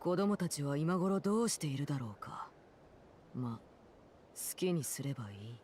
子供たちは今頃どうしているだろうか。まあ、好きにすればいい。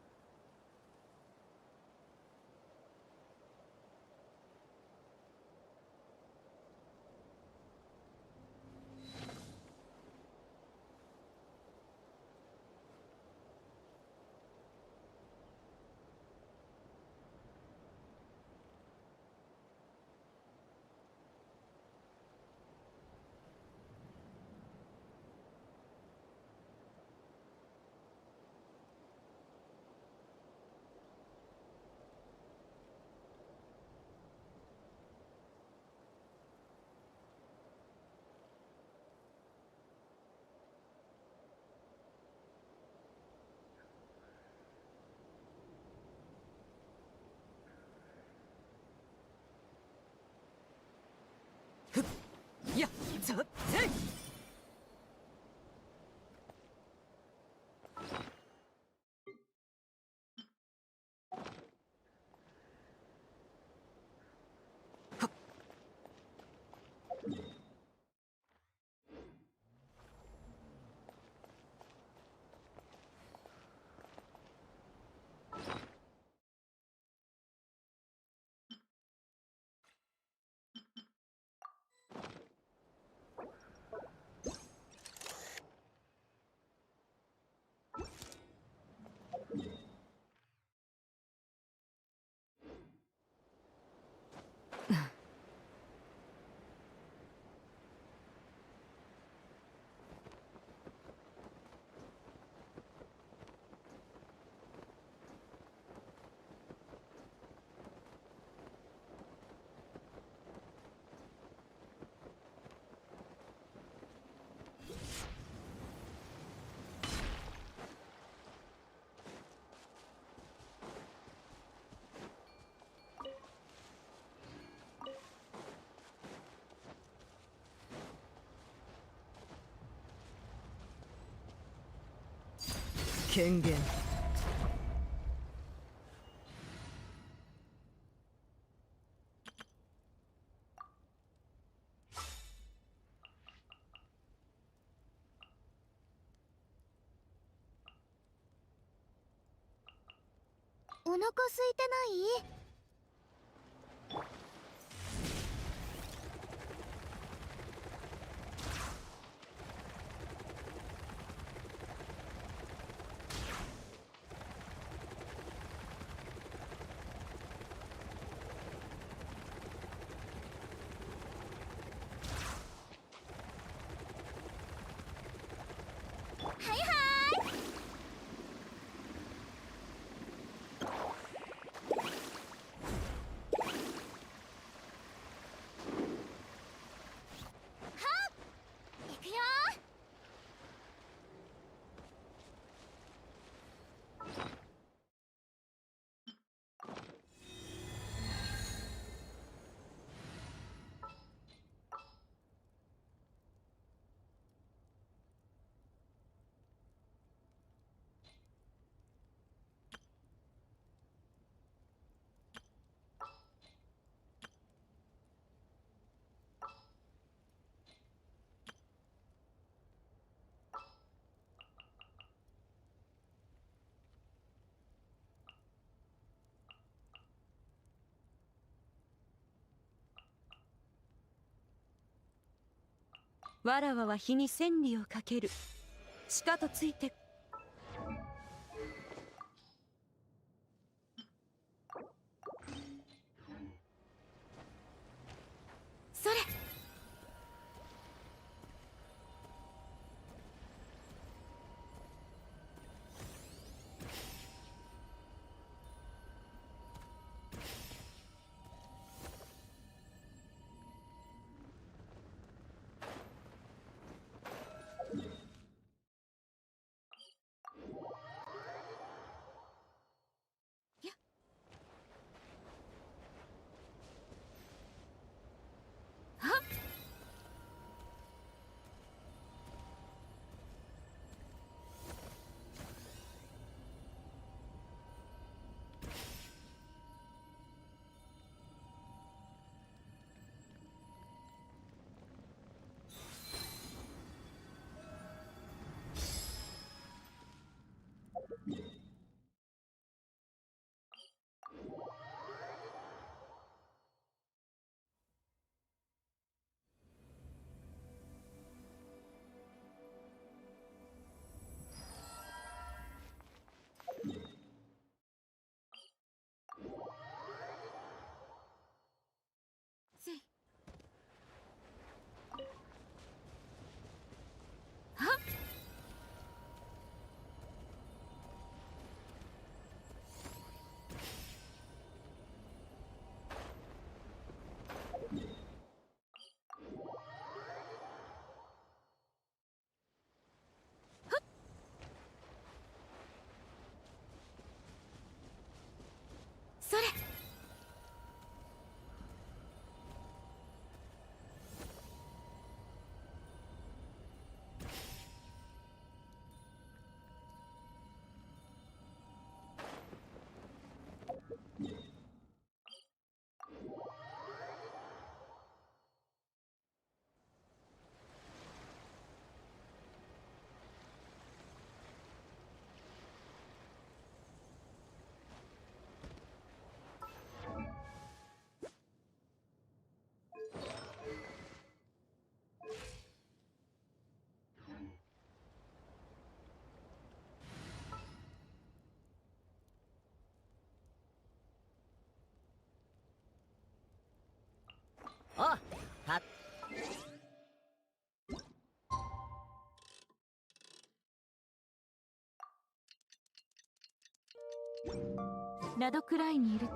いや、さっせい。権限。お腹空いてない？はいはい。行くよ。わらわは日に千里をかける。しかとついてそれ。おうはラドクライにいる。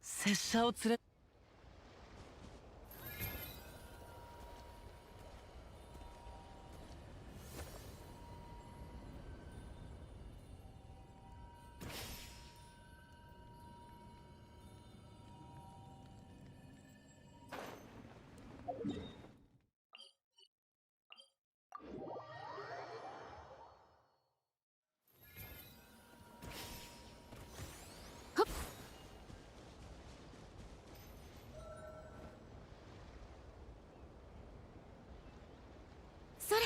拙者を連れ。それ。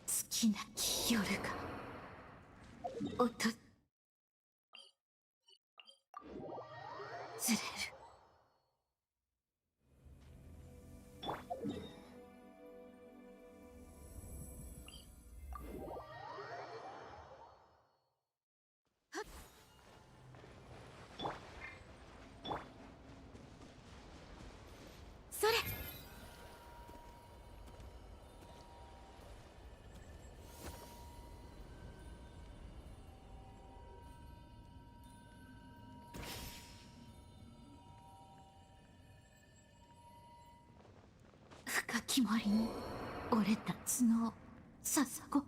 好きなき夜が訪れる。それ。深き森に折れた角を捧ご。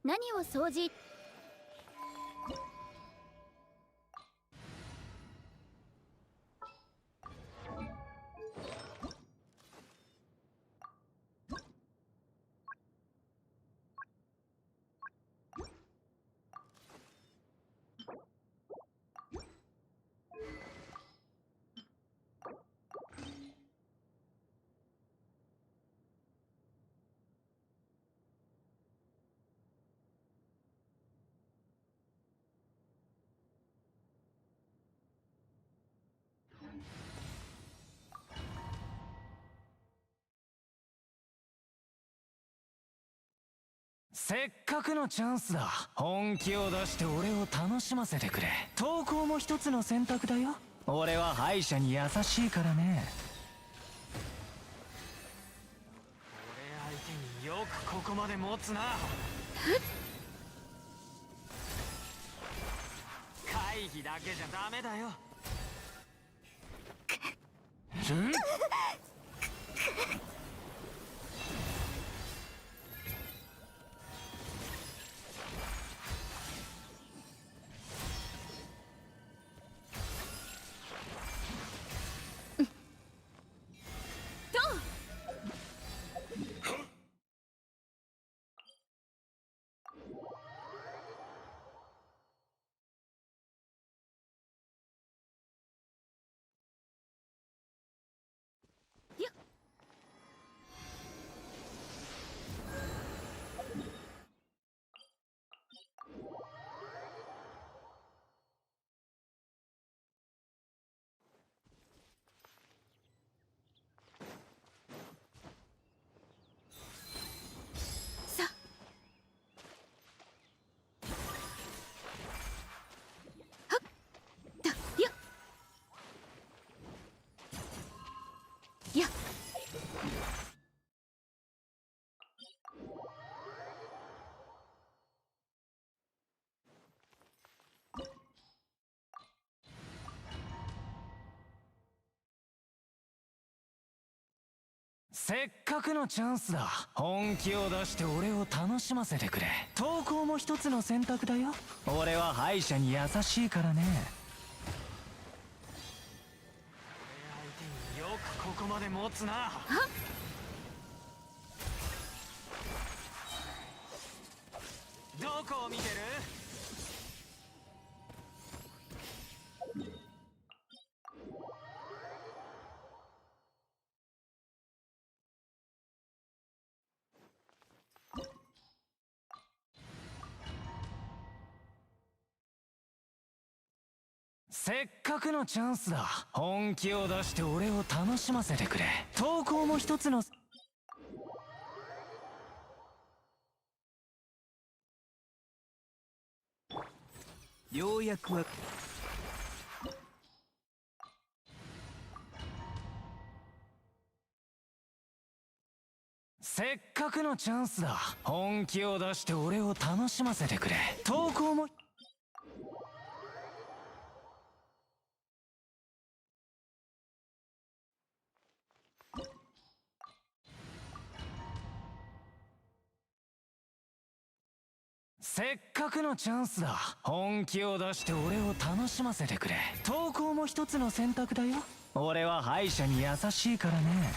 何を掃除。せっかくのチャンスだ。本気を出して俺を楽しませてくれ。投稿も一つの選択だよ。俺は敗者に優しいからね。俺相手によくここまで持つな。会議だけじゃダメだよ。せっかくのチャンスだ。本気を出して俺を楽しませてくれ。投稿も一つの選択だよ。俺は敗者に優しいからね。俺相手によくここまで持つな。どこを見てる？せっかくのチャンスだ。本気を出して俺を楽しませてくれ。投稿も一つの。ようやくは。せっかくのチャンスだ。本気を出して俺を楽しませてくれ。投稿も。せっかくのチャンスだ。本気を出して俺を楽しませてくれ。投稿も一つの選択だよ。俺は敗者に優しいからね。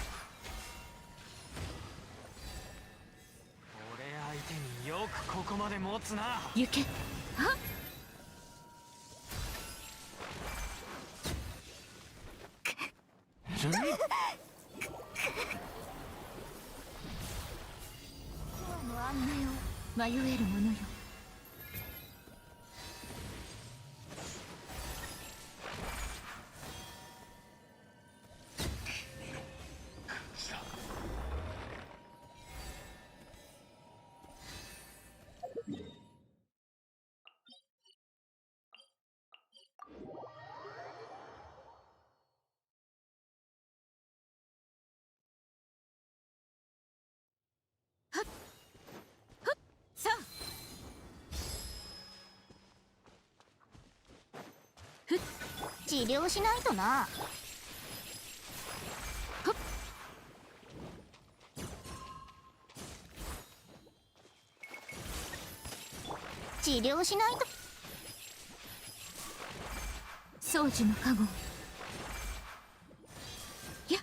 俺相手によくここまで持つな。行け。あ、今日のあんなよ、迷えるものよ。さあ、治療しないとな。治療しないと。掃除の加護。やっ。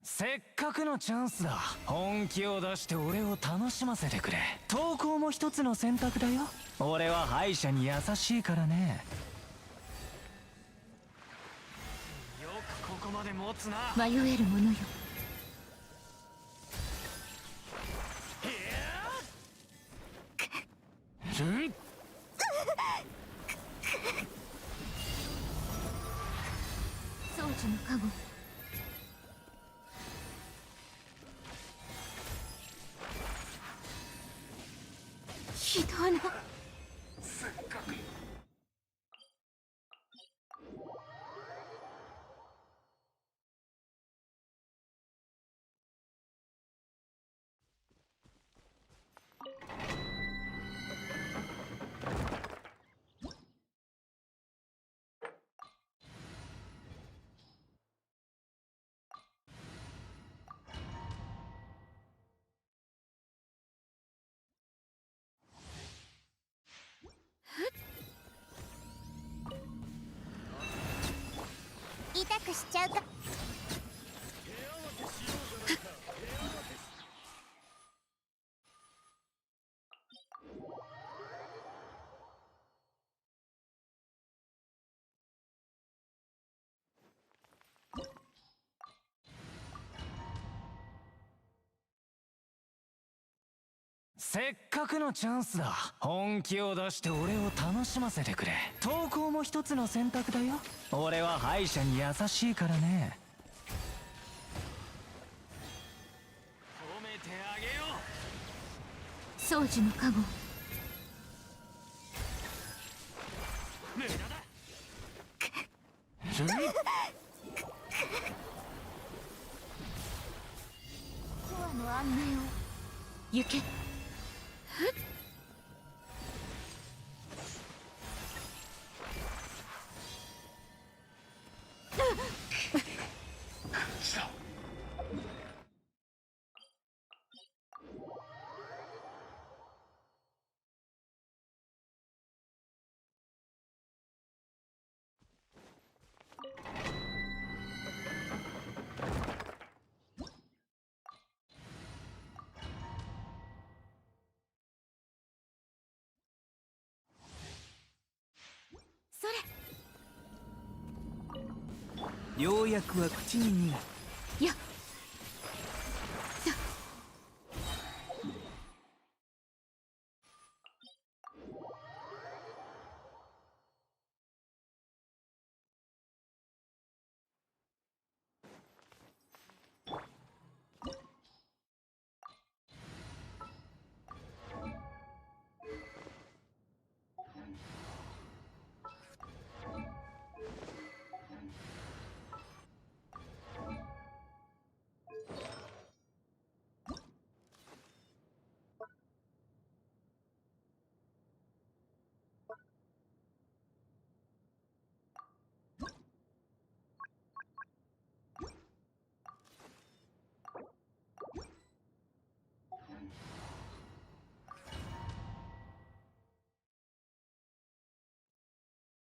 せっかくのチャンスだ。本気を出して俺を楽しませてくれ。投稿も一つの選択だよ。俺は敗者に優しいからね。よくここまで持つな。迷えるものよ。掃除の加護。ひどいな。痛くしちゃうか。せっかくのチャンスだ。本気を出して俺を楽しませてくれ。投稿も一つの選択だよ。俺は敗者に優しいからね。褒めてあげよう。掃除の加護。無駄だ。コアの安寧を行け。それ。ようやくは口に苦い。やっ。さ。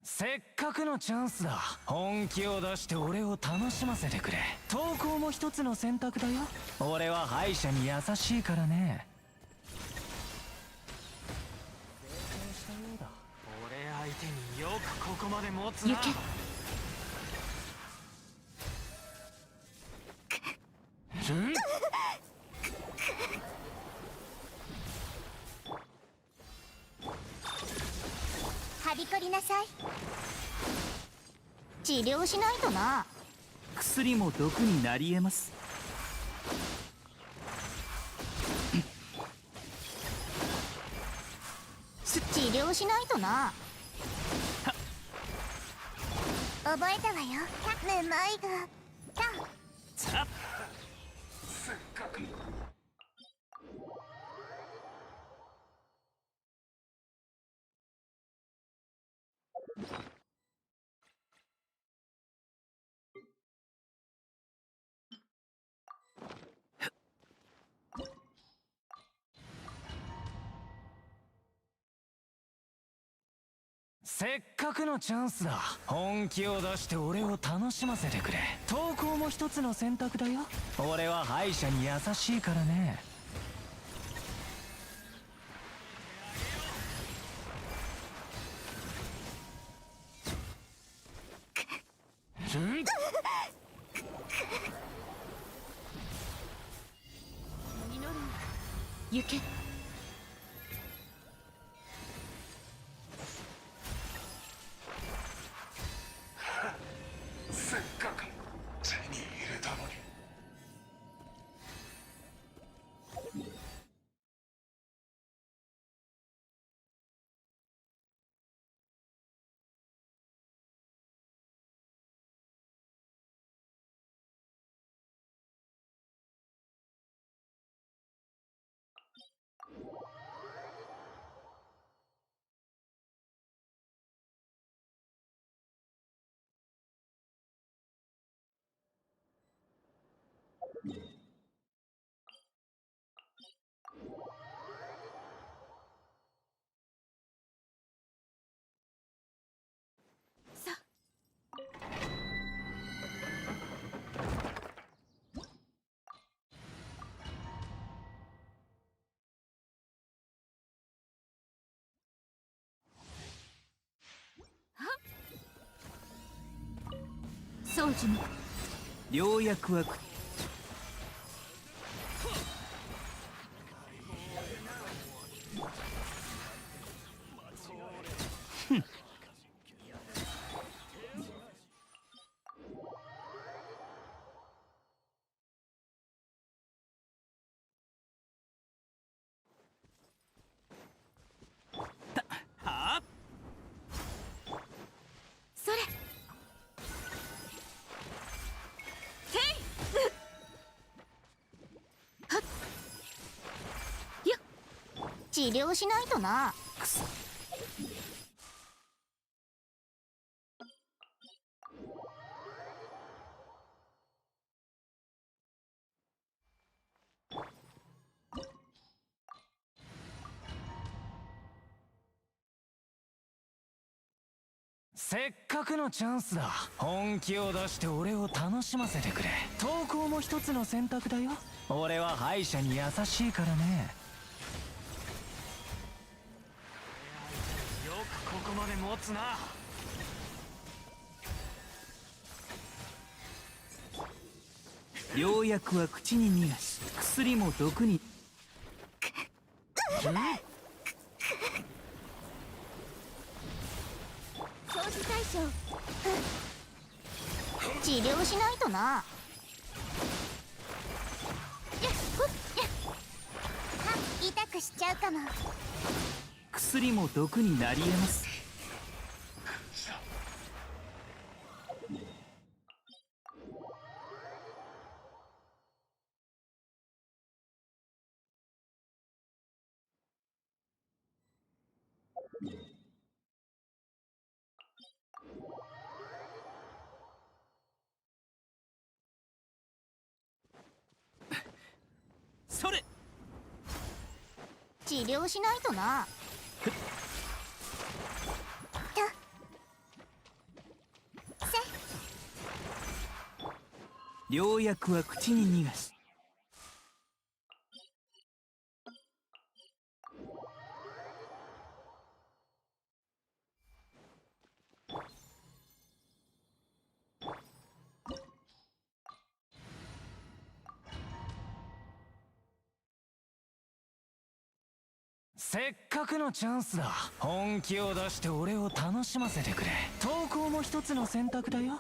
せっかくのチャンスだ。本気を出して俺を楽しませてくれ。投稿も一つの選択だよ。俺は敗者に優しいからね。成功したようだ。俺相手によくここまで持つな。行け。はびこりなさい。治療しないとな。薬も毒になり得ます。治療しないとな。覚えたわよ。めまいが。させっかくのチャンスだ。本気を出して俺を楽しませてくれ。投稿も一つの選択だよ。俺は敗者に優しいからね。行け。せっかく手に入れたのに。さ掃除も良薬はくはあ。それ。へい。はっ。よっ。治療しないとな。くそ。せっかくのチャンスだ。本気を出して俺を楽しませてくれ。投稿も一つの選択だよ。俺は敗者に優しいからね。よくここまで持つな。良薬は口に逃がし、薬も毒に。掃除対象。治療しないとな。やっほっやっ。あ、痛くしちゃうかも。薬も毒になり得ます。それ。治療しないとな。良薬は口に逃がし。せっかくのチャンスだ。本気を出して俺を楽しませてくれ。投稿も一つの選択だよ。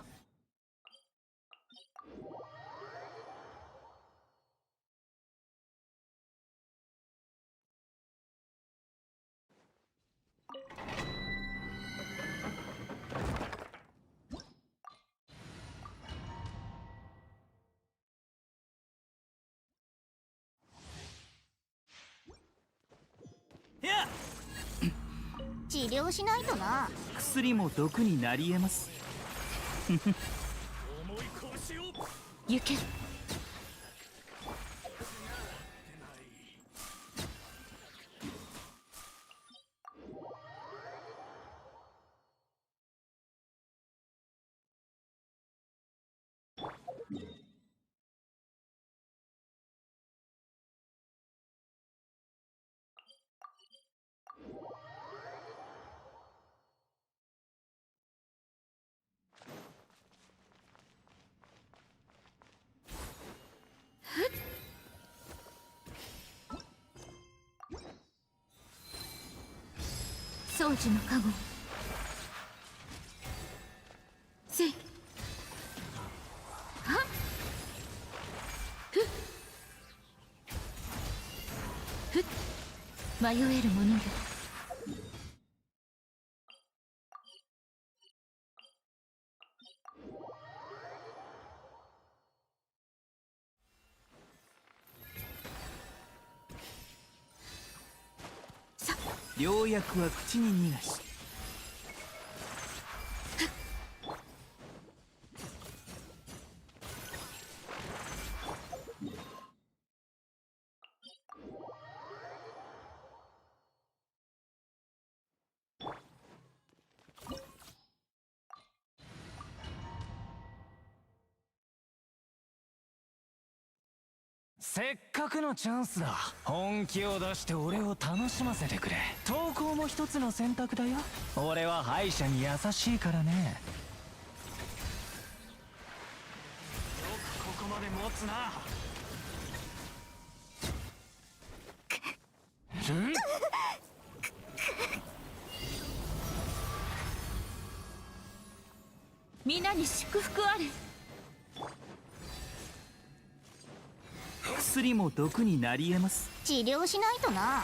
いや。治療しないとな。薬も毒になり得ます。行ける。掃除の加護。せい。はっ。ふっ。ふっ。迷えるものよ。良薬は口に逃がし。せっかくのチャンスだ。本気を出して俺を楽しませてくれ。投稿も一つの選択だよ。俺は敗者に優しいからね。よくここまで持つな。皆に祝福あれ。薬も毒になり得ます。治療しないとな。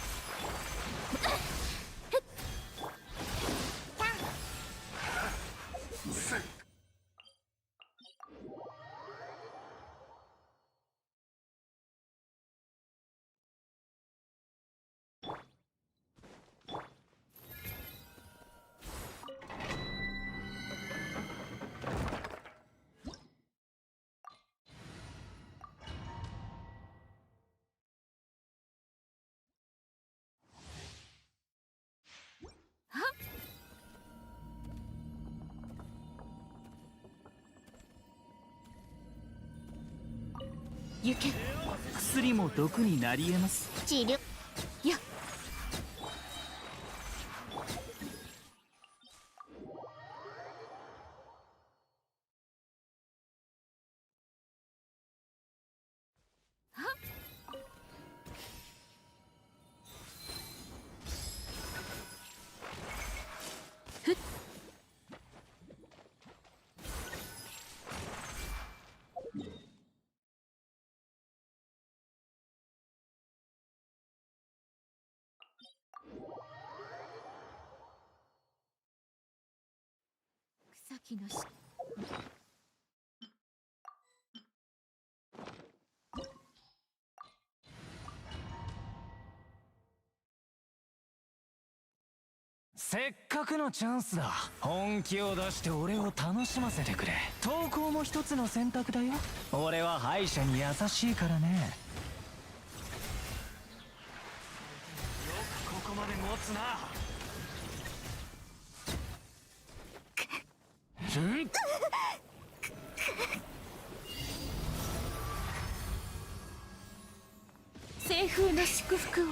行け。薬も毒になり得ます。治療。や。ふっ。草木のし。せっかくのチャンスだ。本気を出して俺を楽しませてくれ。投稿も一つの選択だよ。俺は敗者に優しいからね。よくここまで持つな。清風の祝福を。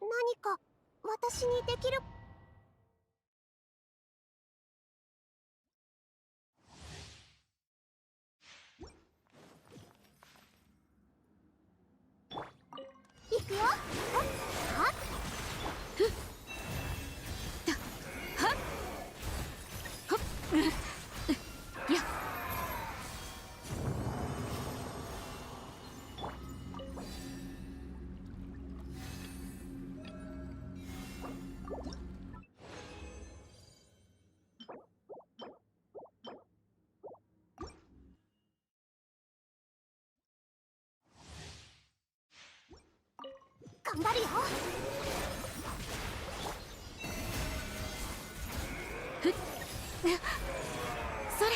何か私にできる。いくよ。はっはっふっだはっほっやっ頑張るよ。ふっそれ。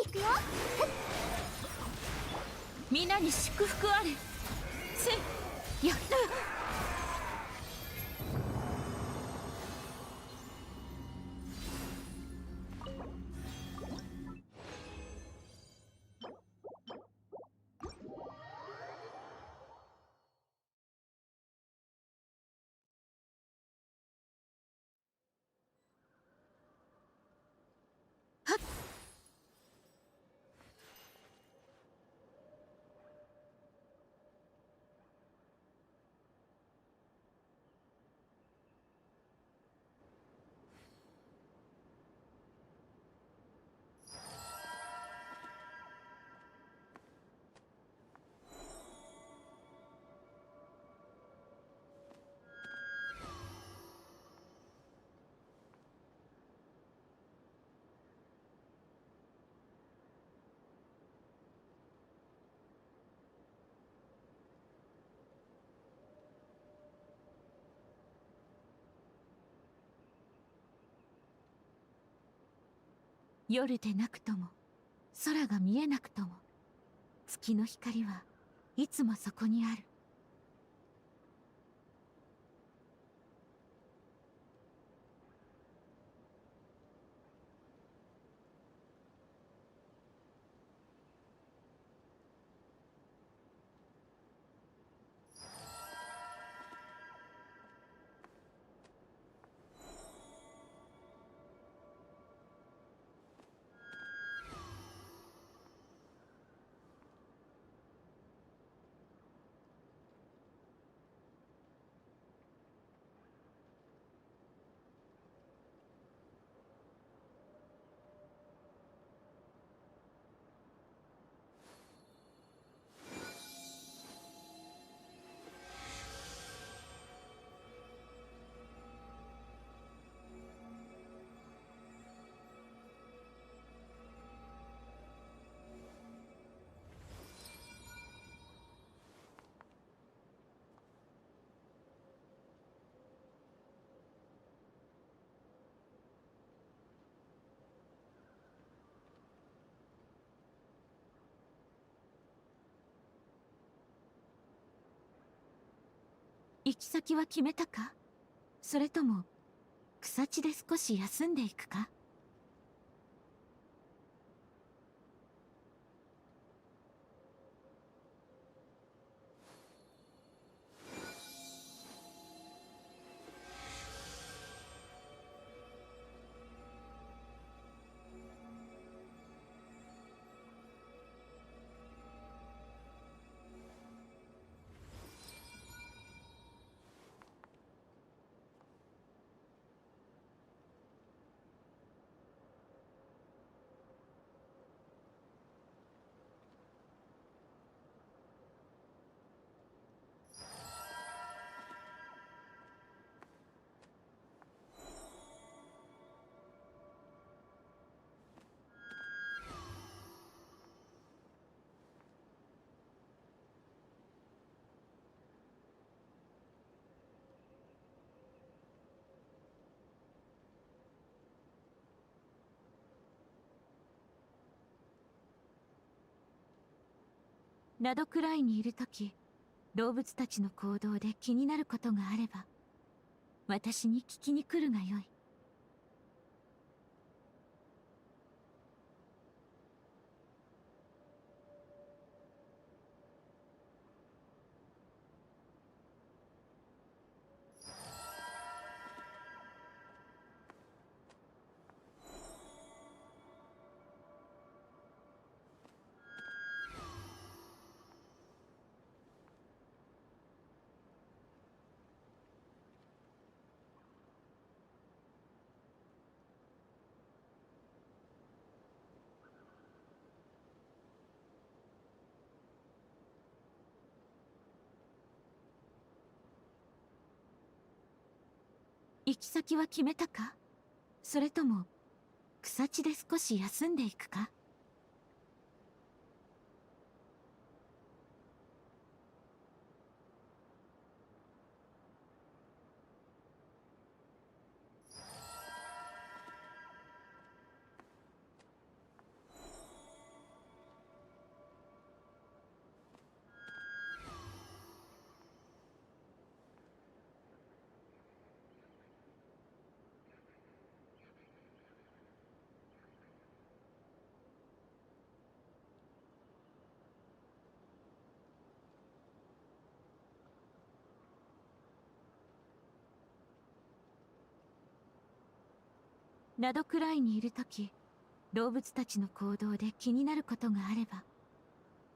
いくよ。皆に祝福あれ。せやっ夜でなくとも空が見えなくとも月の光はいつもそこにある。行き先は決めたか？それとも草地で少し休んでいくか？ナドクライにいるとき、動物たちの行動で気になることがあれば私に聞きに来るがよい。行き先は決めたか？それとも草地で少し休んでいくか？ナドクライにいるとき、動物たちの行動で気になることがあれば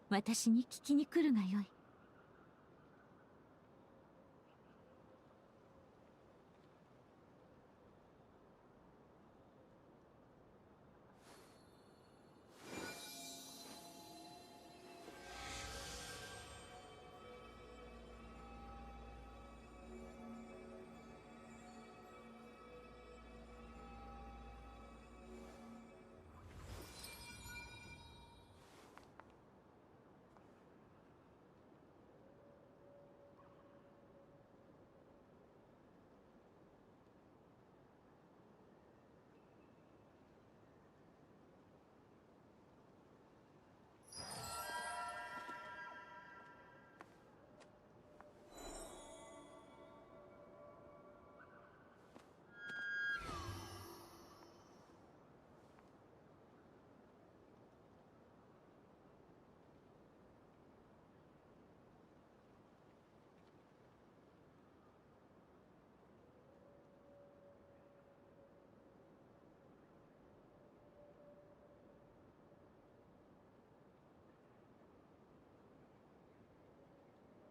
私に聞きに来るがよい。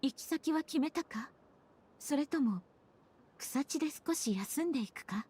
行き先は決めたか？それとも草地で少し休んでいくか？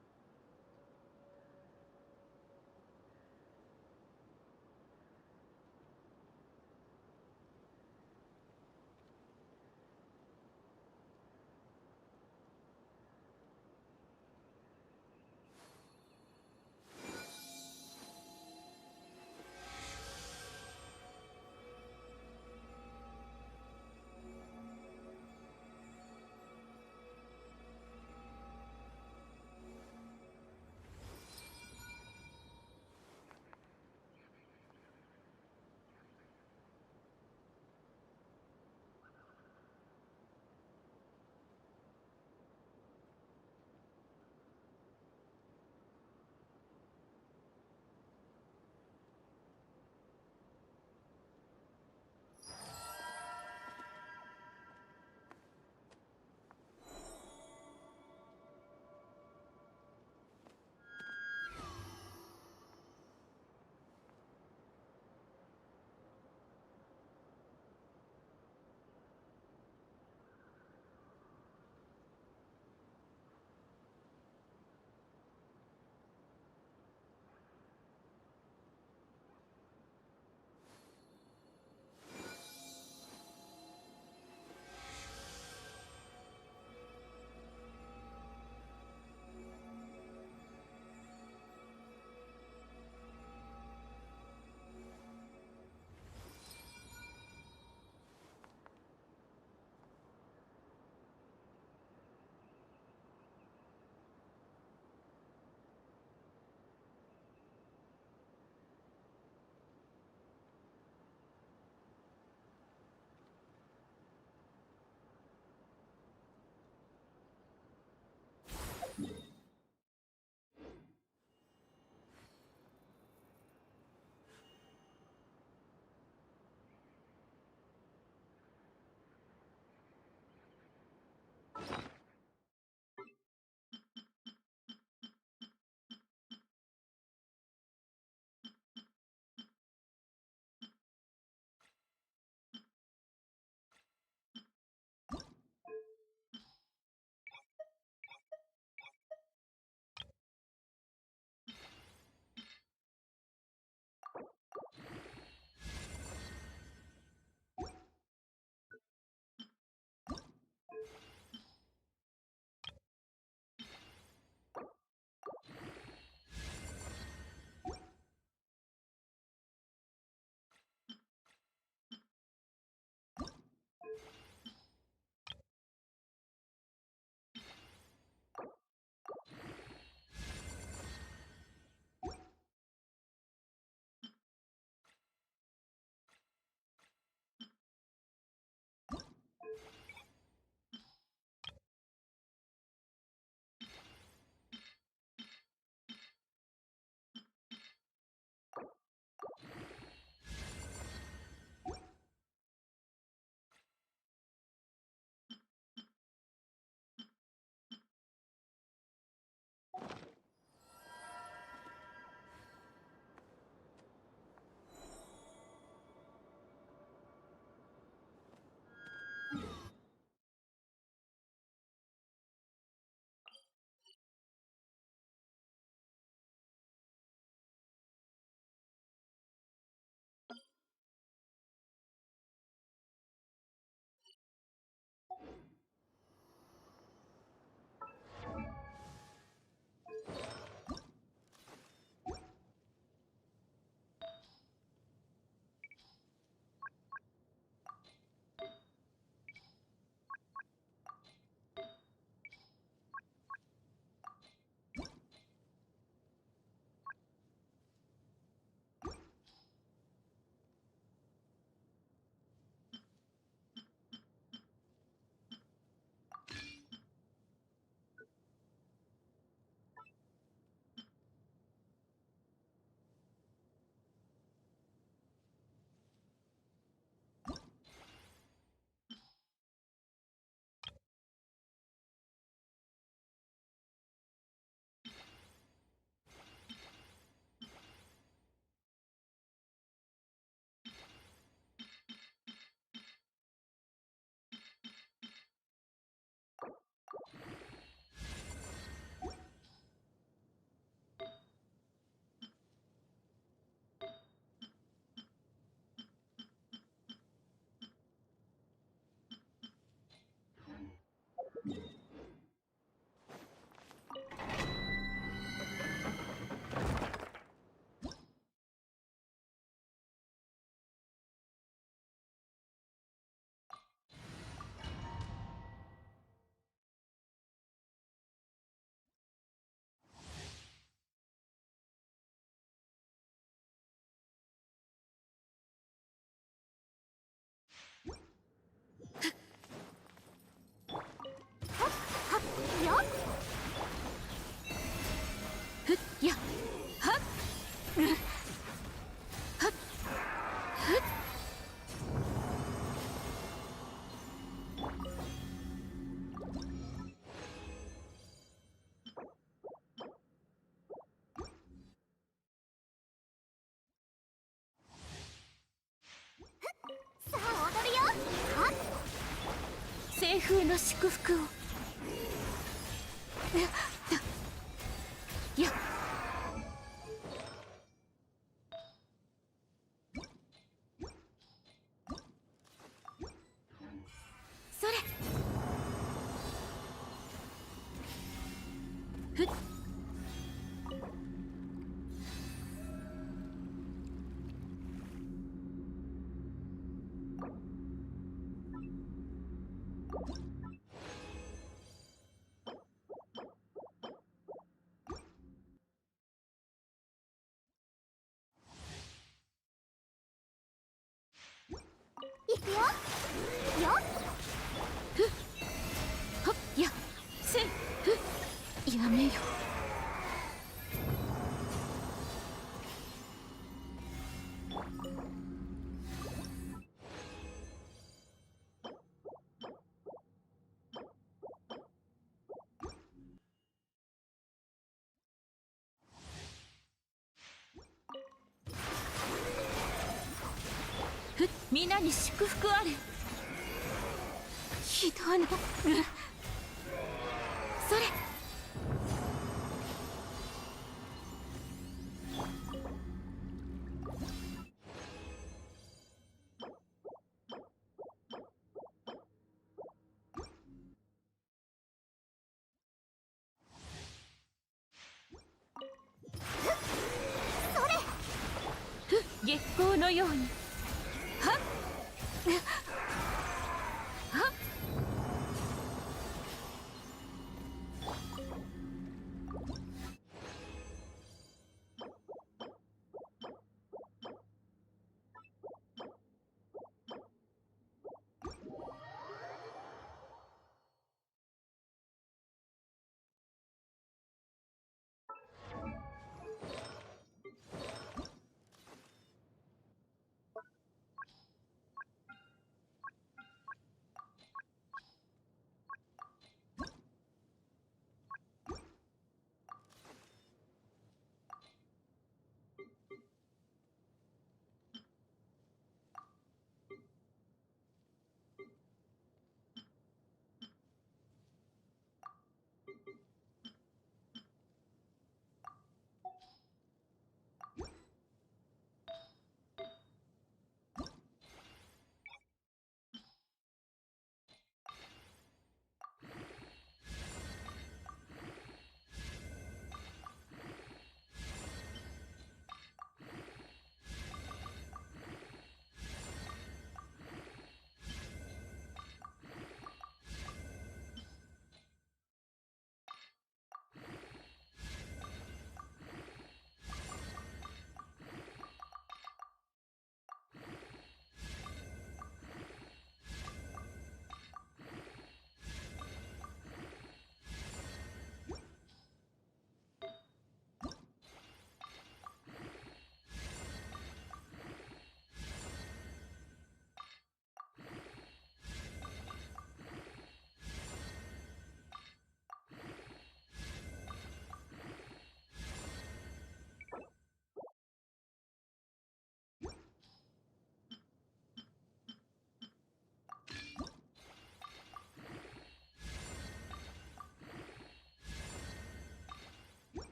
西風の祝福を。やっそれふっ行くよ。よっ。はっやせふっやめよ。ふっ皆に祝福あれ。ひどいの。それ月光のように。はっはっ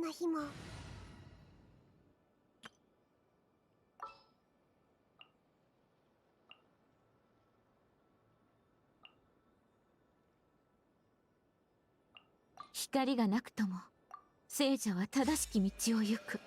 な日も。光がなくとも聖者は正しき道を行く。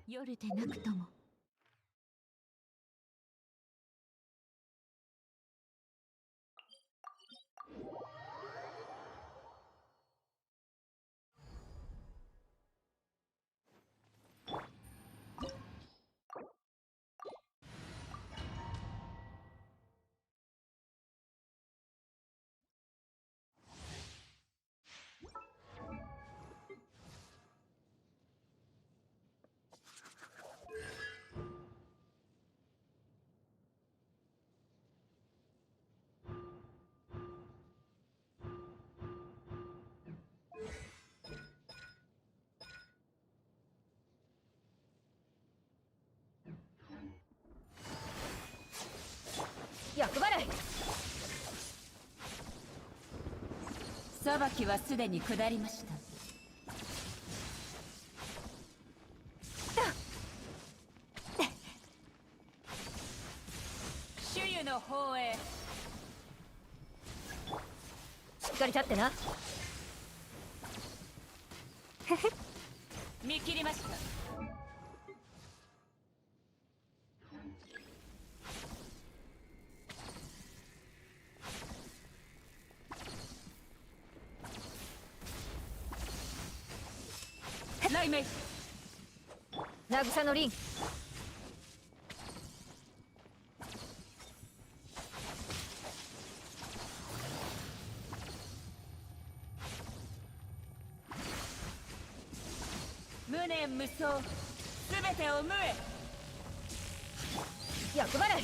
夜でなくとも厄払い。裁きはすでに下りました。主湯の方へ。しっかり立ってな。見切りました。雷鳴。渚の凛。無念無双、すべてを無へ。厄払い。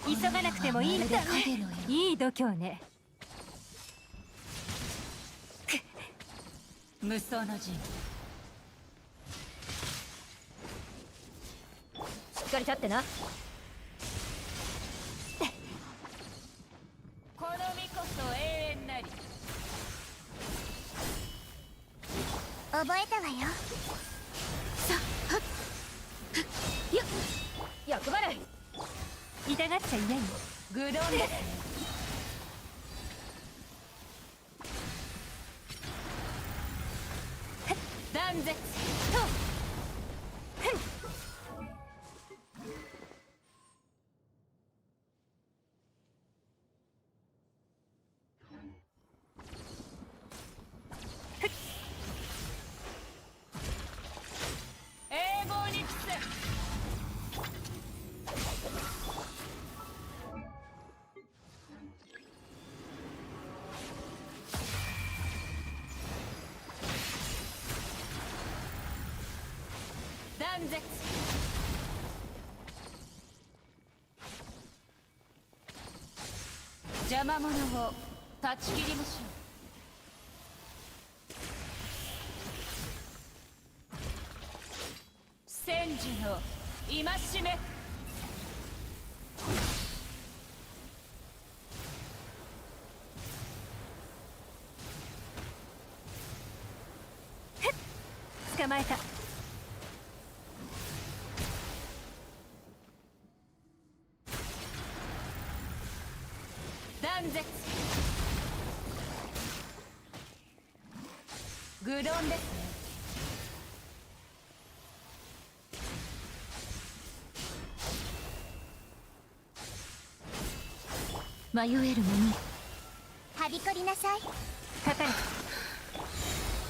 急がなくてもいいのだね。いい度胸ね。無双の陣。しっかり立ってな。この身こそ永遠なり。覚えたわよ。厄払い。痛がっちゃいないよ。愚鈍です。断絶と。永劫にキス。断絶。邪魔者を断ち切りましょう。戦時の戒め。捕まえた。断絶。愚鈍ですね。迷えるもの。はびこりなさい。かかれ。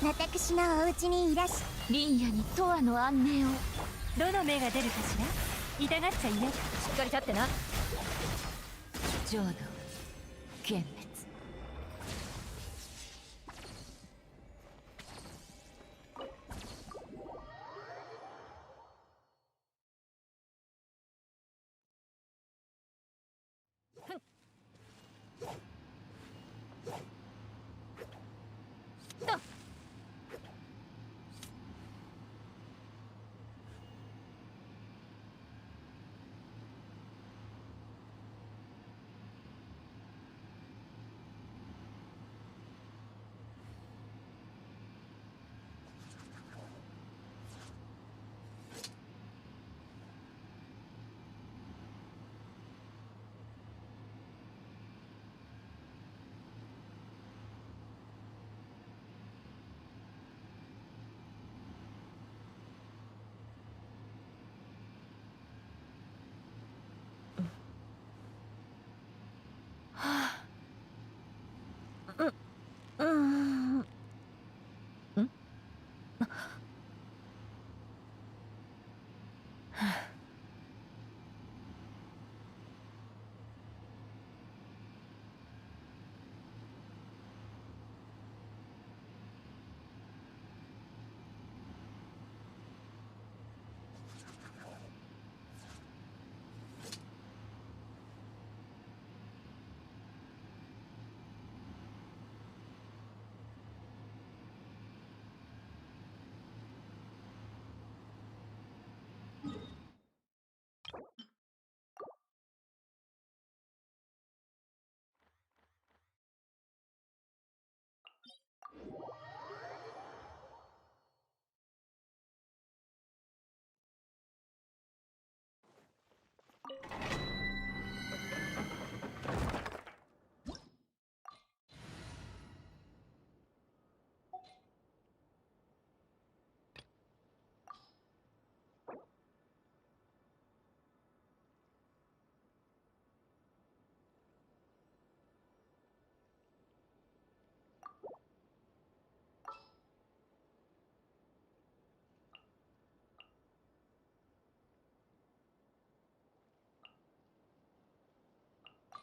私のお家にいらし。林野に永遠の安寧を。どの目が出るかしら。痛がっちゃいない。しっかり立ってな。浄土幻滅。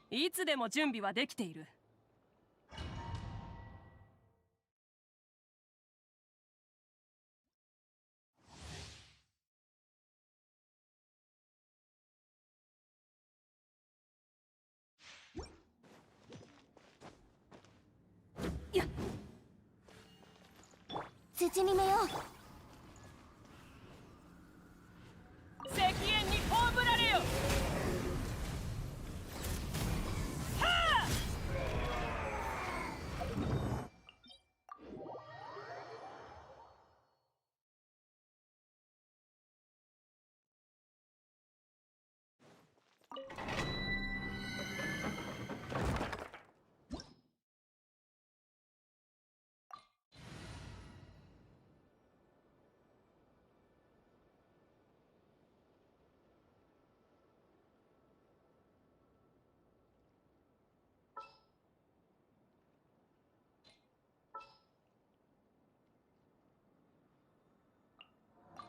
いつでも準備はできている。辻に目よ。石煙に葬られよ。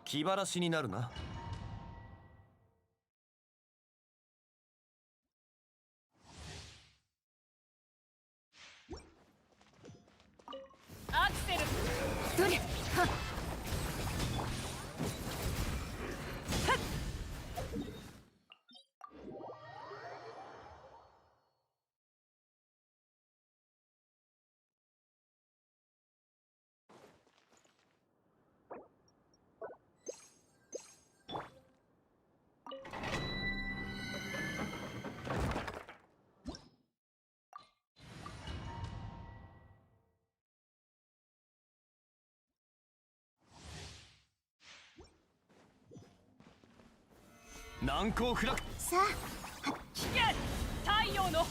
気晴らしになるな。アクセル。どりゃはっ。難攻不落。さあ、危険。太陽の炎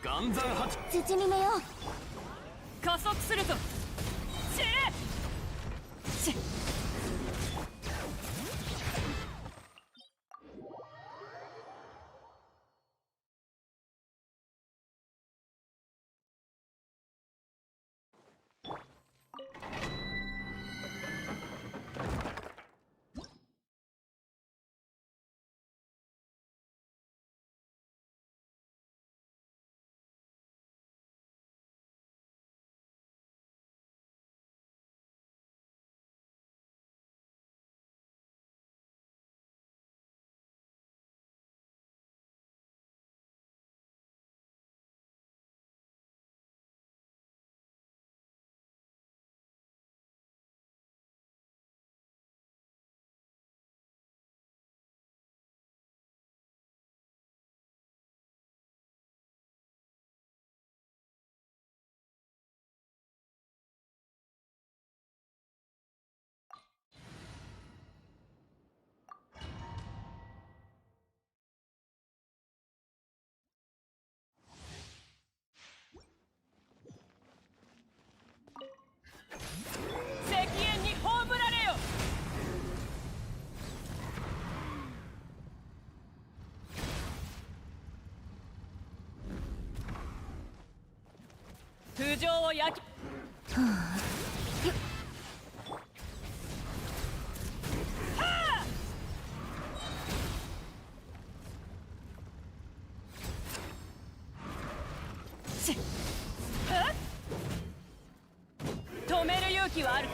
岩山発土に目よ加速するぞ。散れ。石煙に葬られよ。頭上を焼き。止める勇気はあるか。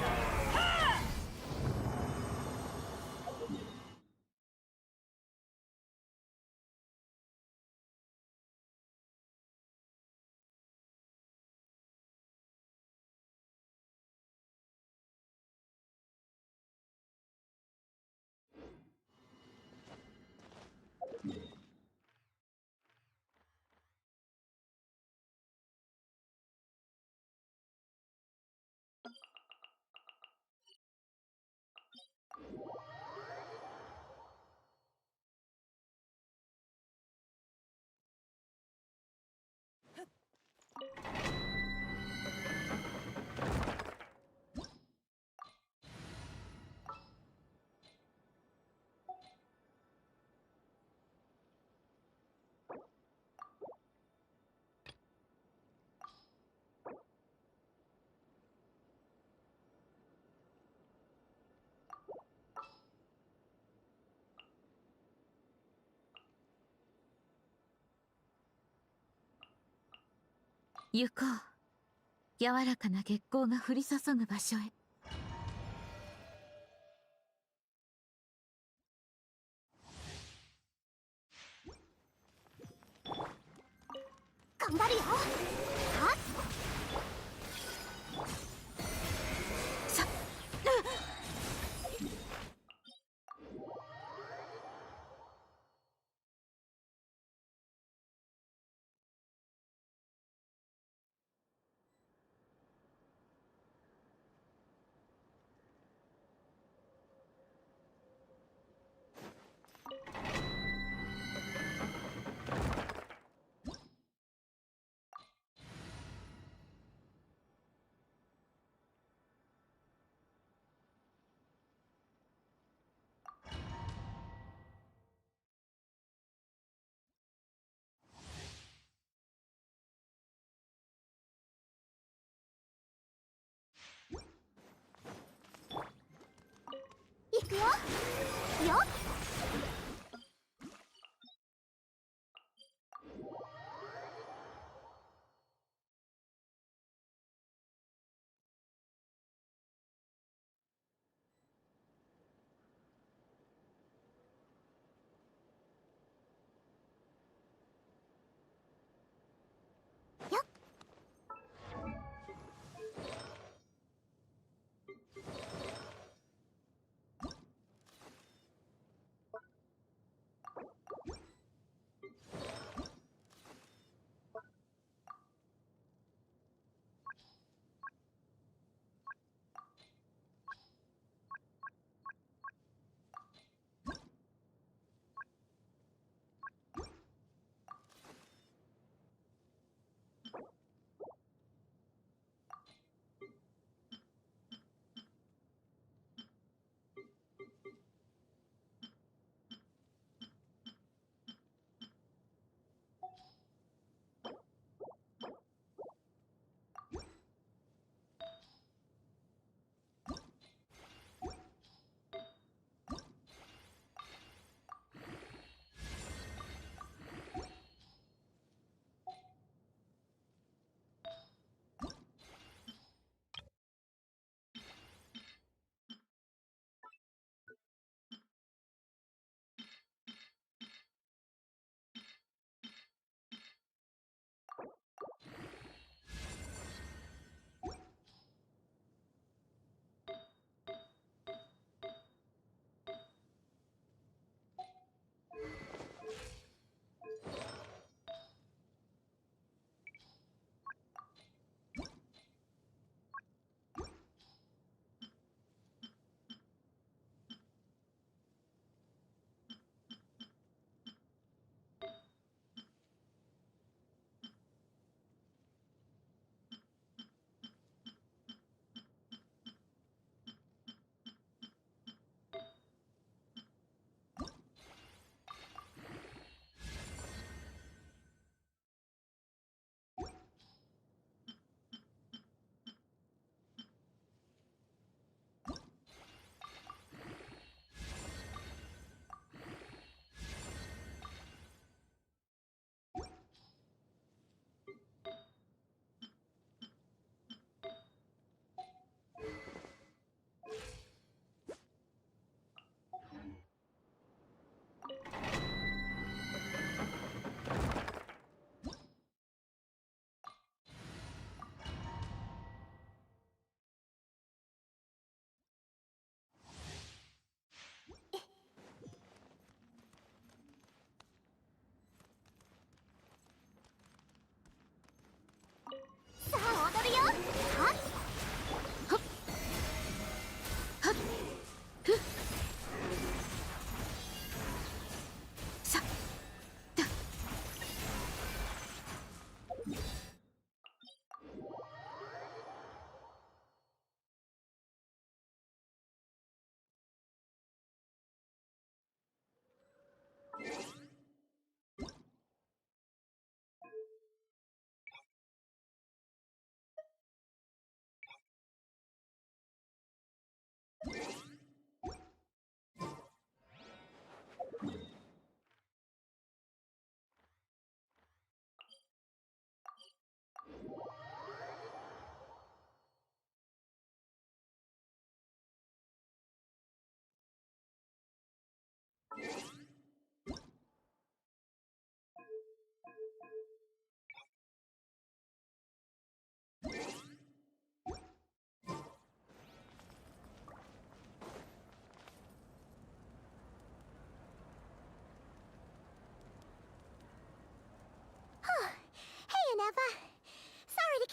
行こう。柔らかな月光が降り注ぐ場所へ。頑張るよ。はっさ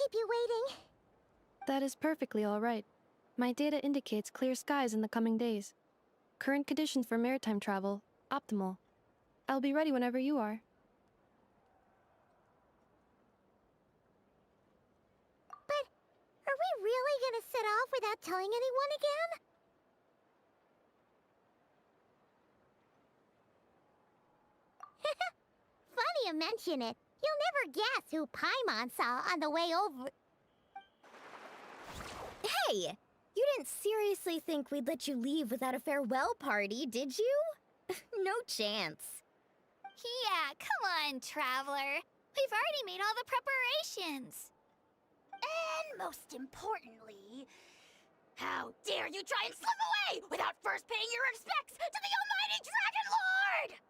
keep you waiting. That is perfectly all right. My data indicates clear skies in the coming days. Current conditions for maritime travel, optimal. I'll be ready whenever you are. But are we really gonna set off without telling anyone again? Funny you mention it. You'll never guess who Paimon saw on the way over. Hey! You didn't seriously think we'd let you leave without a farewell party, did you? No chance. Yeah, come on, Traveler. We've already made all the preparations. And most importantly, how dare you try and slip away without first paying your respects to the almighty Dragon Lord!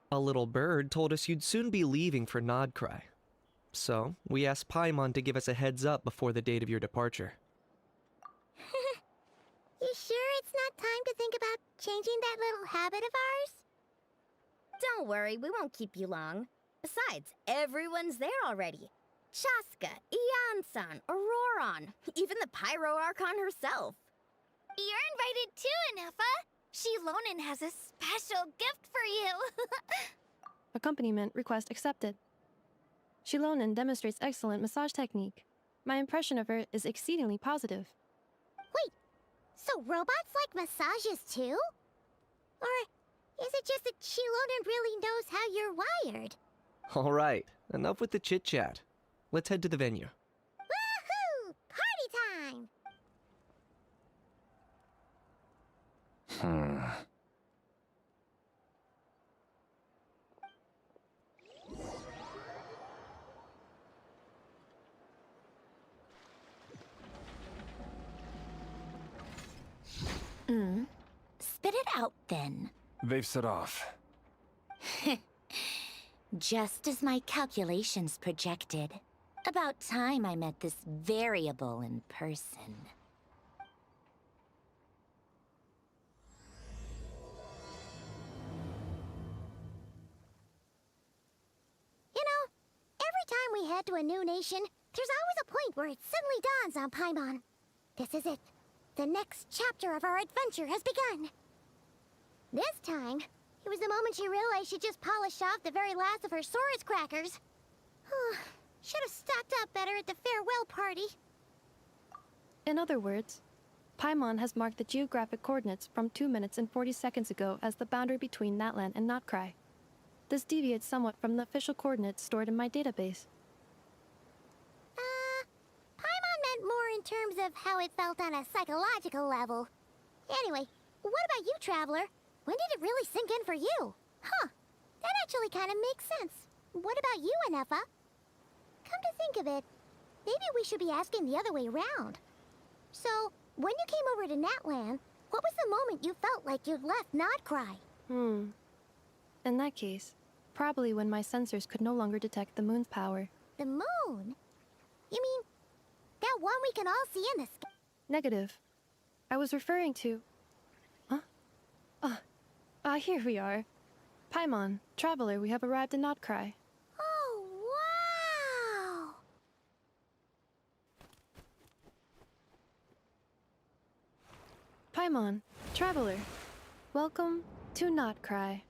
A little bird told us you'd soon be leaving for Nodcry. So, we asked Paimon to give us a heads up before the date of your departure. You sure it's not time to think about changing that little habit of ours? Don't worry, we won't keep you long. Besides, everyone's there already. Chaska, Ian-san, Auroron, even the Pyro Archon herself. You're invited too, Anefa. Shilonen has a special gift for you. Accompaniment request accepted. Shilonen demonstrates excellent massage technique. My impression of her is exceedingly positive. Wait, so robots like massages too? Or is it just that Shilonen really knows how you're wired? Alright, enough with the chit-chat. Let's head to the venue. Woohoo! Party time! Spit it out then. They've set off. Just as my calculations projected. About time I met this variable in person. You know, every time we head to a new nation, there's always a point where it suddenly dawns on Paimon. This is it. The next chapter of our adventure has begun. This time, it was the moment she realized she just polished off the very last of her Saurus crackers. Should have stocked up better at the farewell party. In other words, Paimon has marked the geographic coordinates from 2 minutes and 40 seconds ago as the boundary between Natlan and Notcry. This deviates somewhat from the official coordinates stored in my database. Paimon meant more in terms of how it felt on a psychological level. Anyway, what about you, Traveler? When did it really sink in for you? Huh, that actually kind of makes sense. What about you, Anefa? Come to think of it, maybe we should be asking the other way around. So, when you came over to Natlan, what was the moment you felt like you'd left Nodcry? In that case, probably when my sensors could no longer detect the moon's power. The moon? You mean, that one we can all see in the sky? Negative. I was referring to... here we are. Paimon, Traveler, we have arrived in Notcry. Oh, wow! Paimon, Traveler, welcome to Notcry.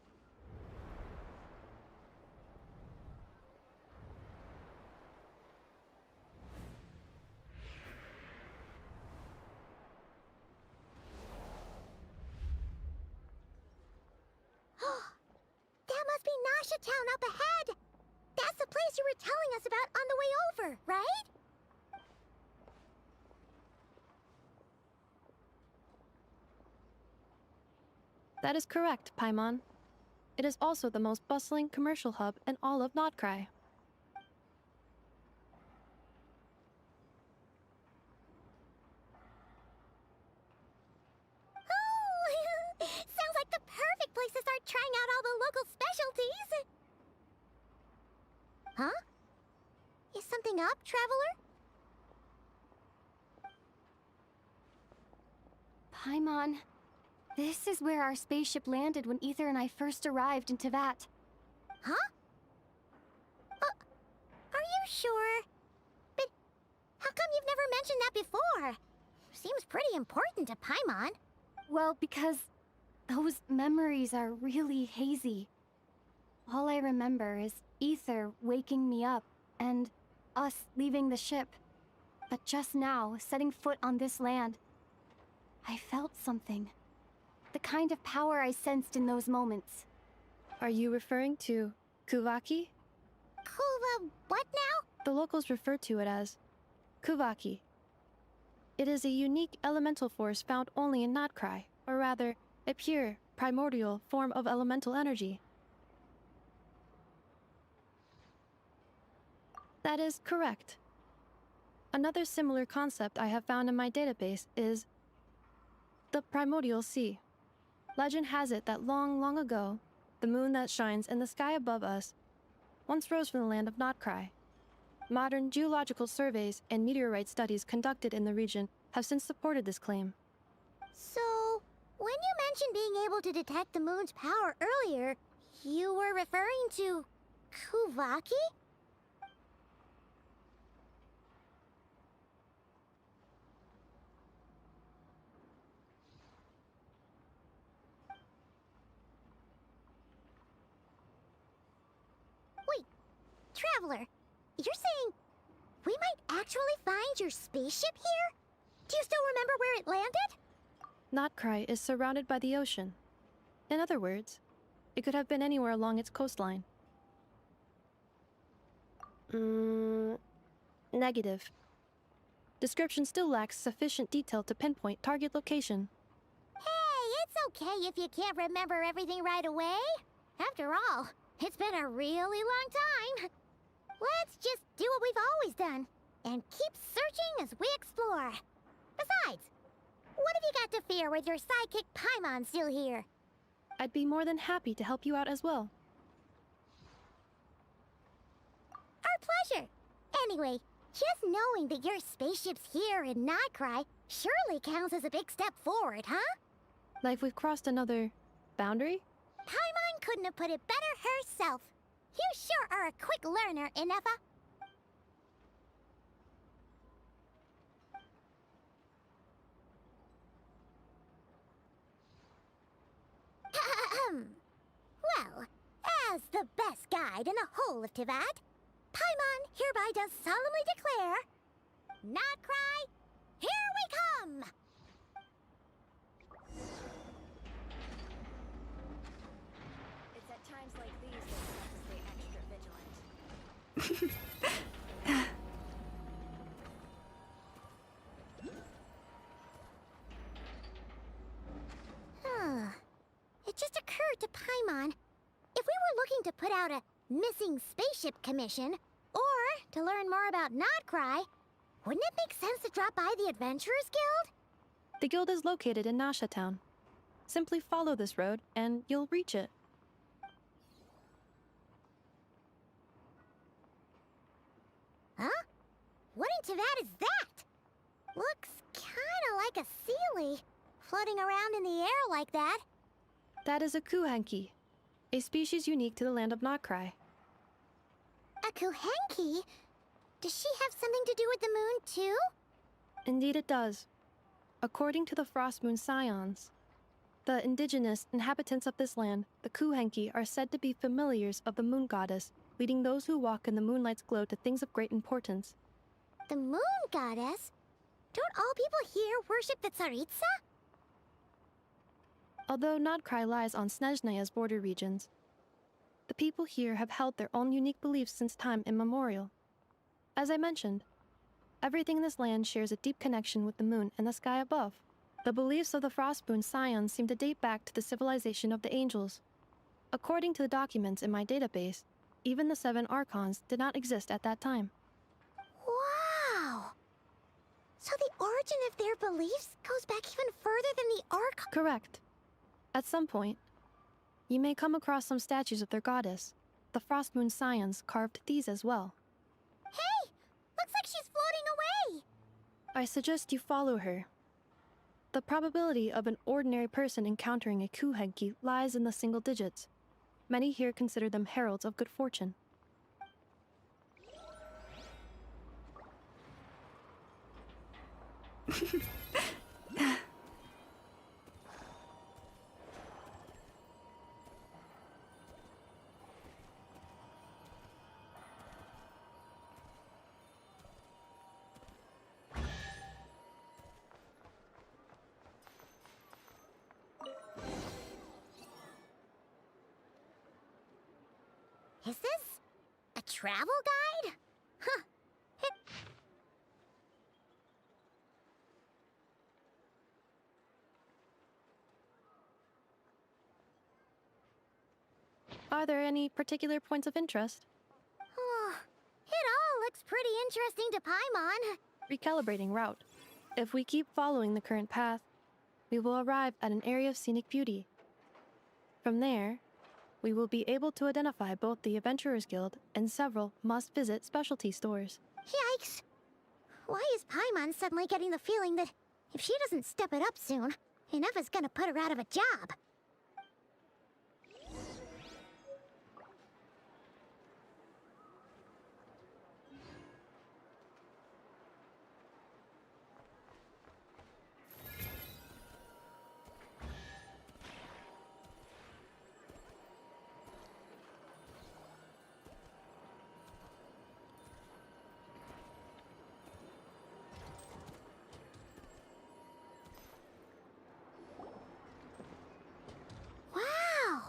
That must be Nasha Town up ahead! That's the place you were telling us about on the way over, right? That is correct, Paimon. It is also the most bustling commercial hub in all of Notcry. Oh! Sounds like the perfect place to start trying out all the local specialties! Huh? Is something up, Traveler? Paimon, This is where our spaceship landed when Ether and I first arrived in Tevat. Huh? Are you sure? But how come you've never mentioned that before? Seems pretty important to Paimon. Well, because those memories are really hazy. All I remember is Ether waking me up and us leaving the ship. But just now, setting foot on this land, I felt something. The kind of power I sensed in those moments. Are you referring to Kuvaki? What now? The locals refer to it as Kuvaki. It is a unique elemental force found only in Notcry, or rather, a pure, primordial form of elemental energy. That is correct. Another similar concept I have found in my database is the primordial sea. Legend has it that long, long ago, the moon that shines in the sky above us once rose from the land of Notcry. Modern geological surveys and meteorite studies conducted in the region have since supported this claim. So, when you mentioned being able to detect the moon's power earlier, you were referring to Kuvaki? Wait, Traveler, you're saying we might actually find your spaceship here? Do you still remember where it landed? Notcry is surrounded by the ocean. In other words, it could have been anywhere along its coastline. Negative. Description still lacks sufficient detail to pinpoint target location. Hey, it's okay if you can't remember everything right away. After all, it's been a really long time. Let's just do what we've always done, and keep searching as we explore. Besides, what have you got to fear with your sidekick Paimon still here? I'd be more than happy to help you out as well. Our pleasure. Anyway, just knowing that your spaceship's here in Notcry surely counts as a big step forward, huh? Like we've crossed another boundary? Paimon couldn't have put it better herself. You sure are a quick learner, Inefa. Well, as the best guide in the whole of Tevat, Paimon hereby does solemnly declare, Notcry, here we come! It's at times like these that we have to stay extra vigilant. It just occurred to Paimon, if we were looking to put out a missing spaceship commission, or to learn more about Notcry, wouldn't it make sense to drop by the Adventurers Guild? The guild is located in Nasha town. Simply follow this road, and you'll reach it. Huh? What in Tevat is that? Looks kinda like a Sealy, floating around in the air like that. That is a Kuhenki, a species unique to the land of Notcry. A Kuhenki? Does she have something to do with the moon, too? Indeed it does. According to the Frost Moon Scions, the indigenous inhabitants of this land, the Kuhenki, are said to be familiars of the moon goddess, leading those who walk in the moonlight's glow to things of great importance. The moon goddess? Don't all people here worship the Tsaritsa? Although Notcry lies on Snezhnaya's border regions, the people here have held their own unique beliefs since time immemorial. As I mentioned, everything in this land shares a deep connection with the moon and the sky above. The beliefs of the Frostmoon Scions seem to date back to the civilization of the angels. According to the documents in my database, even the 7 Archons did not exist at that time. Wow! So the origin of their beliefs goes back even further than the Archon? Correct. At some point, you may come across some statues of their goddess. The Frostmoon Scions carved these as well. Hey! Looks like she's floating away! I suggest you follow her. The probability of an ordinary person encountering a kuhenki lies in the single digits. Many here consider them heralds of good fortune. Is this a travel guide? Huh. Are there any particular points of interest? Oh, it all looks pretty interesting to Paimon. Recalibrating route. If we keep following the current path, we will arrive at an area of scenic beauty. From there, we will be able to identify both the Adventurers Guild and several must-visit specialty stores. Yikes! Why is Paimon suddenly getting the feeling that if she doesn't step it up soon, enough is gonna put her out of a job? Wow!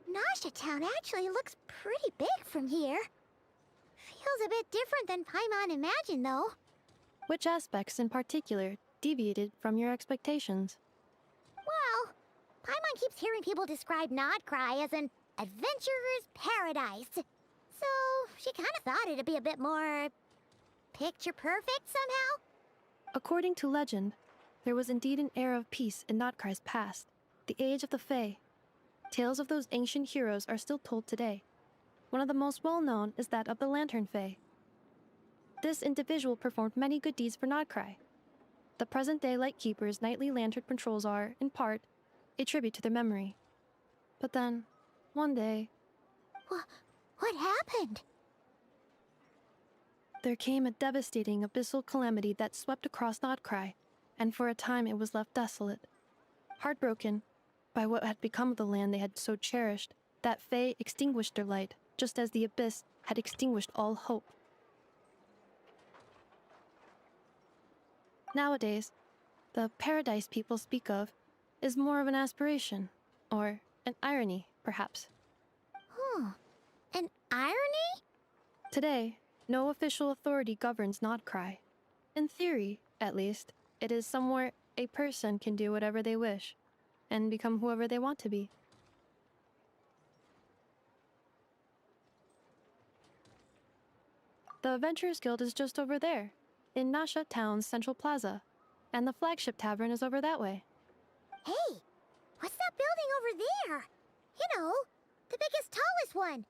Nasha Town actually looks pretty big from here. Feels a bit different than Paimon imagined, though. Which aspects in particular deviated from your expectations? Well, Paimon keeps hearing people describe Nodcry as an adventurer's paradise. So, she kind of thought it'd be a bit more picture perfect somehow. According to legend, there was indeed an era of peace in Notcry's past, the Age of the Fae. Tales of those ancient heroes are still told today. One of the most well-known is that of the Lantern Fae. This individual performed many good deeds for Nodcry. The present-day Lightkeeper's nightly lantern patrols are, in part, a tribute to their memory. But then, one day... What happened? There came a devastating abyssal calamity that swept across Nodcry, and for a time it was left desolate. Heartbroken by what had become of the land they had so cherished, that Fae extinguished their light, just as the abyss had extinguished all hope. Nowadays, the paradise people speak of is more of an aspiration, or an irony, perhaps. An irony? Today, no official authority governs Nodcry. In theory, at least, it is somewhere a person can do whatever they wish, and become whoever they want to be. The Adventurers Guild is just over there, in Nasha Town's central plaza, and the flagship tavern is over that way. Hey, what's that building over there? You know, the biggest, tallest one.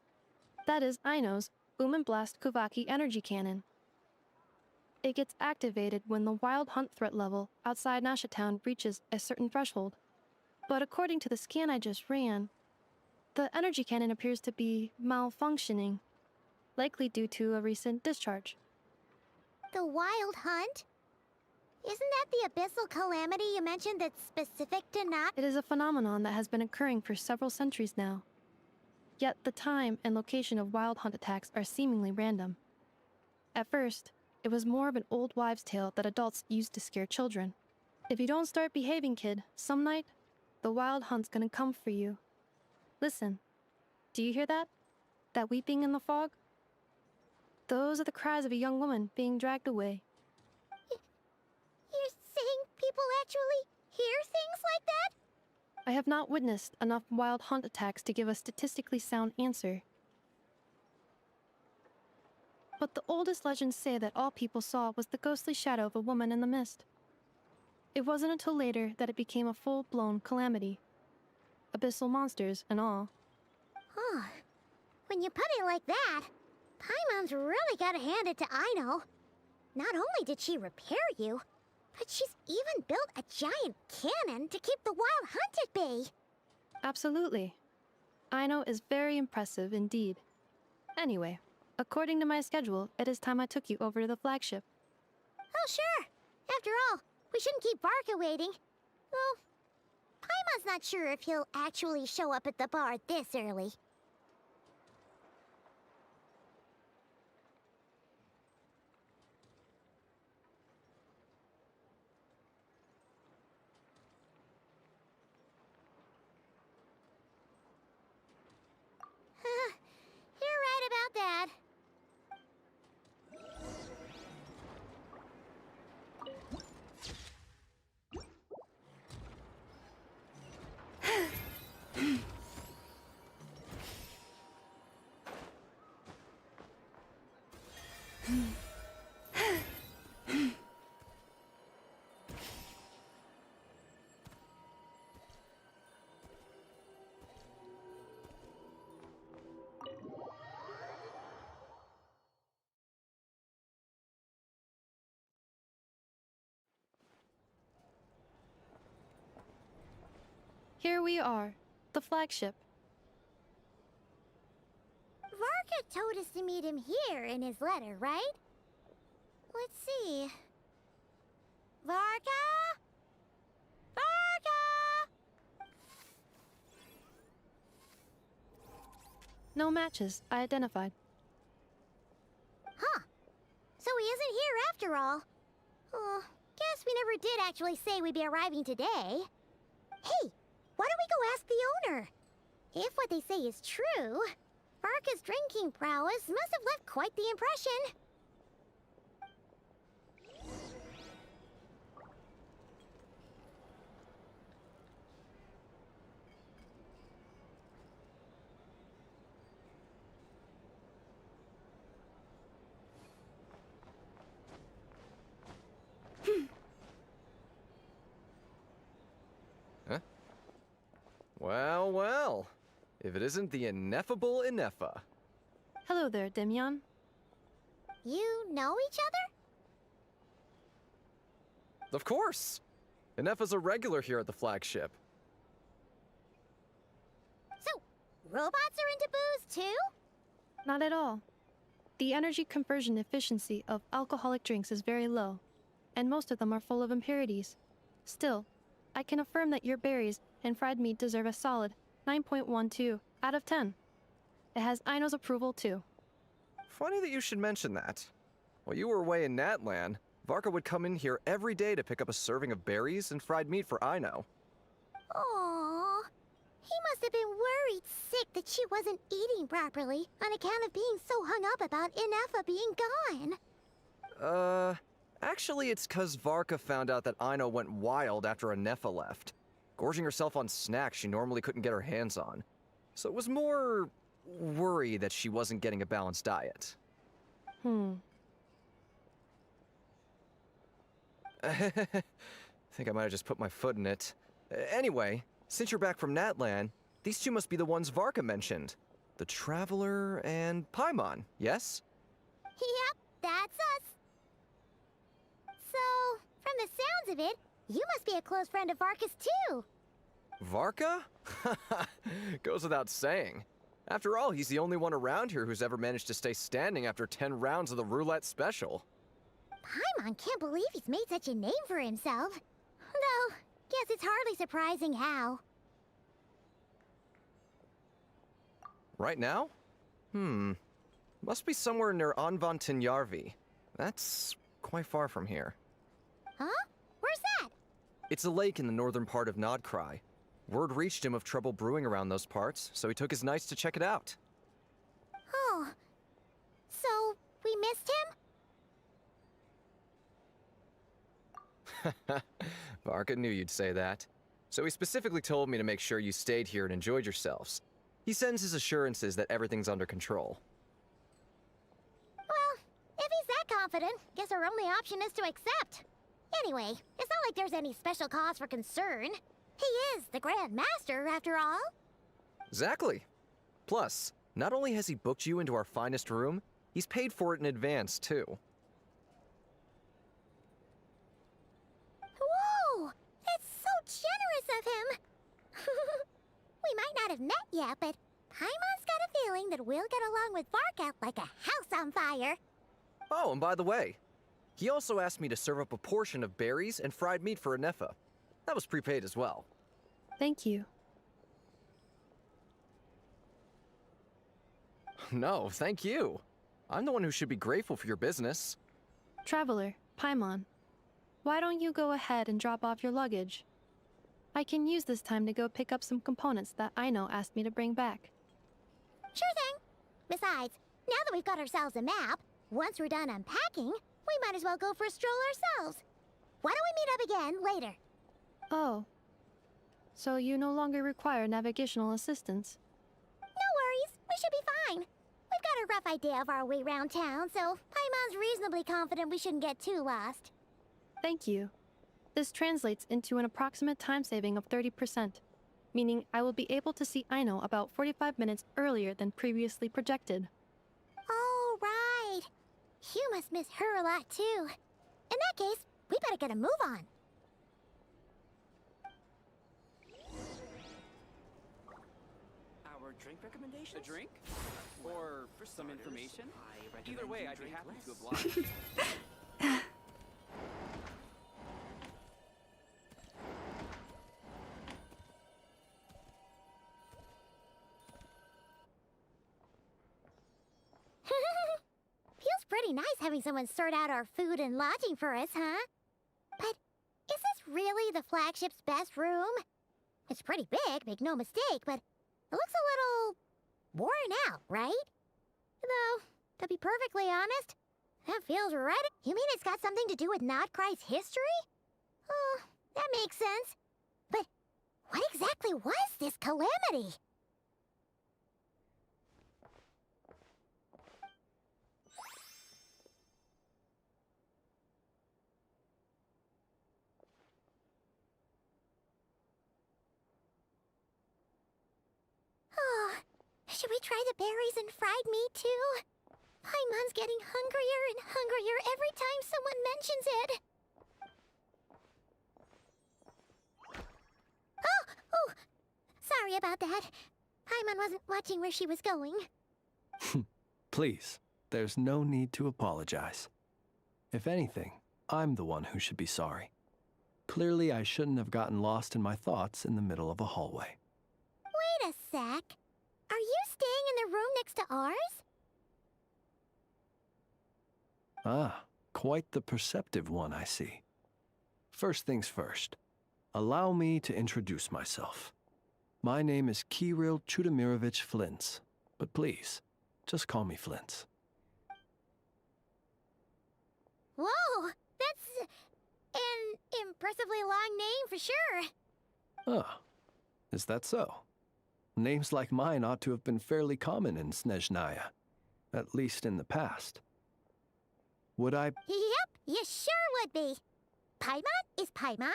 That is Aino's Boom and Blast Kuvaki energy cannon. It gets activated when the wild hunt threat level outside Nasha Town reaches a certain threshold. But according to the scan I just ran, the energy cannon appears to be malfunctioning, likely due to a recent discharge. The wild hunt? Isn't that the abyssal calamity you mentioned that's specific to Not? It is a phenomenon that has been occurring for several centuries now. Yet the time and location of wild hunt attacks are seemingly random. At first, it was more of an old wives' tale that adults used to scare children. If you don't start behaving, kid, some night, the wild hunt's gonna come for you. Listen, do you hear that? That weeping in the fog? Those are the cries of a young woman being dragged away. You're saying people actually hear things like that? I have not witnessed enough wild hunt attacks to give a statistically sound answer. But the oldest legends say that all people saw was the ghostly shadow of a woman in the mist. It wasn't until later that it became a full-blown calamity. Abyssal monsters and all. Huh. When you put it like that, Paimon's really gotta hand it to Aino. Not only did she repair you, But she's even built a giant cannon to keep the wild hunt at bay. Absolutely. Aino is very impressive indeed. Anyway, according to my schedule, it is time I took you over to the flagship. Oh, sure. After all, we shouldn't keep Varka waiting. Well, Paimon's not sure if he'll actually show up at the bar this early. You're right about that. Here we are, the flagship. Varka told us to meet him here in his letter, right? Let's see. Varka? Varka! No matches identified. Huh. So he isn't here after all. Oh, guess we never did actually say we'd be arriving today. Hey, why don't we go ask the owner? If what they say is true, Varka's drinking prowess must have left quite the impression. Well, well. If it isn't the ineffable Ineffa. Hello there, Demyon. You know each other? Of course! Ineffa's a regular here at the flagship. So, robots are into booze too? Not at all. The energy conversion efficiency of alcoholic drinks is very low, and most of them are full of impurities. Still, I can affirm that your berries and fried meat deserve a solid 9.12 out of 10. It has Aino's approval too. Funny that you should mention that. While you were away in Natlan, Varka would come in here every day to pick up a serving of berries and fried meat for Aino. Aww. He must have been worried sick that she wasn't eating properly on account of being so hung up about Ineffa being gone. Actually it's 'cause Varka found out that Aino went wild after Ineffa left, gorging herself on snacks she normally couldn't get her hands on. So it was more worry that she wasn't getting a balanced diet. I think I might have just put my foot in it. Anyway, since you're back from Natlan, these two must be the ones Varka mentioned. The Traveler and Paimon, yes? Yep, that's us. So, from the sounds of it, you must be a close friend of Varka's too. Varka? Goes without saying. After all, he's the only one around here who's ever managed to stay standing after 10 rounds of the roulette special. Paimon can't believe he's made such a name for himself. Though, guess it's hardly surprising how. Right now? Must be somewhere near Anvantinyarvi. That's quite far from here. Huh? Where's that? It's a lake in the northern part of Nodcry. Word reached him of trouble brewing around those parts, so he took his knights to check it out. Oh. So, we missed him? Varka knew you'd say that. So he specifically told me to make sure you stayed here and enjoyed yourselves. He sends his assurances that everything's under control. Well, if he's that confident, guess our only option is to accept. Anyway, it's not like there's any special cause for concern. He is the Grand Master, after all. Exactly. Plus, not only has he booked you into our finest room, he's paid for it in advance, too. Yeah, but Paimon's got a feeling that we'll get along with Varka like a house on fire. Oh, and by the way, he also asked me to serve up a portion of berries and fried meat for Anefa. That was prepaid as well. Thank you. No, thank you. I'm the one who should be grateful for your business. Traveler, Paimon, why don't you go ahead and drop off your luggage? I can use this time to go pick up some components that Aino asked me to bring back. Sure thing. Besides, now that we've got ourselves a map, once we're done unpacking, we might as well go for a stroll ourselves. Why don't we meet up again later? Oh. So you no longer require navigational assistance? No worries. We should be fine. We've got a rough idea of our way around town, so Paimon's reasonably confident we shouldn't get too lost. Thank you. This translates into an approximate time saving of 30%, meaning I will be able to see Aino about 45 minutes earlier than previously projected. Oh, right. You must miss her a lot, too. In that case, we better get a move on. Our drink recommendations? A drink? Or for some information? Either way, I'd be happy to oblige. Feels pretty nice having someone sort out our food and lodging for us, huh? But is this really the flagship's best room? It's pretty big, make no mistake, but it looks a little worn out, right? Though, to be perfectly honest, that feels right. You mean it's got something to do with Nodcry's history? Oh, that makes sense. But what exactly was this calamity? Oh, should we try the berries and fried meat too? Paimon's getting hungrier and hungrier every time someone mentions it. Oh, sorry about that. Paimon wasn't watching where she was going. Please, there's no need to apologize. If anything, I'm the one who should be sorry. Clearly, I shouldn't have gotten lost in my thoughts in the middle of a hallway. Wait a sec. Are you staying in the room next to ours? Ah, quite the perceptive one, I see. First things first, allow me to introduce myself. My name is Kirill Chudamirovich Flintz, but please, just call me Flintz. Whoa, that's an impressively long name for sure. Ah, is that so? Names like mine ought to have been fairly common in Snezhnaya, at least in the past. Would I... Yep, you sure would be. Paimon is Paimon,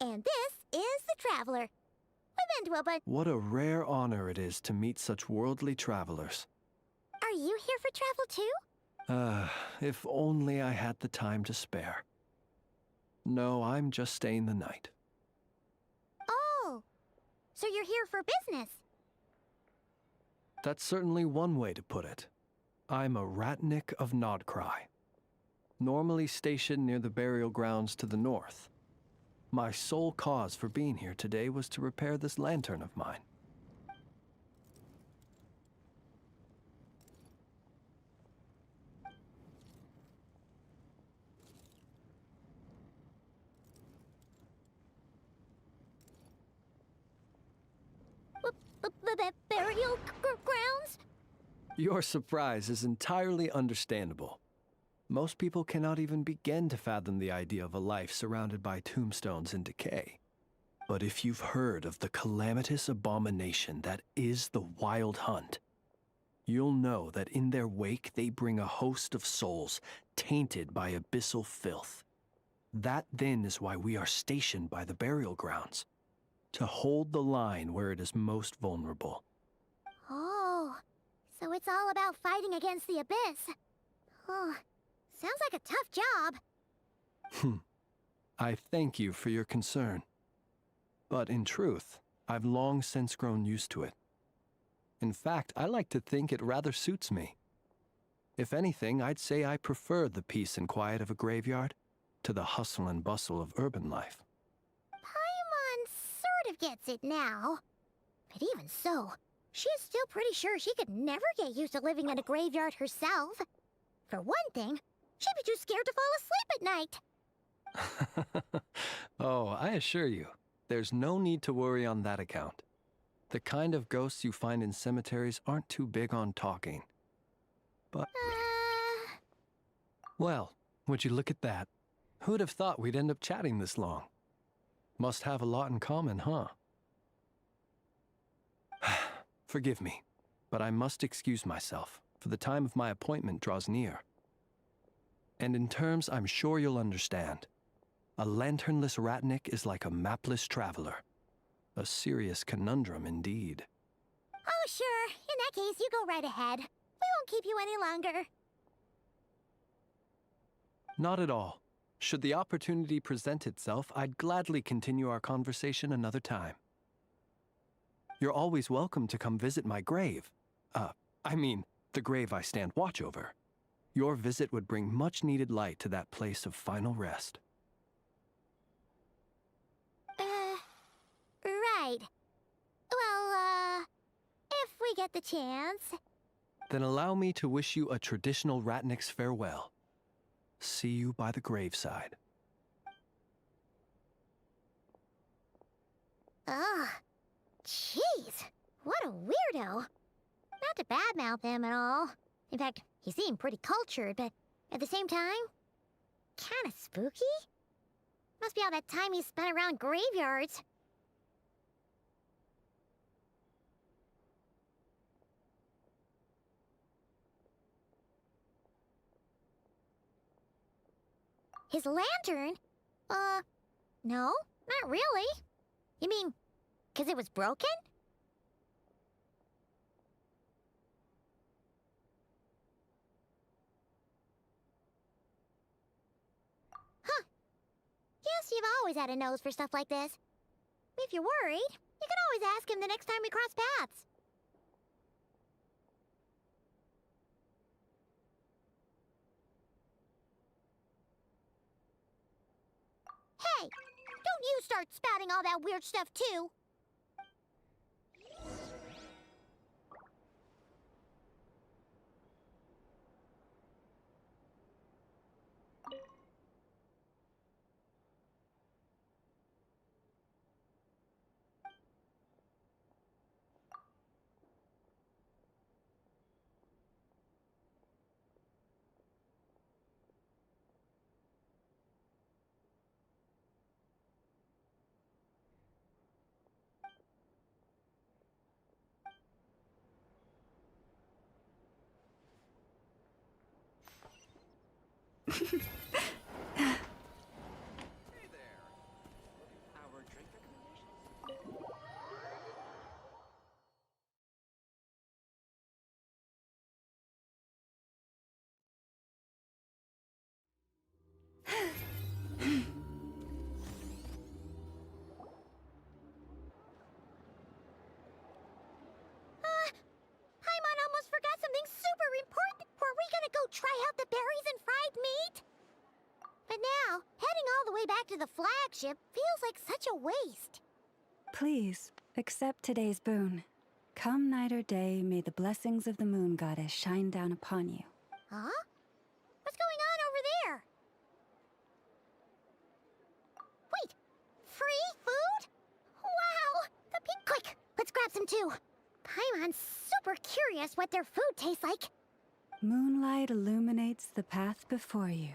and this is the Traveler. We've been to a bunch... What a rare honor it is to meet such worldly travelers. Are you here for travel too? If only I had the time to spare. No, I'm just staying the night. Oh, so you're here for business? That's certainly one way to put it. I'm a ratnik of Nodcry, normally stationed near the burial grounds to the north. My sole cause for being here today was to repair this lantern of mine. Burial grounds? Your surprise is entirely understandable. Most people cannot even begin to fathom the idea of a life surrounded by tombstones and decay. But if you've heard of the calamitous abomination that is the Wild Hunt, you'll know that in their wake they bring a host of souls tainted by abyssal filth. That then is why we are stationed by the burial grounds, to hold the line where it is most vulnerable. Oh, so it's all about fighting against the abyss. Oh, sounds like a tough job. I thank you for your concern. But in truth, I've long since grown used to it. In fact, I like to think it rather suits me. If anything, I'd say I prefer the peace and quiet of a graveyard to the hustle and bustle of urban life. Paimon sort of gets it now. But even so, she's still pretty sure she could never get used to living in a graveyard herself. For one thing, she'd be too scared to fall asleep at night. Oh, I assure you, there's no need to worry on that account. The kind of ghosts you find in cemeteries aren't too big on talking. But... Well, would you look at that? Who'd have thought we'd end up chatting this long? Must have a lot in common, huh? Forgive me, but I must excuse myself, for the time of my appointment draws near. And in terms I'm sure you'll understand, a lanternless ratnik is like a mapless traveler. A serious conundrum indeed. Oh, sure. In that case, you go right ahead. We won't keep you any longer. Not at all. Should the opportunity present itself, I'd gladly continue our conversation another time. You're always welcome to come visit my grave. I mean, the grave I stand watch over. Your visit would bring much-needed light to that place of final rest. Right. Well, if we get the chance. Then allow me to wish you a traditional ratnik's farewell. See you by the graveside. Ugh. Jeez. What a weirdo. Not to badmouth him at all. In fact, he seemed pretty cultured, but at the same time, kinda spooky? Must be all that time he spent around graveyards. His lantern? No, not really. You mean, 'cause it was broken? Huh. Guess you've always had a nose for stuff like this. If you're worried, you can always ask him the next time we cross paths. Hey, don't you start spouting all that weird stuff too. Our drink recommendations? Paimon almost forgot something super important. Were we gonna go try out the berries and fried meat? But now, heading all the way back to the flagship feels like such a waste. Please, accept today's boon. Come night or day, may the blessings of the moon goddess shine down upon you. Huh? What's going on over there? Wait! Free food? Wow! Quick! Let's grab some too. Paimon's super curious what their food tastes like. Moonlight illuminates the path before you,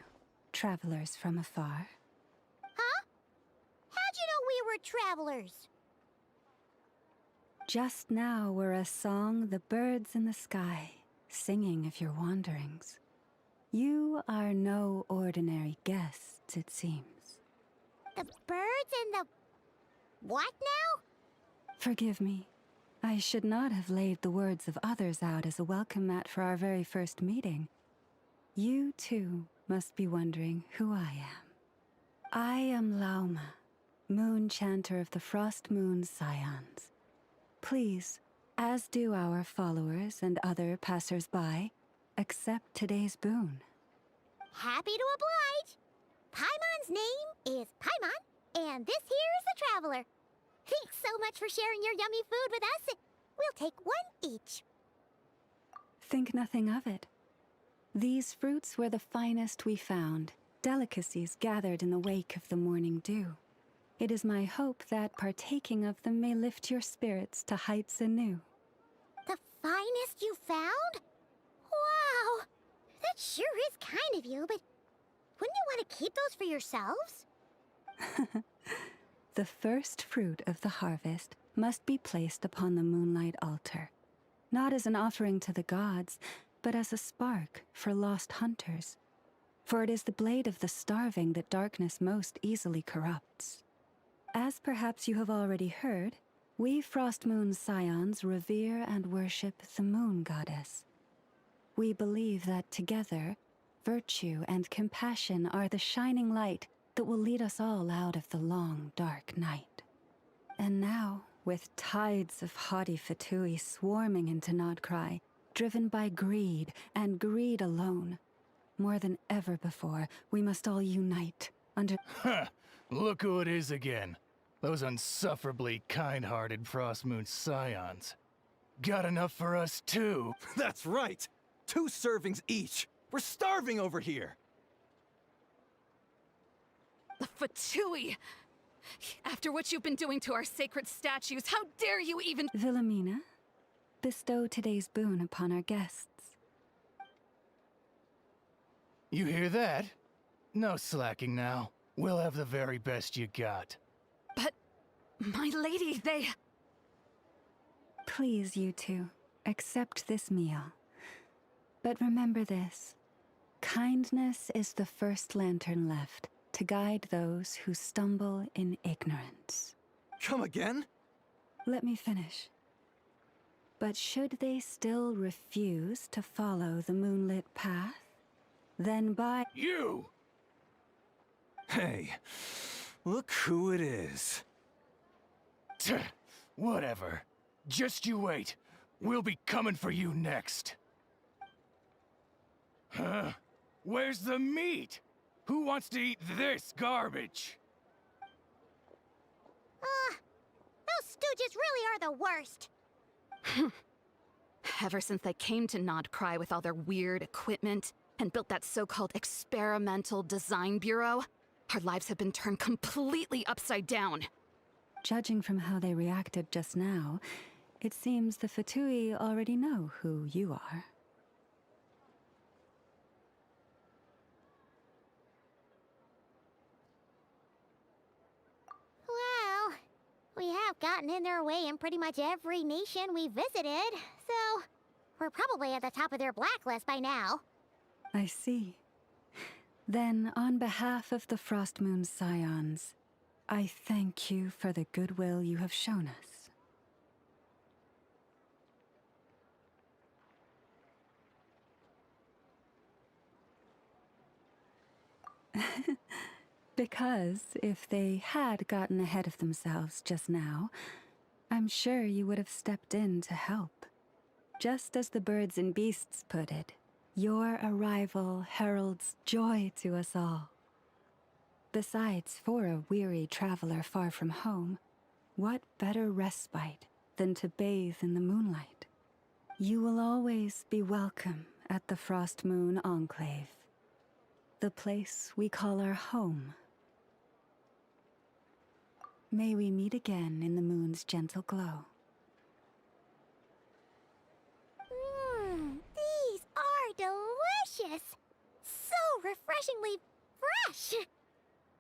travelers from afar. Huh? How'd you know we were travelers? Just now were a song the birds in the sky, singing of your wanderings. You are no ordinary guests, it seems. The birds and the... what now? Forgive me. I should not have laid the words of others out as a welcome mat for our very first meeting. You, too, must be wondering who I am. I am Lauma, moon chanter of the Frost Moon Scions. Please, as do our followers and other passers-by, accept today's boon. Happy to oblige. Paimon's name is Paimon, and this here is the Traveler. Thanks so much for sharing your yummy food with us. We'll take one each. Think nothing of it. These fruits were the finest we found, delicacies gathered in the wake of the morning dew. It is my hope that partaking of them may lift your spirits to heights anew. The finest you found? Wow! That sure is kind of you, but wouldn't you want to keep those for yourselves? The first fruit of the harvest must be placed upon the moonlight altar, not as an offering to the gods, but as a spark for lost hunters. For it is the blade of the starving that darkness most easily corrupts. As perhaps you have already heard, we Frostmoon Scions revere and worship the moon goddess. We believe that together, virtue and compassion are the shining light that will lead us all out of the long, dark night. And now, with tides of haughty Fatui swarming into Nodcry, driven by greed and greed alone, more than ever before, we must all unite under— Huh! Look who it is again. Those unsufferably kind-hearted Frostmoon Scions. Got enough for us too. That's right! 2 servings each! We're starving over here! The Fatui! After what you've been doing to our sacred statues, how dare you even— Wilhelmina, bestow today's boon upon our guests. You hear that? No slacking now. We'll have the very best you got. But, my lady, they— Please, you two, accept this meal. But remember this. Kindness is the first lantern left to guide those who stumble in ignorance. Come again? Let me finish. But should they still refuse to follow the moonlit path, then by— You! Hey, look who it is. Tch, whatever. Just you wait. We'll be coming for you next. Huh? Where's the meat? Who wants to eat this garbage? Those stooges really are the worst. Ever since they came to Nodcry with all their weird equipment and built that so-called experimental design bureau, our lives have been turned completely upside down. Judging from how they reacted just now, it seems the Fatui already know who you are. Well, we have gotten in their way in pretty much every nation we visited, so we're probably at the top of their blacklist by now. I see. Then, on behalf of the Frostmoon Scions, I thank you for the goodwill you have shown us. Because if they had gotten ahead of themselves just now, I'm sure you would have stepped in to help. Just as the birds and beasts put it, your arrival heralds joy to us all. Besides, for a weary traveler far from home, what better respite than to bathe in the moonlight? You will always be welcome at the Frostmoon Enclave, the place we call our home. May we meet again in the moon's gentle glow. These are delicious! So refreshingly fresh!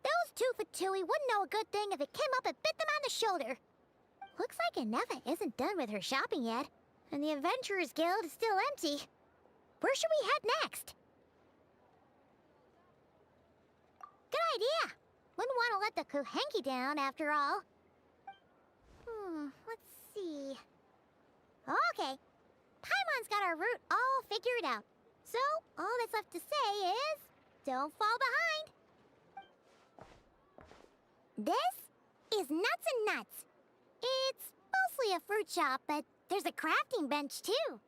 Those 2 Fatui wouldn't know a good thing if it came up and bit them on the shoulder. Looks like Anefa isn't done with her shopping yet, and the Adventurers Guild is still empty. Where should we head next? Good idea! Wouldn't want to let the Kuhenki down, after all. Let's see. Okay. Paimon's got our route all figured out. So, all that's left to say is, don't fall behind. This is Nuts and Nuts. It's mostly a fruit shop, but there's a crafting bench too.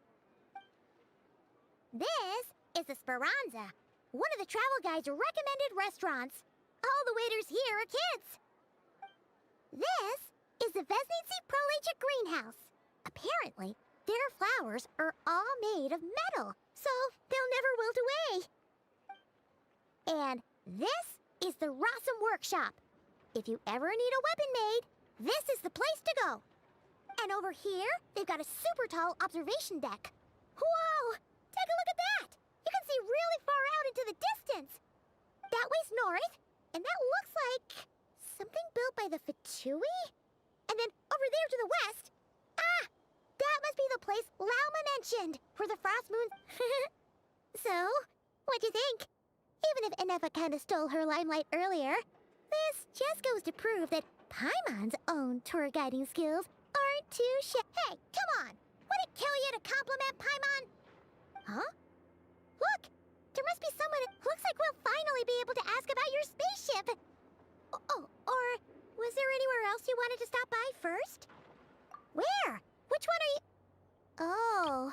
This is the Speranza, one of the travel guide's recommended restaurants. All the waiters here are kids. This is the Vesnici Prolecha greenhouse. Apparently, their flowers are all made of metal, so they'll never wilt away. And this is the Rossum workshop. If you ever need a weapon made, this is the place to go. And over here, they've got a super tall observation deck. Whoa! Take a look at that! You can see really far out into the distance. That way's north, and that looks like something built by the Fatui? And then over there to the west, that must be the place Lauma mentioned, where the frost moon... So, what'd you think? Even if Enefa kinda stole her limelight earlier, this just goes to prove that Paimon's own tour guiding skills aren't too Hey, come on! Would it kill you to compliment Paimon? Huh? Look! There must be someone... Looks like we'll finally be able to ask about your spaceship! Oh, or was there anywhere else you wanted to stop by first? Where? Which one are you... Oh.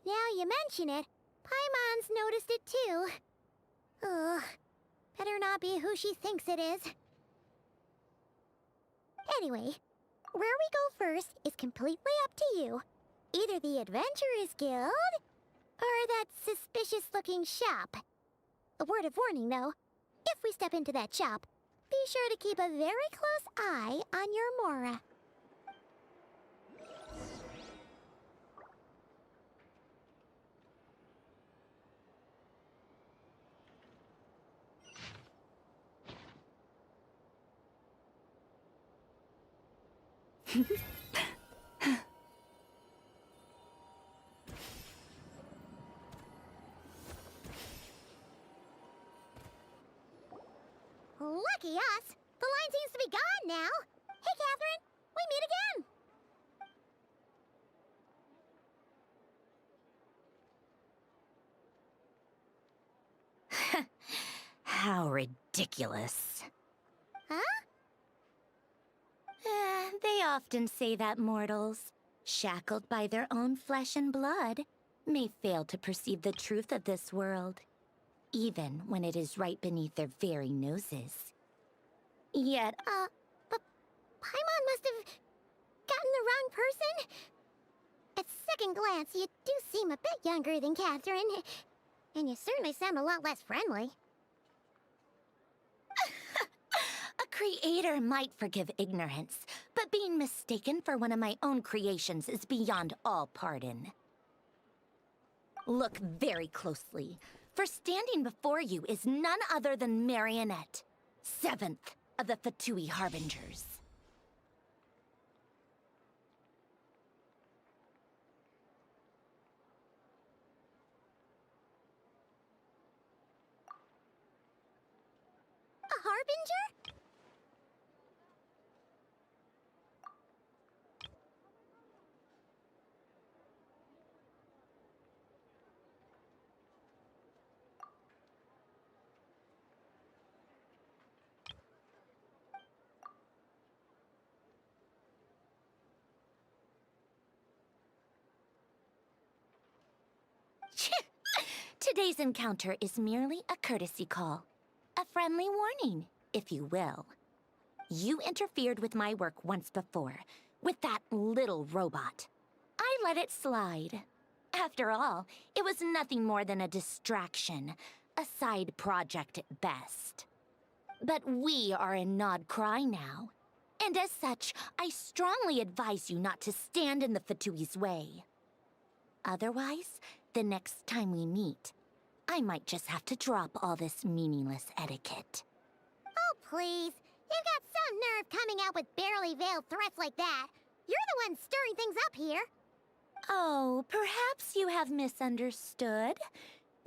Now you mention it, Paimon's noticed it too. Ugh. Better not be who she thinks it is. Anyway, where we go first is completely up to you. Either the Adventurers Guild, or that suspicious-looking shop. A word of warning, though. If we step into that shop, be sure to keep a very close eye on your Mora. Lucky us! The line seems to be gone now! Hey, Catherine! We meet again! How ridiculous. Huh? They often say that mortals, shackled by their own flesh and blood, may fail to perceive the truth of this world, even when it is right beneath their very noses. Yet, but Paimon must have gotten the wrong person? At second glance, you do seem a bit younger than Catherine, and you certainly sound a lot less friendly. a creator might forgive ignorance, but being mistaken for one of my own creations is beyond all pardon. Look very closely, for standing before you is none other than Marionette, 7th of the Fatui Harbingers. A Harbinger? Today's encounter is merely a courtesy call. A friendly warning, if you will. You interfered with my work once before, with that little robot. I let it slide. After all, it was nothing more than a distraction, a side project at best. But we are in Nod Cry now, and as such, I strongly advise you not to stand in the Fatui's way. Otherwise, the next time we meet, I might just have to drop all this meaningless etiquette. Oh, please. You've got some nerve coming out with barely veiled threats like that. You're the one stirring things up here. Oh, perhaps you have misunderstood.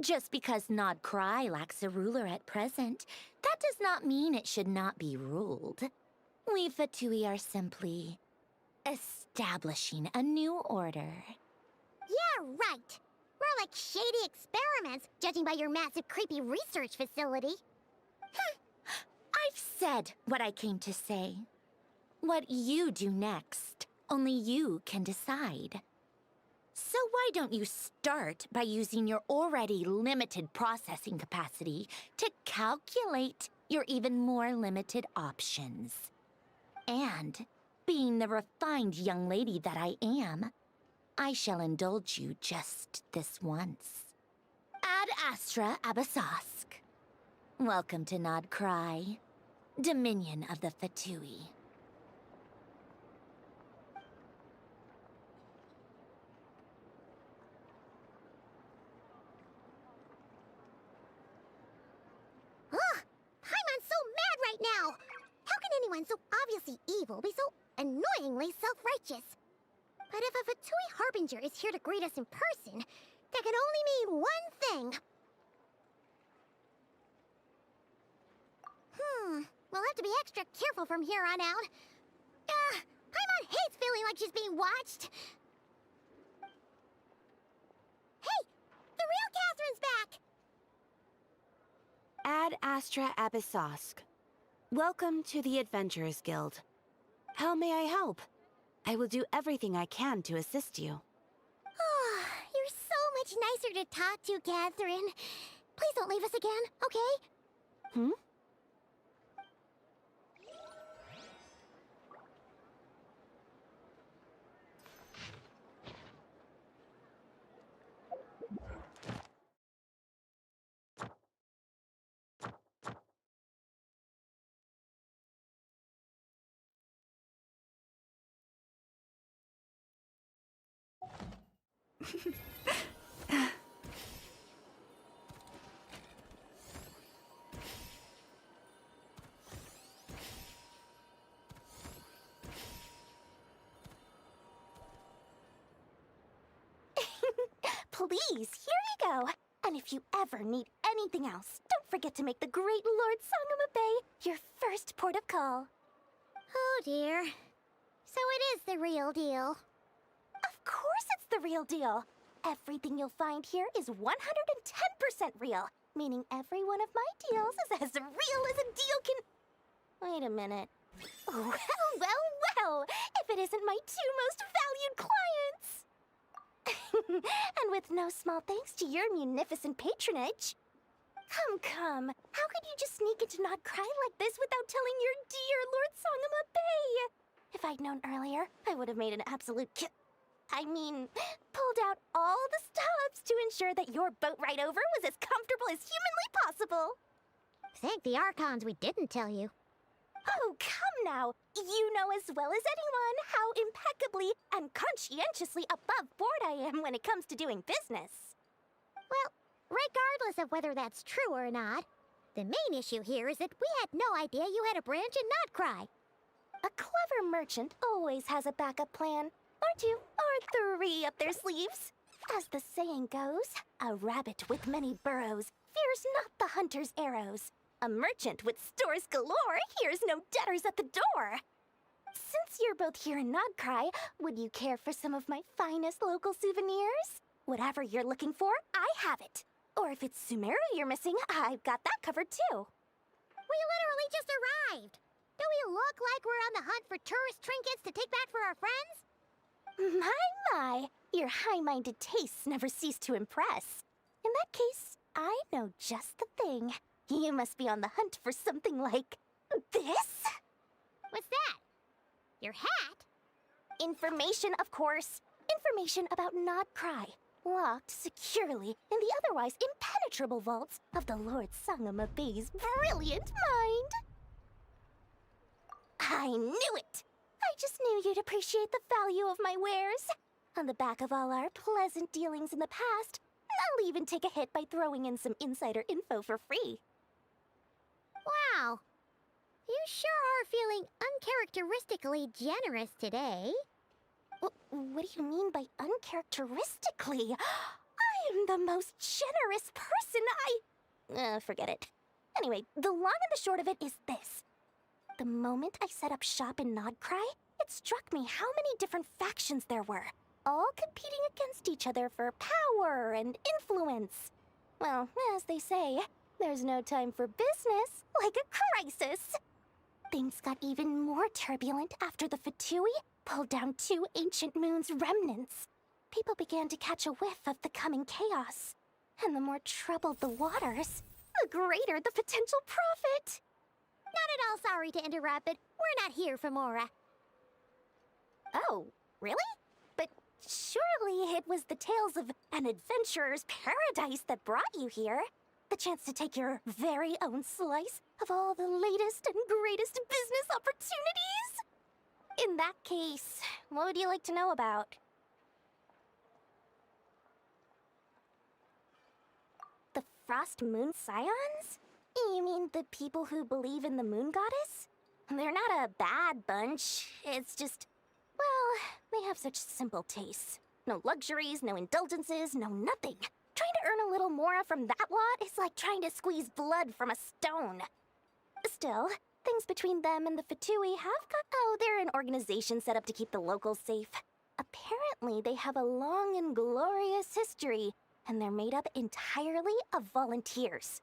Just because Nod Cry lacks a ruler at present, that does not mean it should not be ruled. We Fatui are simply establishing a new order. Yeah, right. More like shady experiments, judging by your massive, creepy research facility. I've said what I came to say. What you do next Only you can decide. So why don't you start by using your already limited processing capacity to calculate your even more limited options? And, being the refined young lady that I am, I shall indulge you just this once. Ad Astra Abasask. Welcome to Nod Cry, Dominion of the Fatui. Ugh! Paimon's so mad right now! How can anyone so obviously evil be so annoyingly self-righteous? But if a Fatui Harbinger is here to greet us in person, that can only mean one thing. We'll have to be extra careful from here on out. Paimon hates feeling like she's being watched. Hey! The real Catherine's back! Ad Astra Abyssosque. Welcome to the Adventurers Guild. How may I help? I will do everything I can to assist you. Oh, you're so much nicer to talk to, Catherine. Please don't leave us again, okay? Hmm? Please, here you go. And if you ever need anything else, don't forget to make the great Lord Sangama Bay your first port of call. Oh dear. So it is the real deal. Of course it's the real deal. Everything you'll find here is 110% real, meaning every one of my deals is as real as a deal can... Wait a minute. Well, if it isn't my two most valued clients! And with no small thanks to your munificent patronage. Come. How could you just sneak into Not Cry like this without telling your dear Lord Sangama Bay? If I'd known earlier, I would have made an absolute pulled out all the stops to ensure that your boat ride over was as comfortable as humanly possible. Thank the Archons we didn't tell you. Oh, come now. You know as well as anyone how impeccably and conscientiously above board I am when it comes to doing business. Well, regardless of whether that's true or not, the main issue here is that we had no idea you had a branch in Notcry. A clever merchant always has a backup plan. Or two, or three up their sleeves. As the saying goes, a rabbit with many burrows fears not the hunter's arrows. A merchant with stores galore hears no debtors at the door. Since you're both here in Nodcry, would you care for some of my finest local souvenirs? Whatever you're looking for, I have it. Or if it's Sumeru you're missing, I've got that covered too. We literally just arrived. Do we look like we're on the hunt for tourist trinkets to take back for our friends? My, your high-minded tastes never cease to impress. In that case, I know just the thing. You must be on the hunt for something like this? What's that? Your hat? Information, of course. Information about Nodcry, locked securely in the otherwise impenetrable vaults of the Lord Sangama Bay's brilliant mind. I knew it! I just knew you'd appreciate the value of my wares. On the back of all our pleasant dealings in the past, I'll even take a hit by throwing in some insider info for free. Wow. You sure are feeling uncharacteristically generous today. What do you mean by uncharacteristically? I am the most generous person forget it. Anyway, the long and the short of it is this. The moment I set up shop in Nodcry, it struck me how many different factions there were, all competing against each other for power and influence. Well, as they say, there's no time for business like a crisis. Things got even more turbulent after the Fatui pulled down 2 ancient moon's remnants. People began to catch a whiff of the coming chaos. And the more troubled the waters, the greater the potential profit. Not at all sorry to interrupt, but we're not here for Mora. Oh, really? But surely it was the tales of an adventurer's paradise that brought you here. The chance to take your very own slice of all the latest and greatest business opportunities? In that case, what would you like to know about? The Frost Moon Scions? You mean the people who believe in the moon goddess? They're not a bad bunch. It's just, well, they have such simple tastes. No luxuries, no indulgences, no nothing. Trying to earn a little more from that lot is like trying to squeeze blood from a stone. Still, things between them and the Fatui have got... Oh, they're an organization set up to keep the locals safe. Apparently, they have a long and glorious history, and they're made up entirely of volunteers.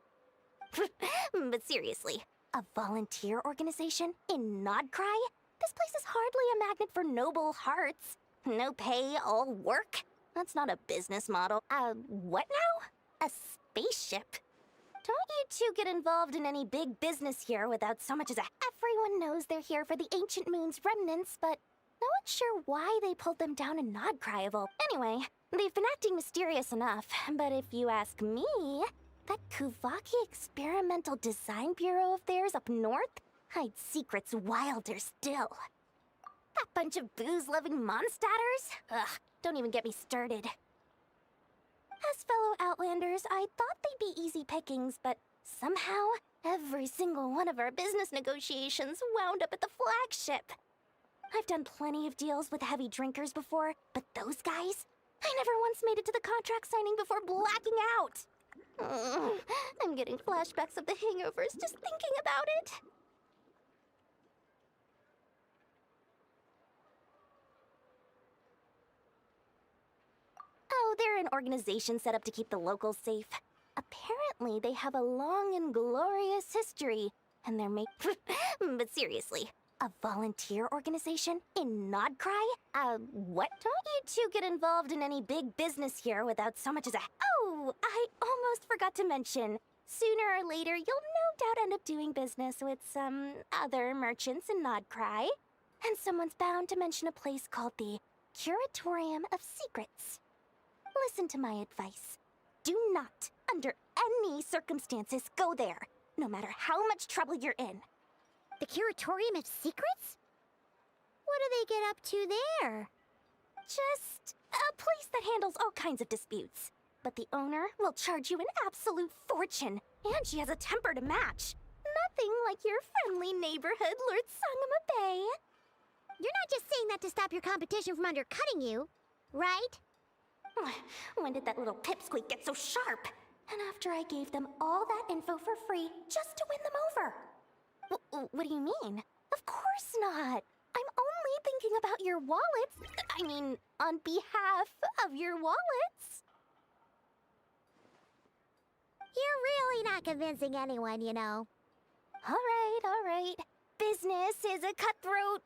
But seriously, a volunteer organization in Nodcry? This place is hardly a magnet for noble hearts. No pay, all work. That's not a business model. What now? A spaceship. Don't you two get involved in any big business here without so much as a... Everyone knows they're here for the ancient moon's remnants, but no one's sure why they pulled them down in Nodcry of all... Anyway, they've been acting mysterious enough, but if you ask me, that Kuvaki Experimental Design Bureau of theirs up north hides secrets wilder still. That bunch of booze-loving monstaters? Ugh, don't even get me started. As fellow Outlanders, I thought they'd be easy pickings, but somehow, every single one of our business negotiations wound up at the flagship. I've done plenty of deals with heavy drinkers before, but those guys? I never once made it to the contract signing before blacking out. I'm getting flashbacks of the hangovers just thinking about it. Oh, they're an organization set up to keep the locals safe. Apparently, they have a long and glorious history, and they're But seriously, a volunteer organization in Nodcry? What? Don't you two get involved in any big business here without so much as a... Oh, I almost forgot to mention. Sooner or later, you'll no doubt end up doing business with some other merchants in Nodcry. And someone's bound to mention a place called the Curatorium of Secrets. Listen to my advice. Do not, under any circumstances, go there, no matter how much trouble you're in. The Curatorium of Secrets? What do they get up to there? Just a place that handles all kinds of disputes. But the owner will charge you an absolute fortune, and she has a temper to match. Nothing like your friendly neighborhood, Lord Sangama Bay. You're not just saying that to stop your competition from undercutting you, right? When did that little pipsqueak get so sharp? And after I gave them all that info for free just to win them over. What do you mean? Of course not. I'm only thinking about your wallets. I mean, on behalf of your wallets. You're really not convincing anyone, you know. All right. Business is a cutthroat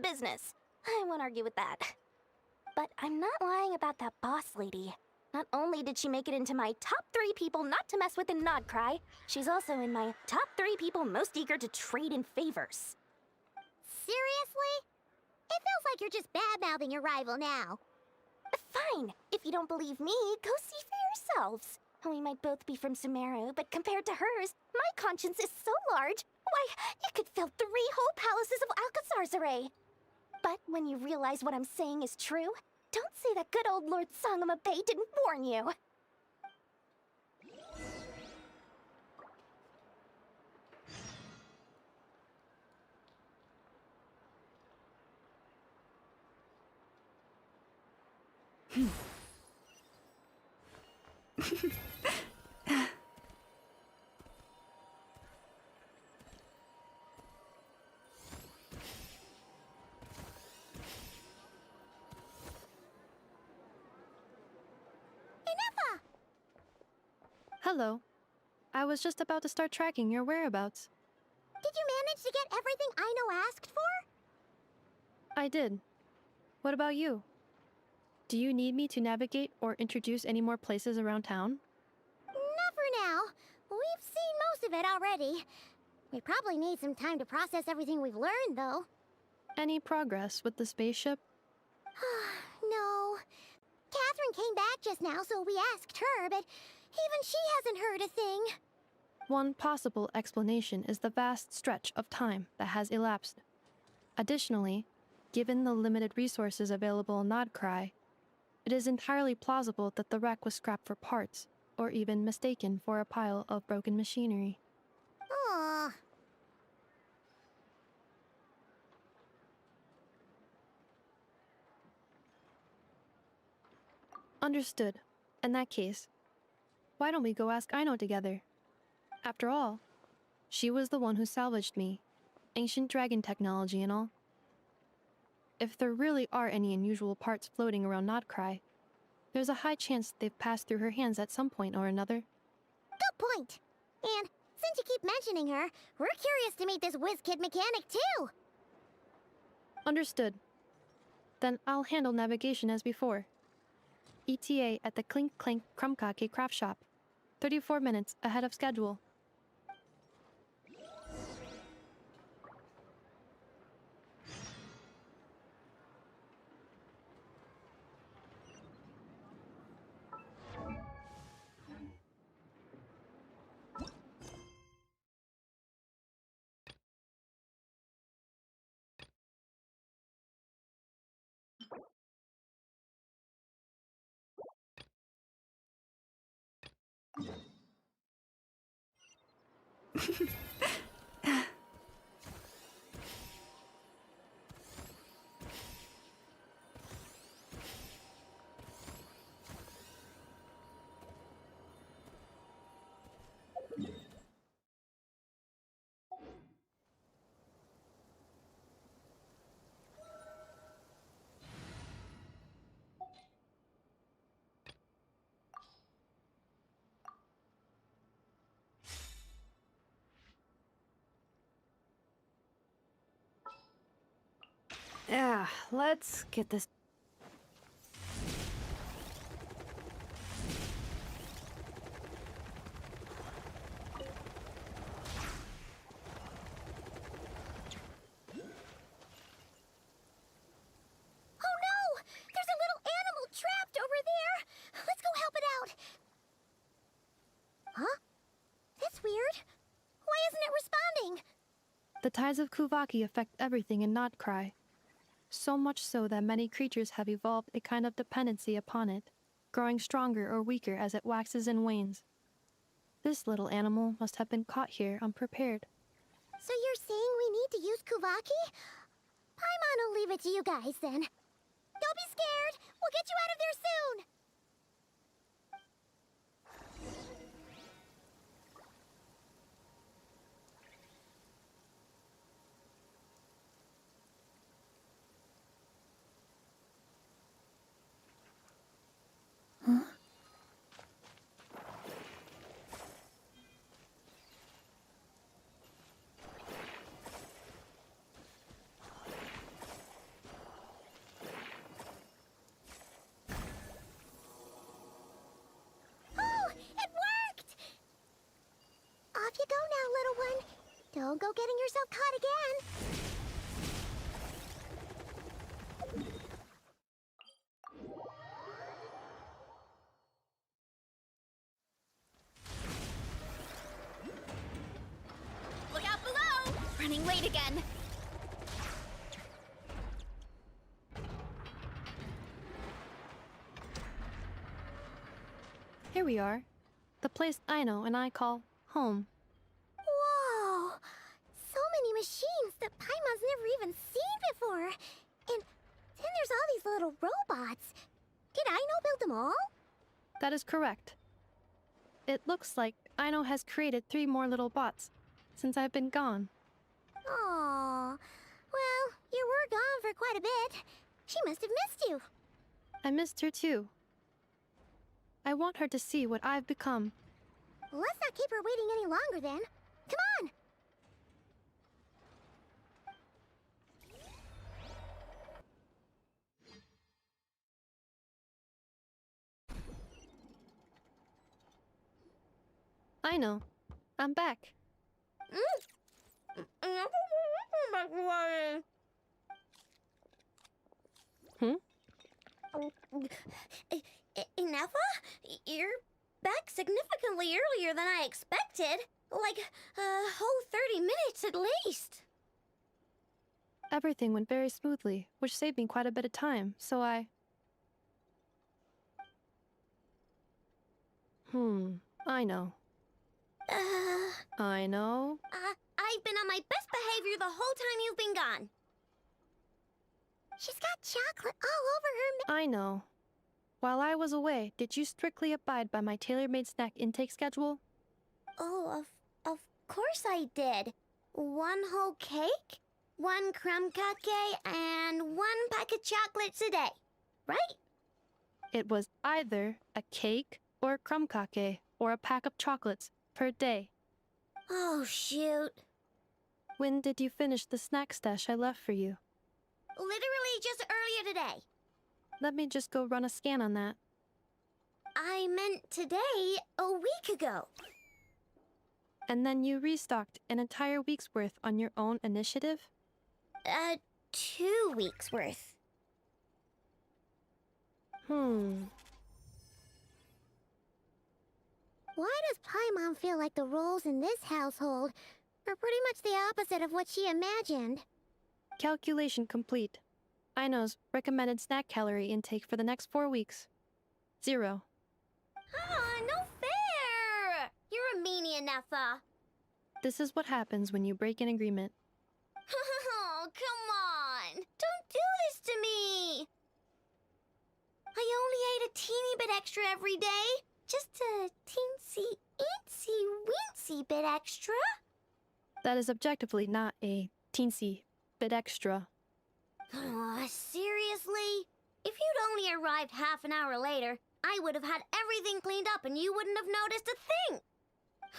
business. I won't argue with that. But I'm not lying about that boss lady. Not only did she make it into my top 3 people not to mess with in Nodcry, she's also in my top 3 people most eager to trade in favors. Seriously? It feels like you're just bad-mouthing your rival now. Fine. If you don't believe me, go see for yourselves. We might both be from Sumeru, but compared to hers, my conscience is so large, why, it could fill 3 whole palaces of Alcazar's array. But when you realize what I'm saying is true, don't say that good old Lord Sangama Bay didn't warn you. Hello. I was just about to start tracking your whereabouts. Did you manage to get everything Aino asked for? I did. What about you? Do you need me to navigate or introduce any more places around town? Not for now. We've seen most of it already. We probably need some time to process everything we've learned, though. Any progress with the spaceship? No. Catherine came back just now, so we asked her, but even she hasn't heard a thing. One possible explanation is the vast stretch of time that has elapsed. Additionally, given the limited resources available in Nodcry, it is entirely plausible that the wreck was scrapped for parts, or even mistaken for a pile of broken machinery. Aww. Understood. In that case, why don't we go ask Aino together? After all, she was the one who salvaged me. Ancient dragon technology and all. If there really are any unusual parts floating around Nodcry, there's a high chance they've passed through her hands at some point or another. Good point. And since you keep mentioning her, we're curious to meet this whiz-kid mechanic too. Understood. Then I'll handle navigation as before. ETA at the Clink Clank Krumkake craft shop. 34 minutes ahead of schedule. Yeah, let's get this. Oh no! There's a little animal trapped over there! Let's go help it out! Huh? That's weird. Why isn't it responding? The tides of Kuvaki affect everything in Nodcry. So much so that many creatures have evolved a kind of dependency upon it, growing stronger or weaker as it waxes and wanes. This little animal must have been caught here unprepared. So you're saying we need to use Kuvaki? Paimon will leave it to you guys then. Don't be scared! We'll get you out of there soon! Off you go now, little one. Don't go getting yourself caught again. Look out below! Running late again. Here we are. The place Aino and I call home. Whoa! So many machines that Paimon's never even seen before. And then there's all these little robots. Did Aino build them all? That is correct. It looks like Aino has created 3 more little bots since I've been gone. Aww. Well, you were gone for quite a bit. She must have missed you. I missed her too. I want her to see what I've become. Let's not keep her waiting any longer then. Come on! I know. I'm back. Hmm? Ineffa? You're back significantly earlier than I expected. Like a whole 30 minutes at least. Everything went very smoothly, which saved me quite a bit of time, so I know. I know. I've been on my best behavior the whole time you've been gone. She's got chocolate all over her. I know. While I was away, did you strictly abide by my tailor-made snack intake schedule? Oh, of course I did. 1 whole cake, 1 crumb cake, and 1 pack of chocolates a day, right? It was either a cake or a crumb cake or a pack of chocolates per day. Oh, shoot. When did you finish the snack stash I left for you? Literally just earlier today. Let me just go run a scan on that. I meant today, a week ago. And then you restocked an entire week's worth on your own initiative? 2 weeks worth. Why does Paimon feel like the roles in this household are pretty much the opposite of what she imagined? Calculation complete. Aino's recommended snack calorie intake for the next 4 weeks. 0. No fair! You're a meanie, Ineffa. This is what happens when you break an agreement. Oh, come on! Don't do this to me! I only ate a teeny bit extra every day. Just a teensy bit extra. That is objectively not a teensy bit extra. Seriously? If you'd only arrived half an hour later, I would have had everything cleaned up and you wouldn't have noticed a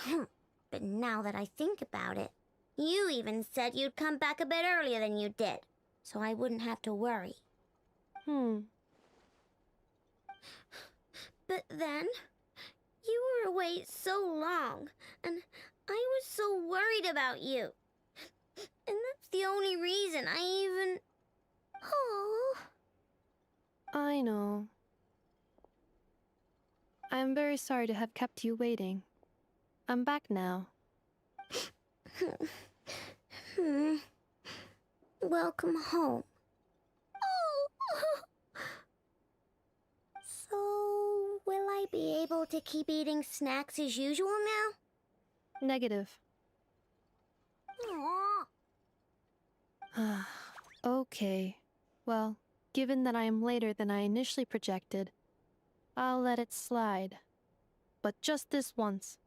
thing. But now that I think about it, you even said you'd come back a bit earlier than you did, so I wouldn't have to worry. But then, you were away so long, and I was so worried about you. And that's the only reason I even... Oh. I know. I am very sorry to have kept you waiting. I'm back now. Welcome home. Oh. So, will I be able to keep eating snacks as usual now? Negative. Aww. Okay. Well, given that I am later than I initially projected, I'll let it slide. But just this once.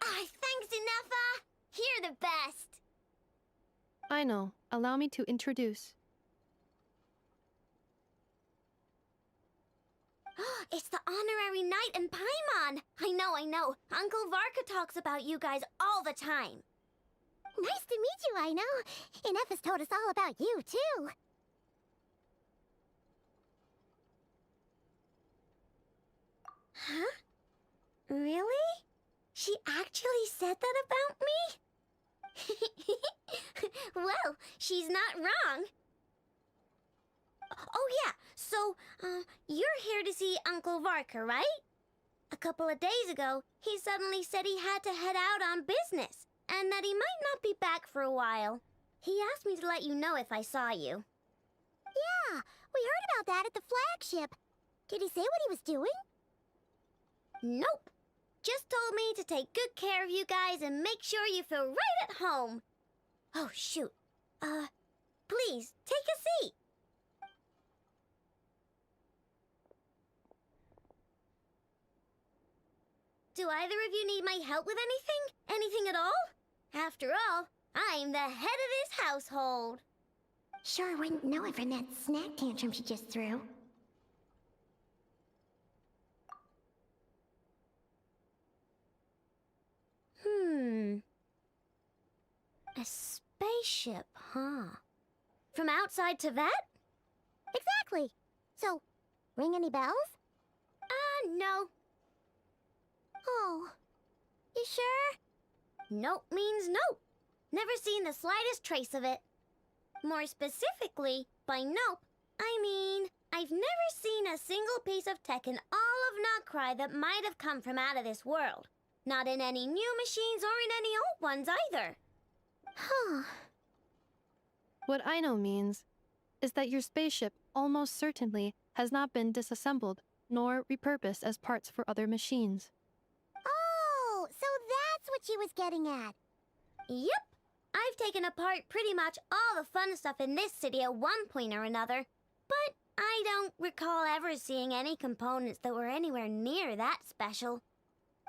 Thanks, Ineffa! You're the best! I know. Allow me to introduce. It's the honorary knight and Paimon! I know. Uncle Varka talks about you guys all the time. Nice to meet you, I know. Ineffa's told us all about you, too. Huh? Really? She actually said that about me? Well, she's not wrong. Oh yeah, so, you're here to see Uncle Varka, right? A couple of days ago, he suddenly said he had to head out on business, and that he might not be back for a while. He asked me to let you know if I saw you. Yeah, we heard about that at the flagship. Did he say what he was doing? Nope. Just told me to take good care of you guys and make sure you feel right at home. Oh, shoot. Please, take a seat. Do either of you need my help with anything? Anything at all? After all, I'm the head of this household. Sure wouldn't know it from that snack tantrum she just threw. A spaceship, huh? From outside to that? Exactly. So, ring any bells? No. Oh. You sure? Nope means nope. Never seen the slightest trace of it. More specifically, by nope, I mean, I've never seen a single piece of tech in all of Notcry that might have come from out of this world. Not in any new machines or in any old ones either. Huh. What I know means is that your spaceship almost certainly has not been disassembled nor repurposed as parts for other machines. Oh, so that's what she was getting at. Yep. I've taken apart pretty much all the fun stuff in this city at one point or another, but I don't recall ever seeing any components that were anywhere near that special.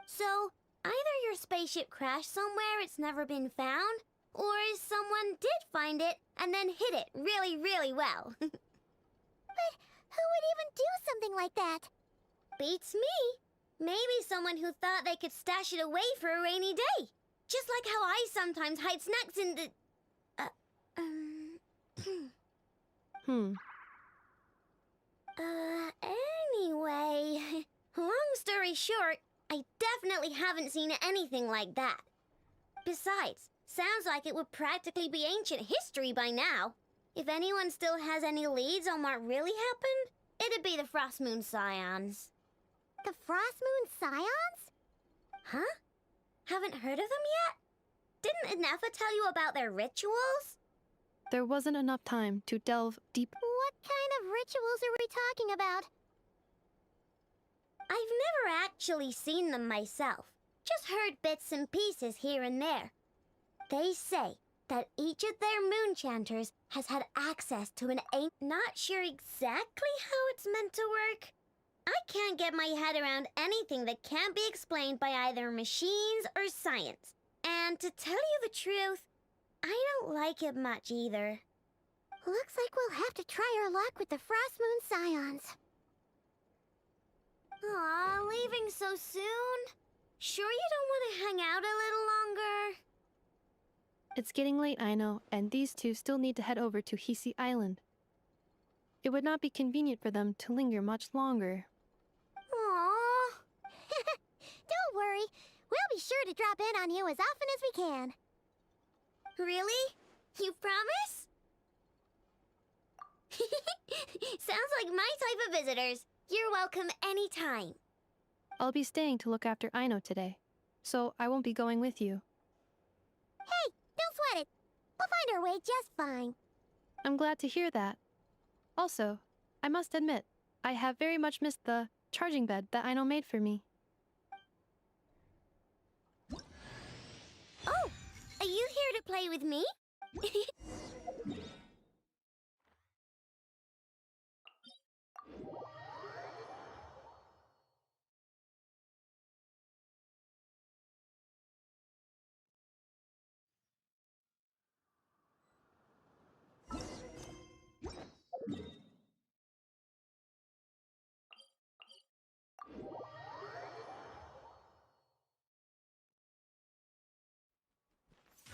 So, either your spaceship crashed somewhere it's never been found, or someone did find it and then hid it really, really well. But who would even do something like that? Beats me. Maybe someone who thought they could stash it away for a rainy day. Just like how I sometimes hide snacks in the... Anyway... Long story short, I definitely haven't seen anything like that. Besides, sounds like it would practically be ancient history by now. If anyone still has any leads on what really happened, it'd be the Frost Moon Scions. The Frost Moon Scions? Huh? Haven't heard of them yet? Didn't Enefa tell you about their rituals? There wasn't enough time to delve deep. What kind of rituals are we talking about? I've never actually seen them myself. Just heard bits and pieces here and there. They say that each of their moon chanters has had access to an not sure exactly how it's meant to work. I can't get my head around anything that can't be explained by either machines or science. And to tell you the truth, I don't like it much either. Looks like we'll have to try our luck with the Frost Moon Scions. Aw, leaving so soon? Sure you don't want to hang out a little longer? It's getting late, I know, and these two still need to head over to Hisi Island. It would not be convenient for them to linger much longer. Aww. Don't worry. We'll be sure to drop in on you as often as we can. Really? You promise? Sounds like my type of visitors. You're welcome anytime. I'll be staying to look after Aino today, so I won't be going with you. Hey, don't sweat it. We'll find our way just fine. I'm glad to hear that. Also, I must admit, I have very much missed the charging bed that Aino made for me. Oh, are you here to play with me?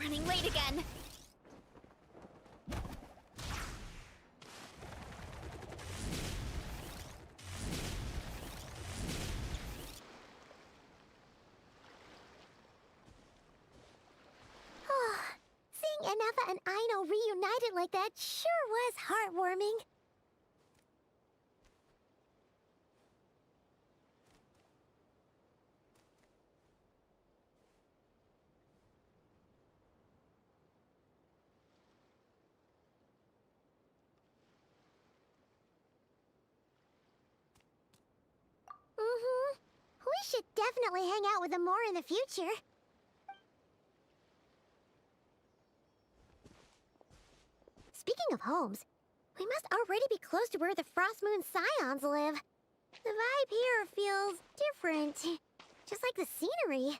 Running late again. Seeing Enefa and Aino reunited like that sure was heartwarming. We should definitely hang out with them more in the future. Speaking of homes, we must already be close to where the Frost Moon Scions live. The vibe here feels different, just like the scenery.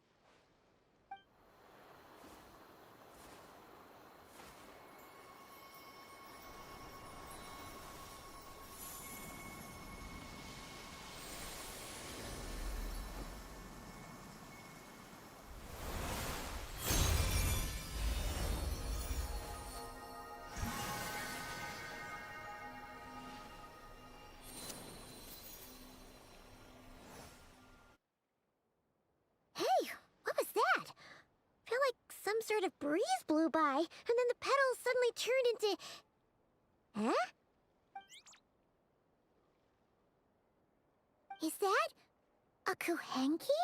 Hey, of breeze blew by, and then the petals suddenly turned into... Huh? Is that a Kuhenki?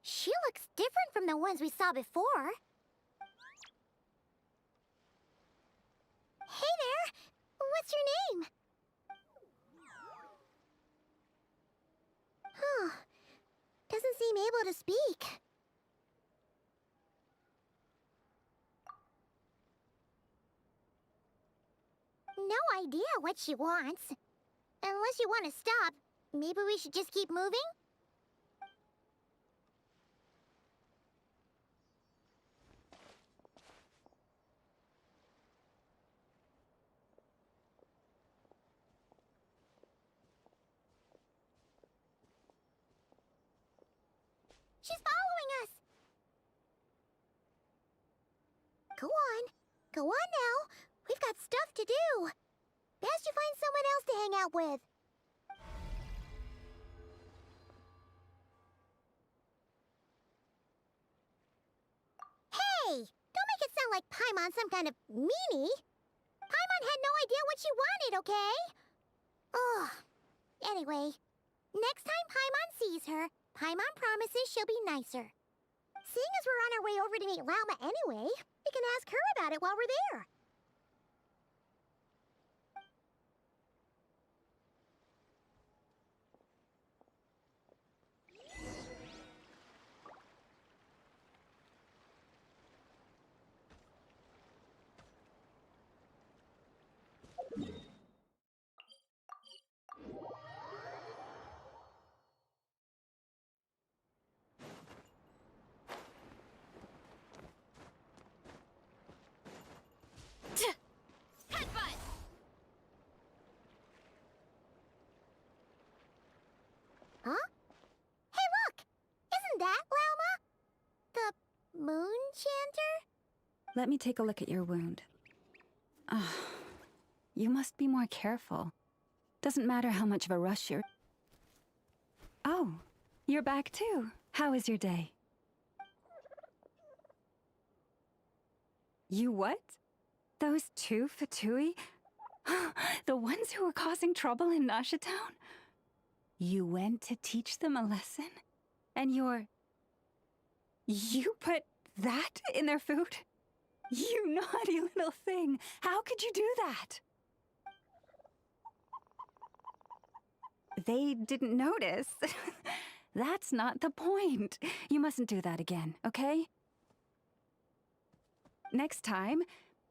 She looks different from the ones we saw before. Hey there! What's your name? Huh. Doesn't seem able to speak. No idea what she wants. Unless you want to stop, maybe we should just keep moving? She's following us! Go on. Go on now. We've got stuff to do. Best you find someone else to hang out with. Hey! Don't make it sound like Paimon's some kind of meanie. Paimon had no idea what she wanted, okay? Ugh. Anyway, next time Paimon sees her, Paimon promises she'll be nicer. Seeing as we're on our way over to meet Lauma anyway, we can ask her about it while we're there. Huh? Hey, look! Isn't that Lauma? The moon chanter? Let me take a look at your wound. You must be more careful. Doesn't matter how much of a rush you're... Oh, you're back too. How is your day? You what? Those two Fatui? The ones who were causing trouble in Nasha Town? You went to teach them a lesson? And you put that in their food? You naughty little thing! How could you do that? They didn't notice. That's not the point. You mustn't do that again, okay? Next time,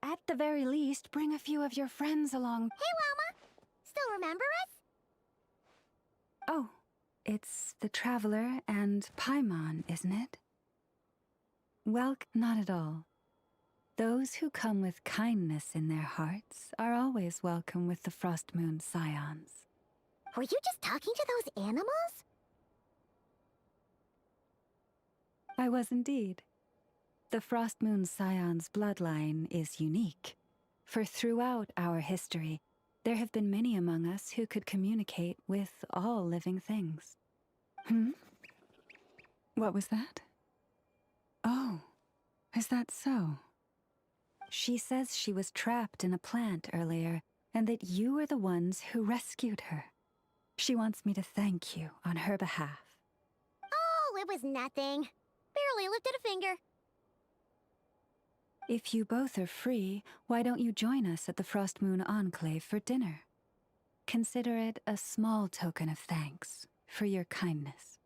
at the very least, bring a few of your friends along. Hey, Lauma! Still remember us? Oh, it's the Traveler and Paimon, isn't it? Well, not at all. Those who come with kindness in their hearts are always welcome with the Frost Moon Scions. Were you just talking to those animals? I was indeed. The Frost Moon Scions bloodline is unique, for throughout our history, there have been many among us who could communicate with all living things. What was that? Oh, is that so? She says she was trapped in a plant earlier, and that you were the ones who rescued her. She wants me to thank you on her behalf. Oh, it was nothing. Barely lifted a finger. If you both are free, why don't you join us at the Frost Moon Enclave for dinner? Consider it a small token of thanks for your kindness.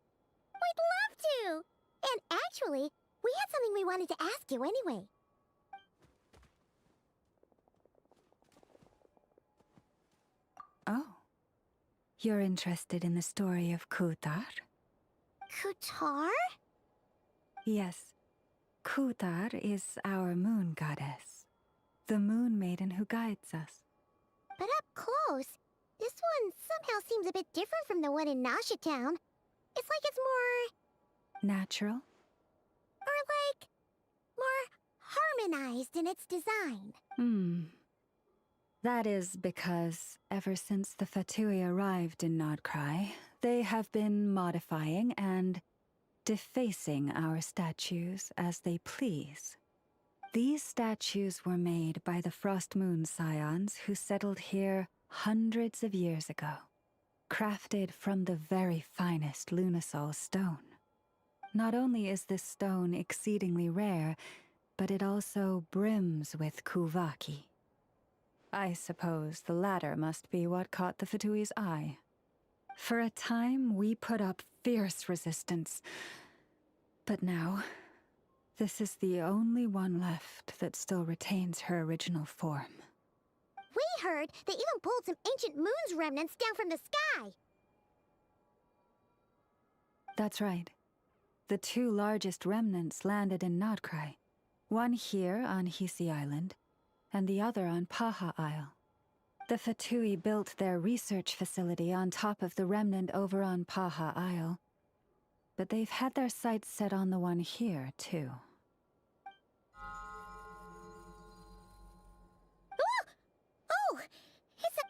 We'd love to! And actually, we had something we wanted to ask you anyway. Oh. You're interested in the story of Kutar? Kutar? Yes. Kutar is our moon goddess. The moon maiden who guides us. But up close, this one somehow seems a bit different from the one in Nasha Town. It's like it's more... natural? Or like... more harmonized in its design. That is because, ever since the Fatui arrived in Nodcry, they have been modifying and defacing our statues as they please. These statues were made by the Frost Moon Scions who settled here hundreds of years ago, crafted from the very finest Lunasol stone. Not only is this stone exceedingly rare, but it also brims with Kuvaki. I suppose the latter must be what caught the Fatui's eye. For a time, we put up fierce resistance. But now, this is the only one left that still retains her original form. We heard they even pulled some ancient moon's remnants down from the sky. That's right. The two largest remnants landed in Nodcry. One here on Hisi Island, and the other on Paha Isle. The Fatui built their research facility on top of the remnant over on Paha Isle. But they've had their sights set on the one here, too. Oh! It's a...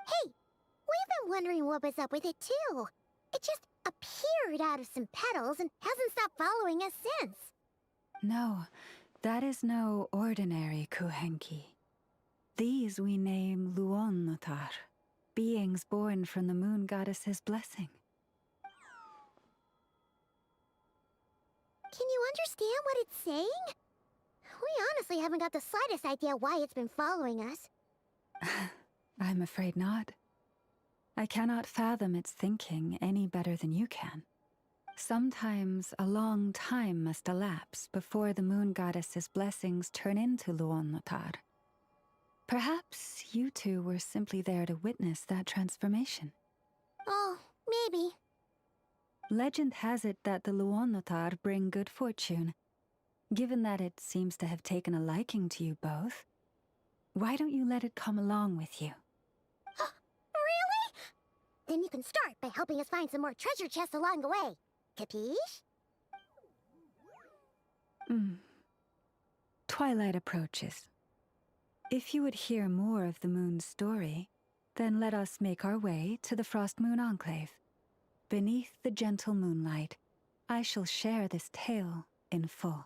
Hey! We've been wondering what was up with it, too. It just appeared out of some petals and hasn't stopped following us since. No, that is no ordinary Kuhenki. These we name Luonnotar, beings born from the moon goddess's blessing. Can you understand what it's saying? We honestly haven't got the slightest idea why it's been following us. I'm afraid not. I cannot fathom its thinking any better than you can. Sometimes a long time must elapse before the moon goddess's blessings turn into Luonnotar. Perhaps you two were simply there to witness that transformation. Oh, maybe. Legend has it that the Luonnotar bring good fortune. Given that it seems to have taken a liking to you both, why don't you let it come along with you? Really? Then you can start by helping us find some more treasure chests along the way. Capiche? Twilight approaches. If you would hear more of the moon's story, then let us make our way to the Frost Moon Enclave. Beneath the gentle moonlight, I shall share this tale in full.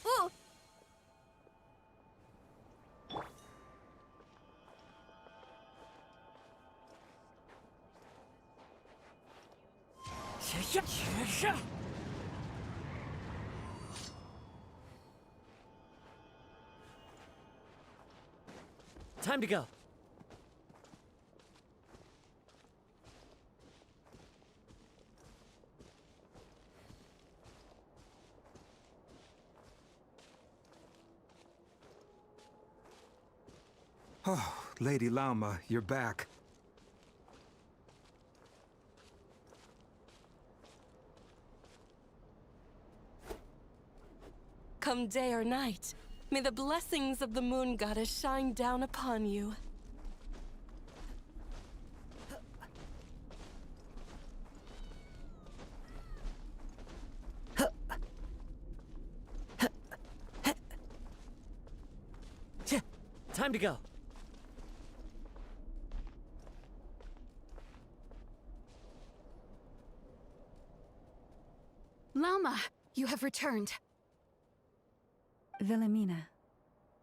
Oh! Time to go. Oh, Lady Lauma, you're back. Come day or night, may the blessings of the moon goddess shine down upon you. Time to go. Lauma, you have returned. Wilhelmina,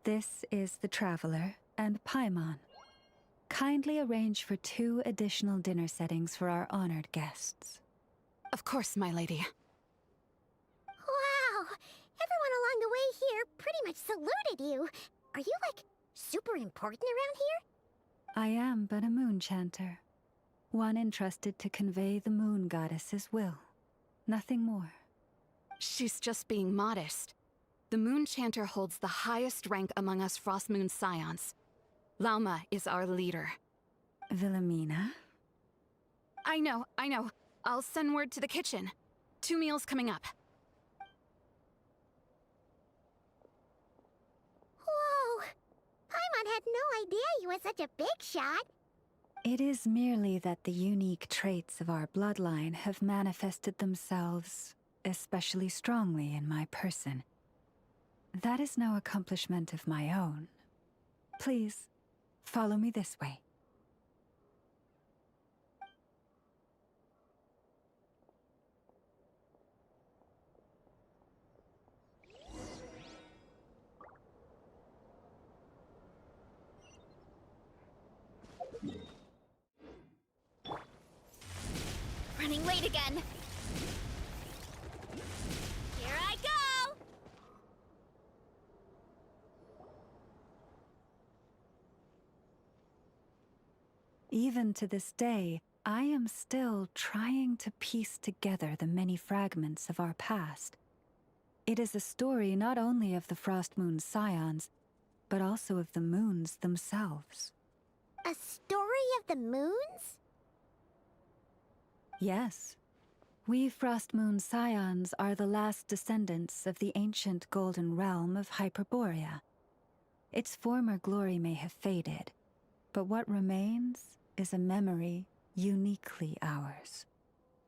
this is the Traveler and Paimon. Kindly arrange for 2 additional dinner settings for our honored guests. Of course, my lady. Wow! Everyone along the way here pretty much saluted you. Are you, like, super important around here? I am but a moon chanter, one entrusted to convey the moon goddess's will. Nothing more. She's just being modest. The Moon Chanter holds the highest rank among us Frost Moon Scions. Lauma is our leader. Wilhelmina? I know. I'll send word to the kitchen. 2 meals coming up. Whoa! Paimon had no idea you were such a big shot. It is merely that the unique traits of our bloodline have manifested themselves especially strongly in my person. That is no accomplishment of my own. Please, Follow me this way. Running late again. Here I go! Even to this day, I am still trying to piece together the many fragments of our past. It is a story not only of the Frost Moon Scions, but also of the moons themselves. A story of the moons? Yes. We Frost Moon Scions are the last descendants of the ancient golden realm of Hyperborea. Its former glory may have faded, but what remains is a memory uniquely ours.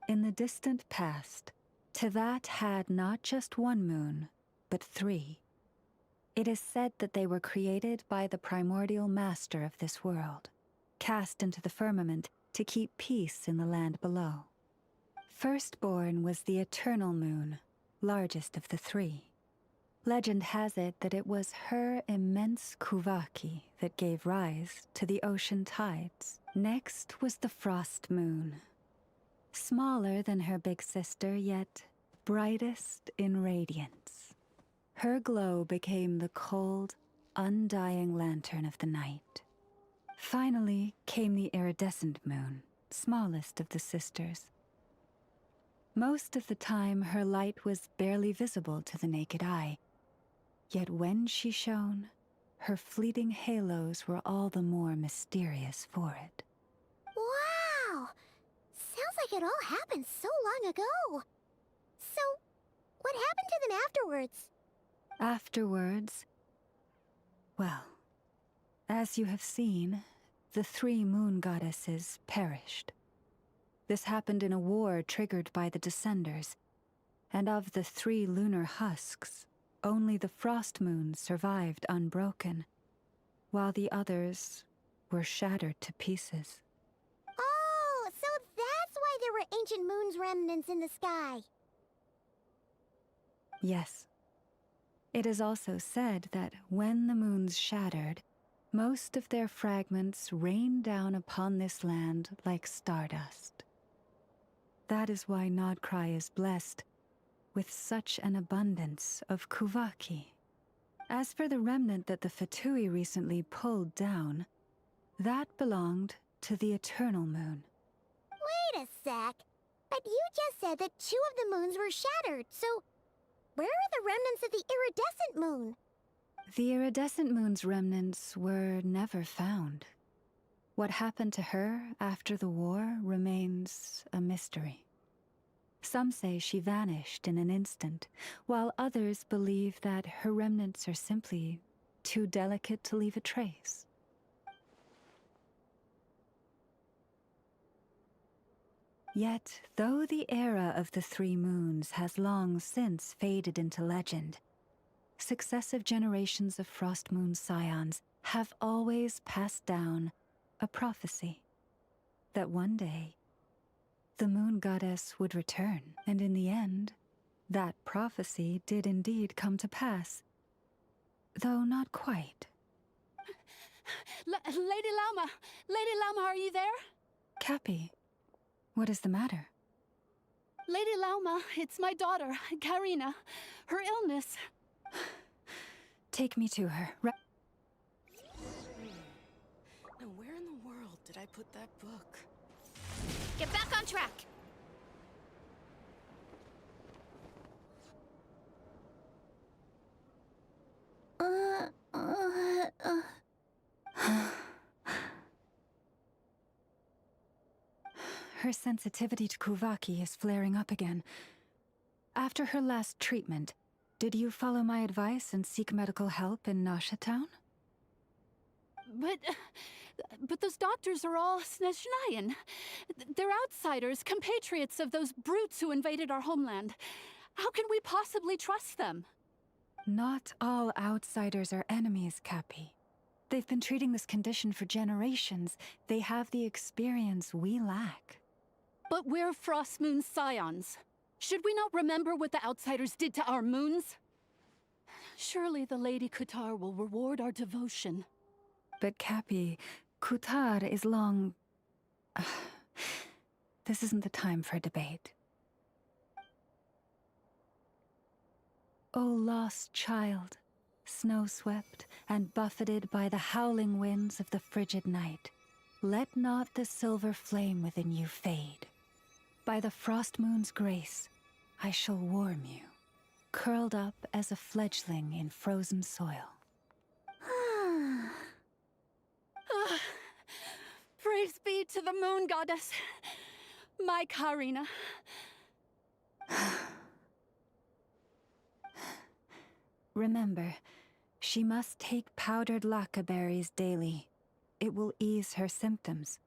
In the distant past, Tevat had not just one moon, but 3. It is said that they were created by the primordial master of this world, cast into the firmament to keep peace in the land below. Firstborn was the eternal moon, largest of the 3. Legend has it that it was her immense kuvaki that gave rise to the ocean tides. Next was the frost moon, smaller than her big sister, yet brightest in radiance. Her glow became the cold, undying lantern of the night. Finally came the iridescent moon, smallest of the sisters. Most of the time, her light was barely visible to the naked eye. Yet when she shone, her fleeting halos were all the more mysterious for it. Wow! Sounds like it all happened so long ago. So, what happened to them afterwards? Afterwards, well, as you have seen, the 3 moon goddesses perished. This happened in a war triggered by the Descenders, and of the 3 lunar husks, only the frost moons survived unbroken, while the others were shattered to pieces. Oh, so that's why there were ancient moon's remnants in the sky. Yes. It is also said that when the moons shattered, most of their fragments rained down upon this land like stardust. That is why Nodcry is blessed with such an abundance of kuvaki. As for the remnant that the Fatui recently pulled down, that belonged to the eternal moon. Wait a sec. But you just said that 2 of the moons were shattered, so where are the remnants of the iridescent moon? The iridescent moon's remnants were never found. What happened to her after the war remains a mystery. Some say she vanished in an instant, while others believe that her remnants are simply too delicate to leave a trace. Yet, though the era of the 3 moons has long since faded into legend, successive generations of Frost Moon Scions have always passed down a prophecy that one day the moon goddess would return, and in the end, that prophecy did indeed come to pass, though not quite. Lady Lauma! Lady Lauma, are you there? Cappy, what is the matter? Lady Lauma, it's my daughter, Karina. Her illness. Take me to her. Now where in the world did I put that book? Get back on track! Her sensitivity to kuvaki is flaring up again. After her last treatment, did you follow my advice and seek medical help in Nasha town? But those doctors are all Snezhnayan. They're outsiders, compatriots of those brutes who invaded our homeland. How can we possibly trust them? Not all outsiders are enemies, Cappy. They've been treating this condition for generations. They have the experience we lack. But we're Frost Moon Scions. Should we not remember what the outsiders did to our moons? Surely the Lady Kutar will reward our devotion. But Cappy, Kutar is long... This isn't the time for a debate. O lost child, snow-swept and buffeted by the howling winds of the frigid night, let not the silver flame within you fade. By the frost moon's grace, I shall warm you, curled up as a fledgling in frozen soil. Praise be to the moon goddess, my Karina. Remember, she must take powdered lacca berries daily. It will ease her symptoms.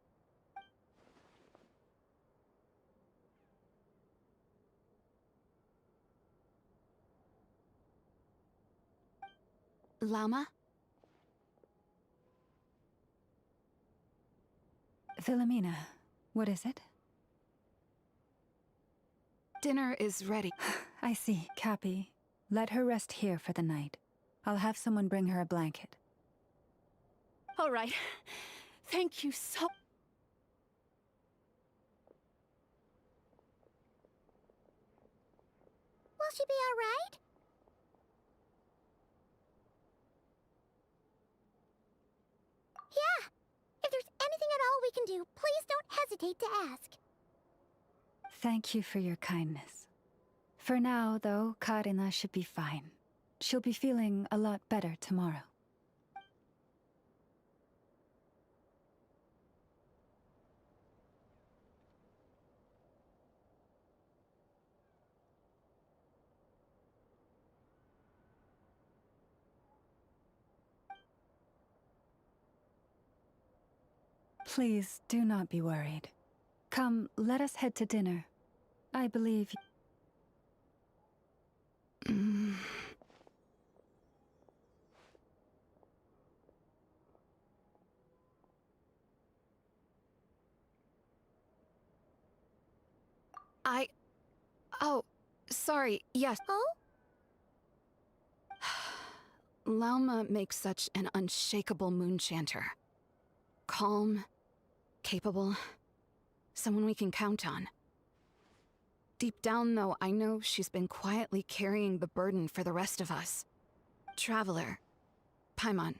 Lauma? Philomena, what is it? Dinner is ready. I see, Cappy. Let her rest here for the night. I'll have someone bring her a blanket. All right. Thank you so... Will she be all right? Yeah. If there's anything at all we can do, please don't hesitate to ask. Thank you for your kindness. For now, though, Karina should be fine. She'll be feeling a lot better tomorrow. Please do not be worried. Come, let us head to dinner. I believe... Oh, sorry, yes. Oh? Lauma makes such an unshakable moon chanter. Calm, capable, someone we can count on. Deep down, though, I know she's been quietly carrying the burden for the rest of us. Traveler, Paimon,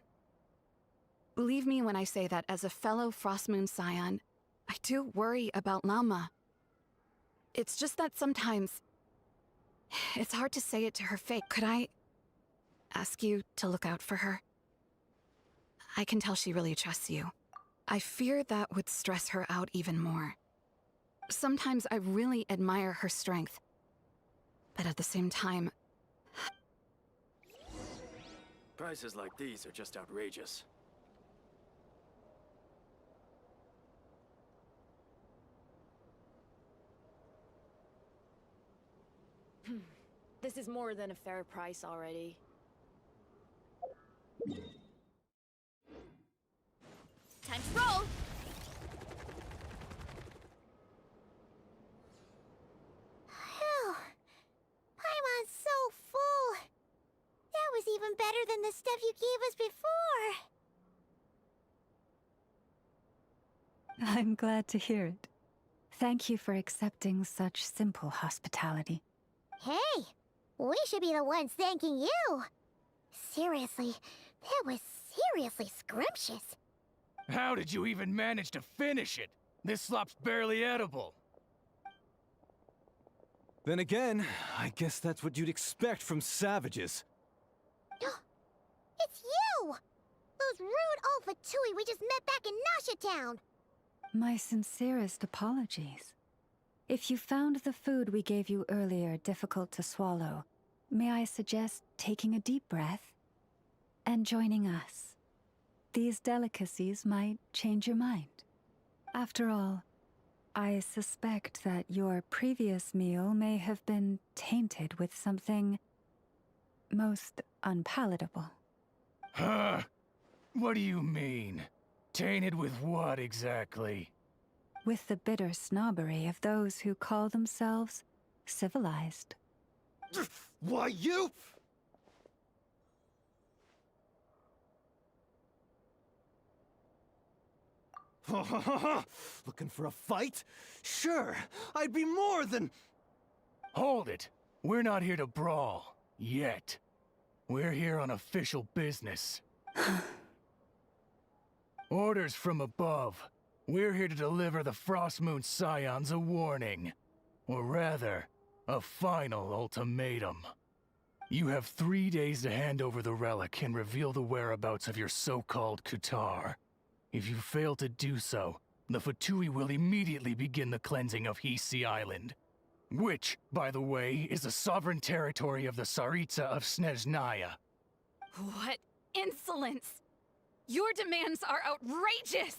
believe me when I say that as a fellow Frostmoon Scion, I do worry about Lauma. It's just that sometimes it's hard to say it to her face. Could I ask you to look out for her? I can tell she really trusts you. I fear that would stress her out even more. Sometimes I really admire her strength, but at the same time... Prices like these are just outrageous. This is more than a fair price already. Time to roll! Phew. Paimon's so full. That was even better than the stuff you gave us before. I'm glad to hear it. Thank you for accepting such simple hospitality. Hey, we should be the ones thanking you. Seriously, that was seriously scrumptious. How did you even manage to finish it? This slop's barely edible. Then again, I guess that's what you'd expect from savages. It's you! Those rude Alpha Tui we just met back in Nasha Town! My sincerest apologies. If you found the food we gave you earlier difficult to swallow, may I suggest taking a deep breath and joining us? These delicacies might change your mind. After all, I suspect that your previous meal may have been tainted with something most unpalatable. Huh? What do you mean? Tainted with what exactly? With the bitter snobbery of those who call themselves civilized. Why, you? Looking for a fight? Sure, I'd be more than... Hold it! We're not here to brawl. Yet. We're here on official business. Orders from above. We're here to deliver the Frostmoon Scions a warning. Or rather, a final ultimatum. You have 3 days to hand over the relic and reveal the whereabouts of your so-called Qatar. If you fail to do so, the Fatui will immediately begin the cleansing of Hisi Island. Which, by the way, is the sovereign territory of the Tsaritsa of Snezhnaya. What insolence! Your demands are outrageous!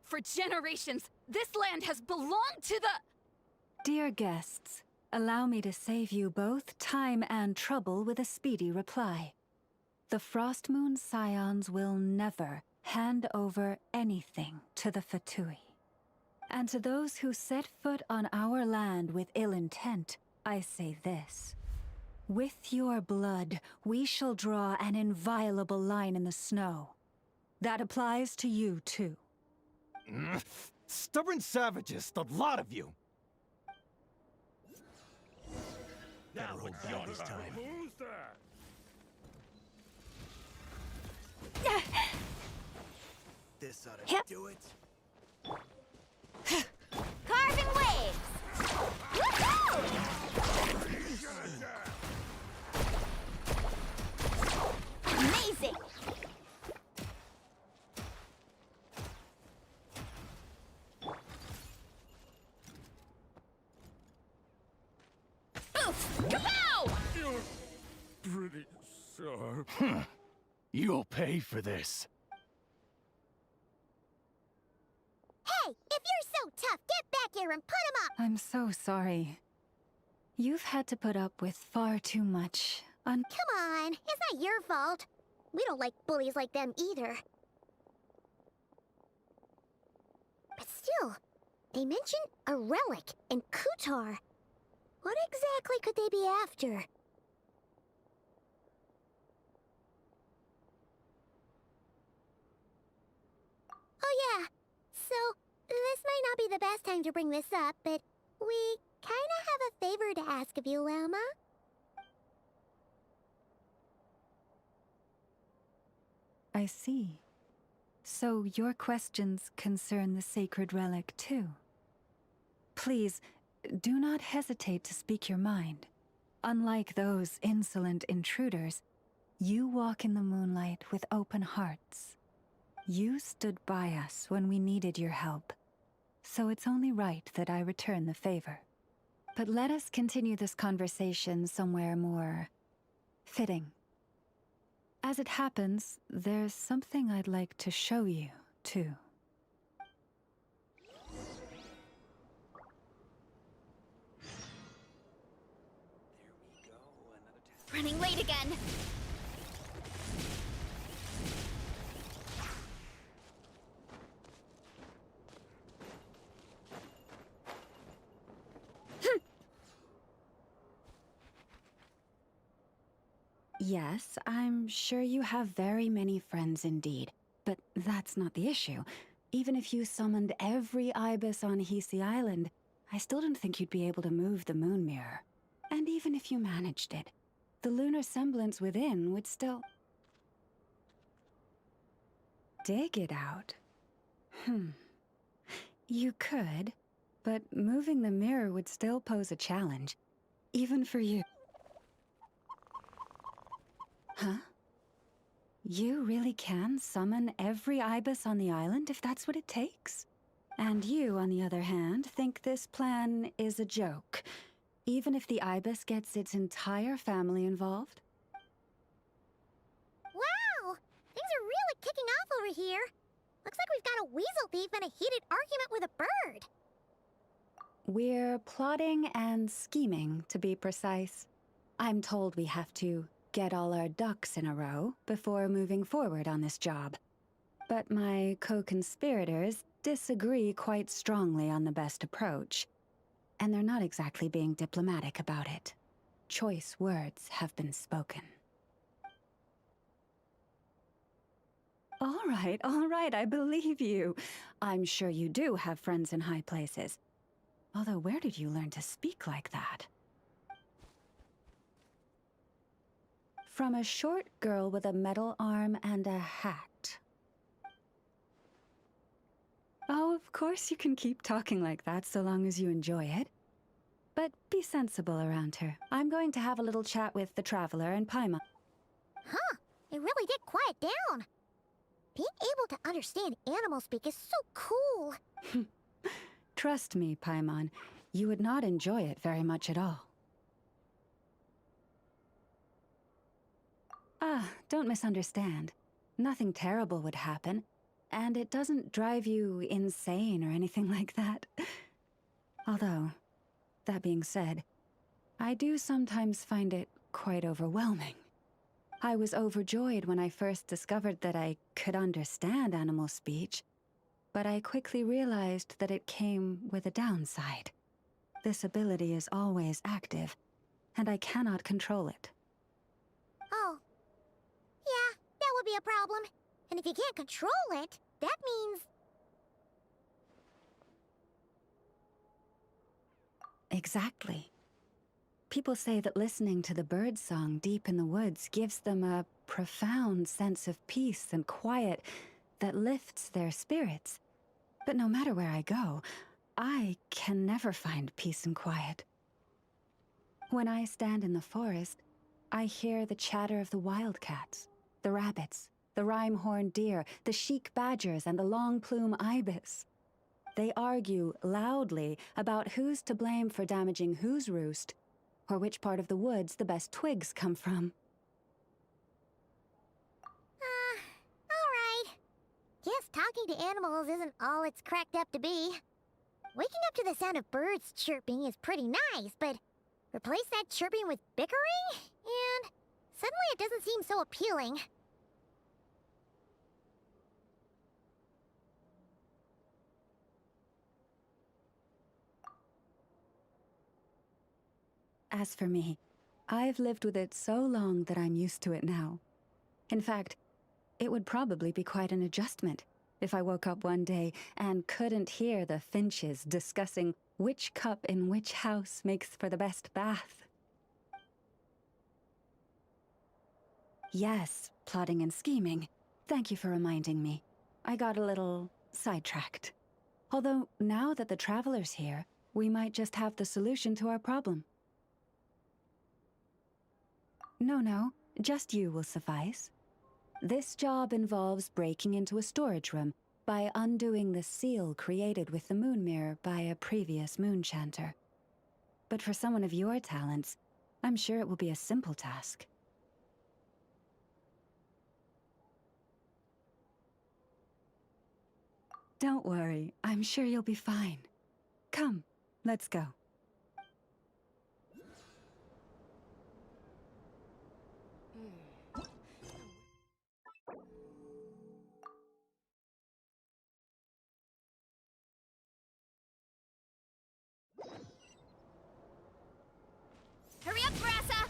For generations, this land has belonged to the... Dear guests, allow me to save you both time and trouble with a speedy reply. The Frostmoon Scions will never hand over anything to the Fatui. And to those who set foot on our land with ill intent, I say this. With your blood, we shall draw an inviolable line in the snow. That applies to you, too. Stubborn savages, the lot of you! Better hold back this time. This ought to do it. Carving waves! Woohoo! Amazing! Oof! Kapow! You're pretty sharp. You'll pay for this. Hey, if you're so tough, get back here and put him up! I'm so sorry. You've had to put up with far too much Come on, it's not your fault. We don't like bullies like them either. But still, they mentioned a relic in Kutar. What exactly could they be after? Oh yeah, so this might not be the best time to bring this up, but we kinda have a favor to ask of you, Lauma. I see. So your questions concern the sacred relic too. Please, do not hesitate to speak your mind. Unlike those insolent intruders, you walk in the moonlight with open hearts. You stood by us when we needed your help, so it's only right that I return the favor. But let us continue this conversation somewhere more fitting. As it happens, there's something I'd like to show you, too. Running late again. Yes, I'm sure you have very many friends indeed, but that's not the issue. Even if you summoned every ibis on Hisi Island, I still don't think you'd be able to move the moon mirror. And even if you managed it, the lunar semblance within would still... dig it out? You could, but moving the mirror would still pose a challenge, even for you. Huh? You really can summon every ibis on the island if that's what it takes? And you, on the other hand, think this plan is a joke, even if the ibis gets its entire family involved? Wow! Things are really kicking off over here. Looks like we've got a weasel thief and a heated argument with a bird. We're plotting and scheming, to be precise. I'm told we have to get all our ducks in a row before moving forward on this job. But my co-conspirators disagree quite strongly on the best approach, and they're not exactly being diplomatic about it. Choice words have been spoken. All right, I believe you. I'm sure you do have friends in high places. Although, where did you learn to speak like that? From a short girl with a metal arm and a hat. Oh, of course you can keep talking like that so long as you enjoy it. But be sensible around her. I'm going to have a little chat with the Traveler and Paimon. Huh, it really did quiet down. Being able to understand animal speak is so cool. Trust me, Paimon, you would not enjoy it very much at all. Ah, don't misunderstand. Nothing terrible would happen, and it doesn't drive you insane or anything like that. Although, that being said, I do sometimes find it quite overwhelming. I was overjoyed when I first discovered that I could understand animal speech, but I quickly realized that it came with a downside. This ability is always active, and I cannot control it. Oh. Yeah, that would be a problem. And if you can't control it, that means... Exactly. People say that listening to the bird song deep in the woods gives them a profound sense of peace and quiet that lifts their spirits. But no matter where I go, I can never find peace and quiet. When I stand in the forest, I hear the chatter of the wildcats, the rabbits, the rhyme-horned deer, the chic badgers, and the long-plume ibis. They argue loudly about who's to blame for damaging whose roost, or which part of the woods the best twigs come from. Alright. Guess talking to animals isn't all it's cracked up to be. Waking up to the sound of birds chirping is pretty nice, but replace that chirping with bickering, and suddenly it doesn't seem so appealing. As for me, I've lived with it so long that I'm used to it now. In fact, it would probably be quite an adjustment if I woke up one day and couldn't hear the finches discussing which cup in which house makes for the best bath. Yes, plotting and scheming. Thank you for reminding me. I got a little sidetracked. Although, now that the Traveler's here, we might just have the solution to our problem. No, just you will suffice. This job involves breaking into a storage room by undoing the seal created with the moon mirror by a previous moon chanter. But for someone of your talents, I'm sure it will be a simple task. Don't worry, I'm sure you'll be fine. Come, let's go. Hurry up, Brassa!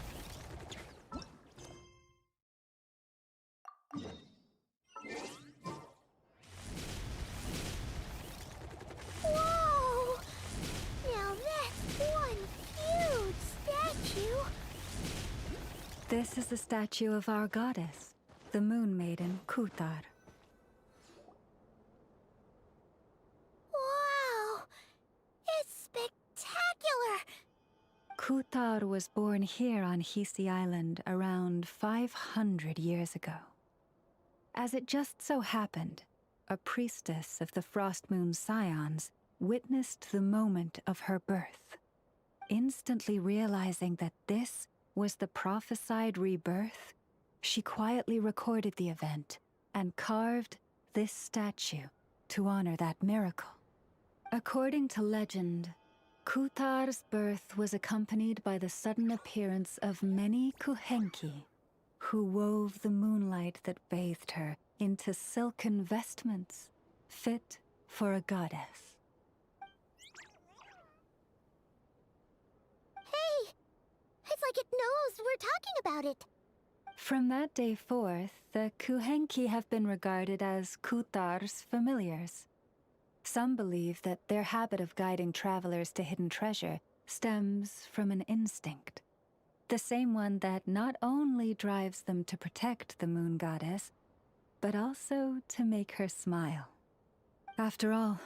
Whoa! Now that's one huge statue! This is the statue of our goddess, the Moon Maiden Kutar. Wow! It's spectacular! Kutar was born here on Hisi Island around 500 years ago. As it just so happened, a priestess of the Frost Moon Scions witnessed the moment of her birth. Instantly realizing that this was the prophesied rebirth, she quietly recorded the event and carved this statue to honor that miracle. According to legend, Kutar's birth was accompanied by the sudden appearance of many Kuhenki, who wove the moonlight that bathed her into silken vestments fit for a goddess. Hey! It's like it knows we're talking about it. From that day forth, the Kuhenki have been regarded as Kutar's familiars. Some believe that their habit of guiding travelers to hidden treasure stems from an instinct. The same one that not only drives them to protect the moon goddess, but also to make her smile. After all,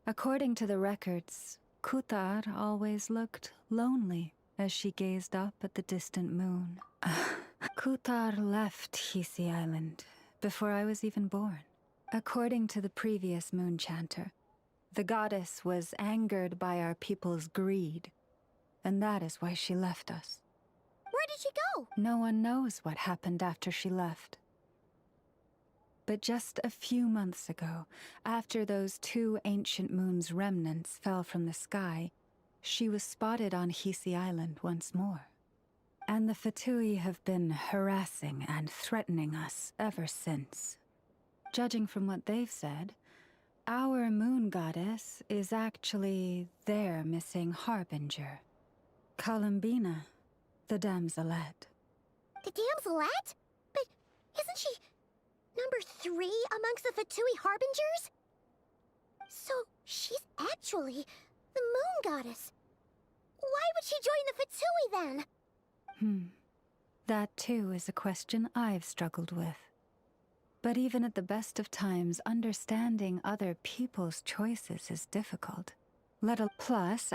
according to the records, Kutar always looked lonely as she gazed up at the distant moon. Kutar left Hisi Island before I was even born. According to the previous moon chanter, the goddess was angered by our people's greed, and that is why she left us. Where did she go? No one knows what happened after she left. But just a few months ago, after those 2 ancient moon's remnants fell from the sky, she was spotted on Hisi Island once more. And the Fatui have been harassing and threatening us ever since. Judging from what they've said, our moon goddess is actually their missing harbinger, Columbina, the damselette. The damselette? But isn't she number 3 amongst the Fatui harbingers? So she's actually the moon goddess. Why would she join the Fatui then? That too is a question I've struggled with. But even at the best of times, understanding other people's choices is difficult. Plus,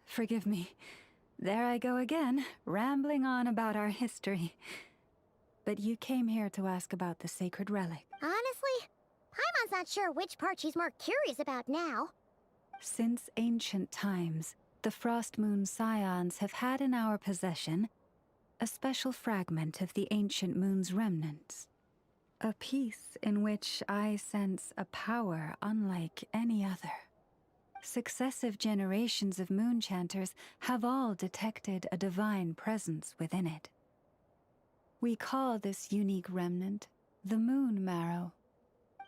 forgive me. There I go again, rambling on about our history. But you came here to ask about the sacred relic. Honestly, Paimon's not sure which part she's more curious about now. Since ancient times, the Frost Moon Scions have had in our possession a special fragment of the ancient moon's remnants. A piece in which I sense a power unlike any other. Successive generations of moon chanters have all detected a divine presence within it. We call this unique remnant the Moon Marrow.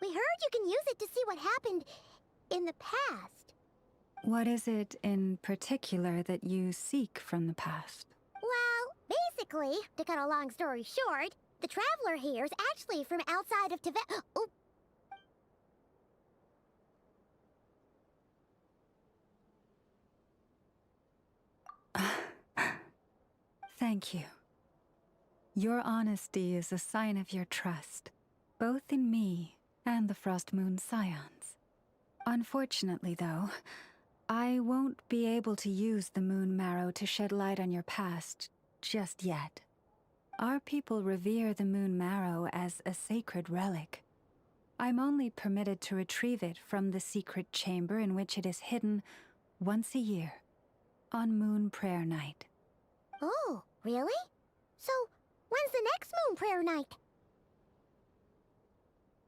We heard you can use it to see what happened in the past. What is it in particular that you seek from the past? Well, basically, to cut a long story short, the traveler here is actually from outside of Tibet. Oh. Thank you. Your honesty is a sign of your trust, both in me and the Frost Moon Scions. Unfortunately, though, I won't be able to use the Moon Marrow to shed light on your past just yet. Our people revere the Moon Marrow as a sacred relic. I'm only permitted to retrieve it from the secret chamber in which it is hidden once a year, on Moon Prayer Night. Oh, really? So, when's the next Moon Prayer Night?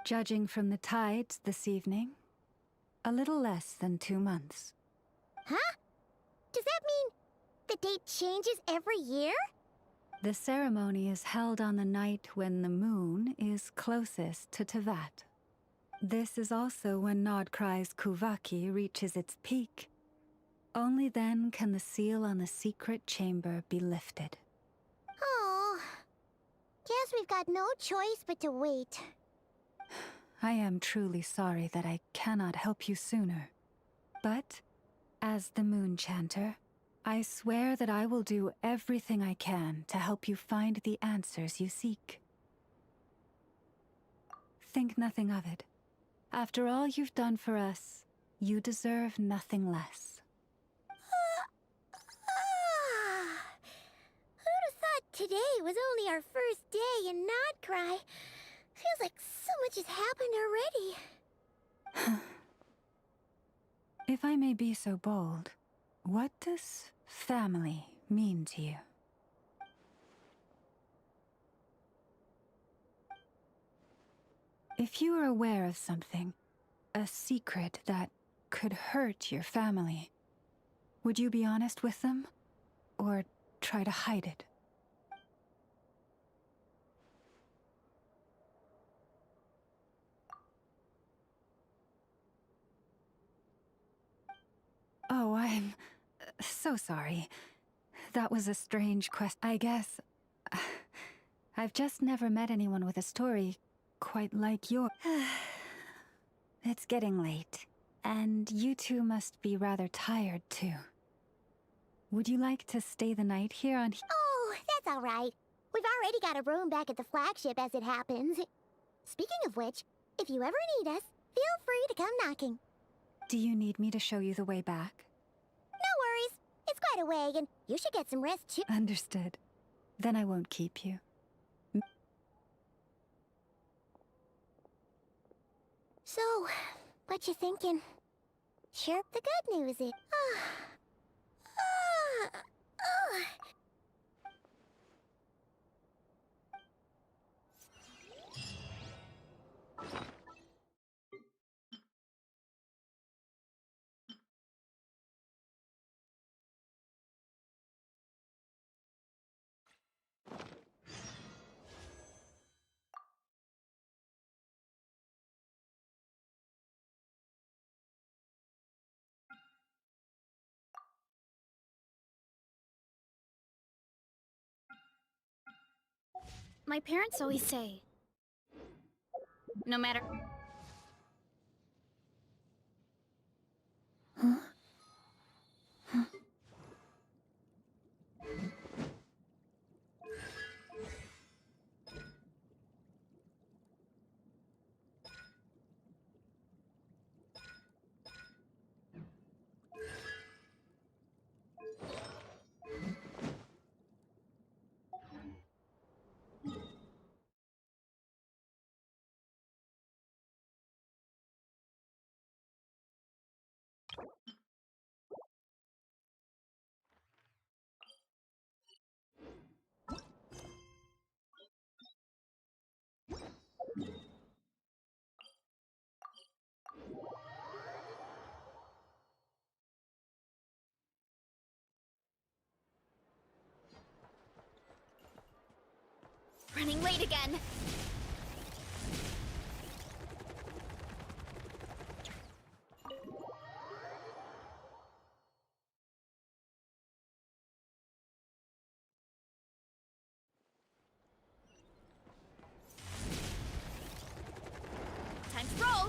Judging from the tides this evening, a little less than 2 months. Huh? Does that mean the date changes every year? The ceremony is held on the night when the moon is closest to Tevat. This is also when Nodkrai's Kuvaki reaches its peak. Only then can the seal on the secret chamber be lifted. Oh, guess we've got no choice but to wait. I am truly sorry that I cannot help you sooner. But, as the Moon Chanter, I swear that I will do everything I can to help you find the answers you seek. Think nothing of it. After all you've done for us, you deserve nothing less. Who'd have thought today was only our first day in Nodcry? Feels like so much has happened already. If I may be so bold, what does family mean to you? If you are aware of something, a secret that could hurt your family, would you be honest with them, or try to hide it? I'm so sorry. That was a strange quest. I guess I've just never met anyone with a story quite like yours. It's getting late, and you two must be rather tired too. Would you like to stay the night here on... Oh, that's all right. We've already got a room back at the flagship as it happens. Speaking of which, if you ever need us, feel free to come knocking. Do you need me to show you the way back? No worries. It's quite a way, and you should get some rest too. Understood. Then I won't keep you. So, what you thinking? Sure, the good news is... My parents always say, no matter... Running late again. Time to roll.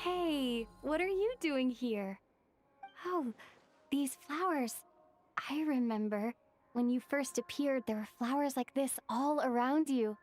Hey, what are you doing here? Oh, these flowers. I remember when you first appeared, there were flowers like this all around you.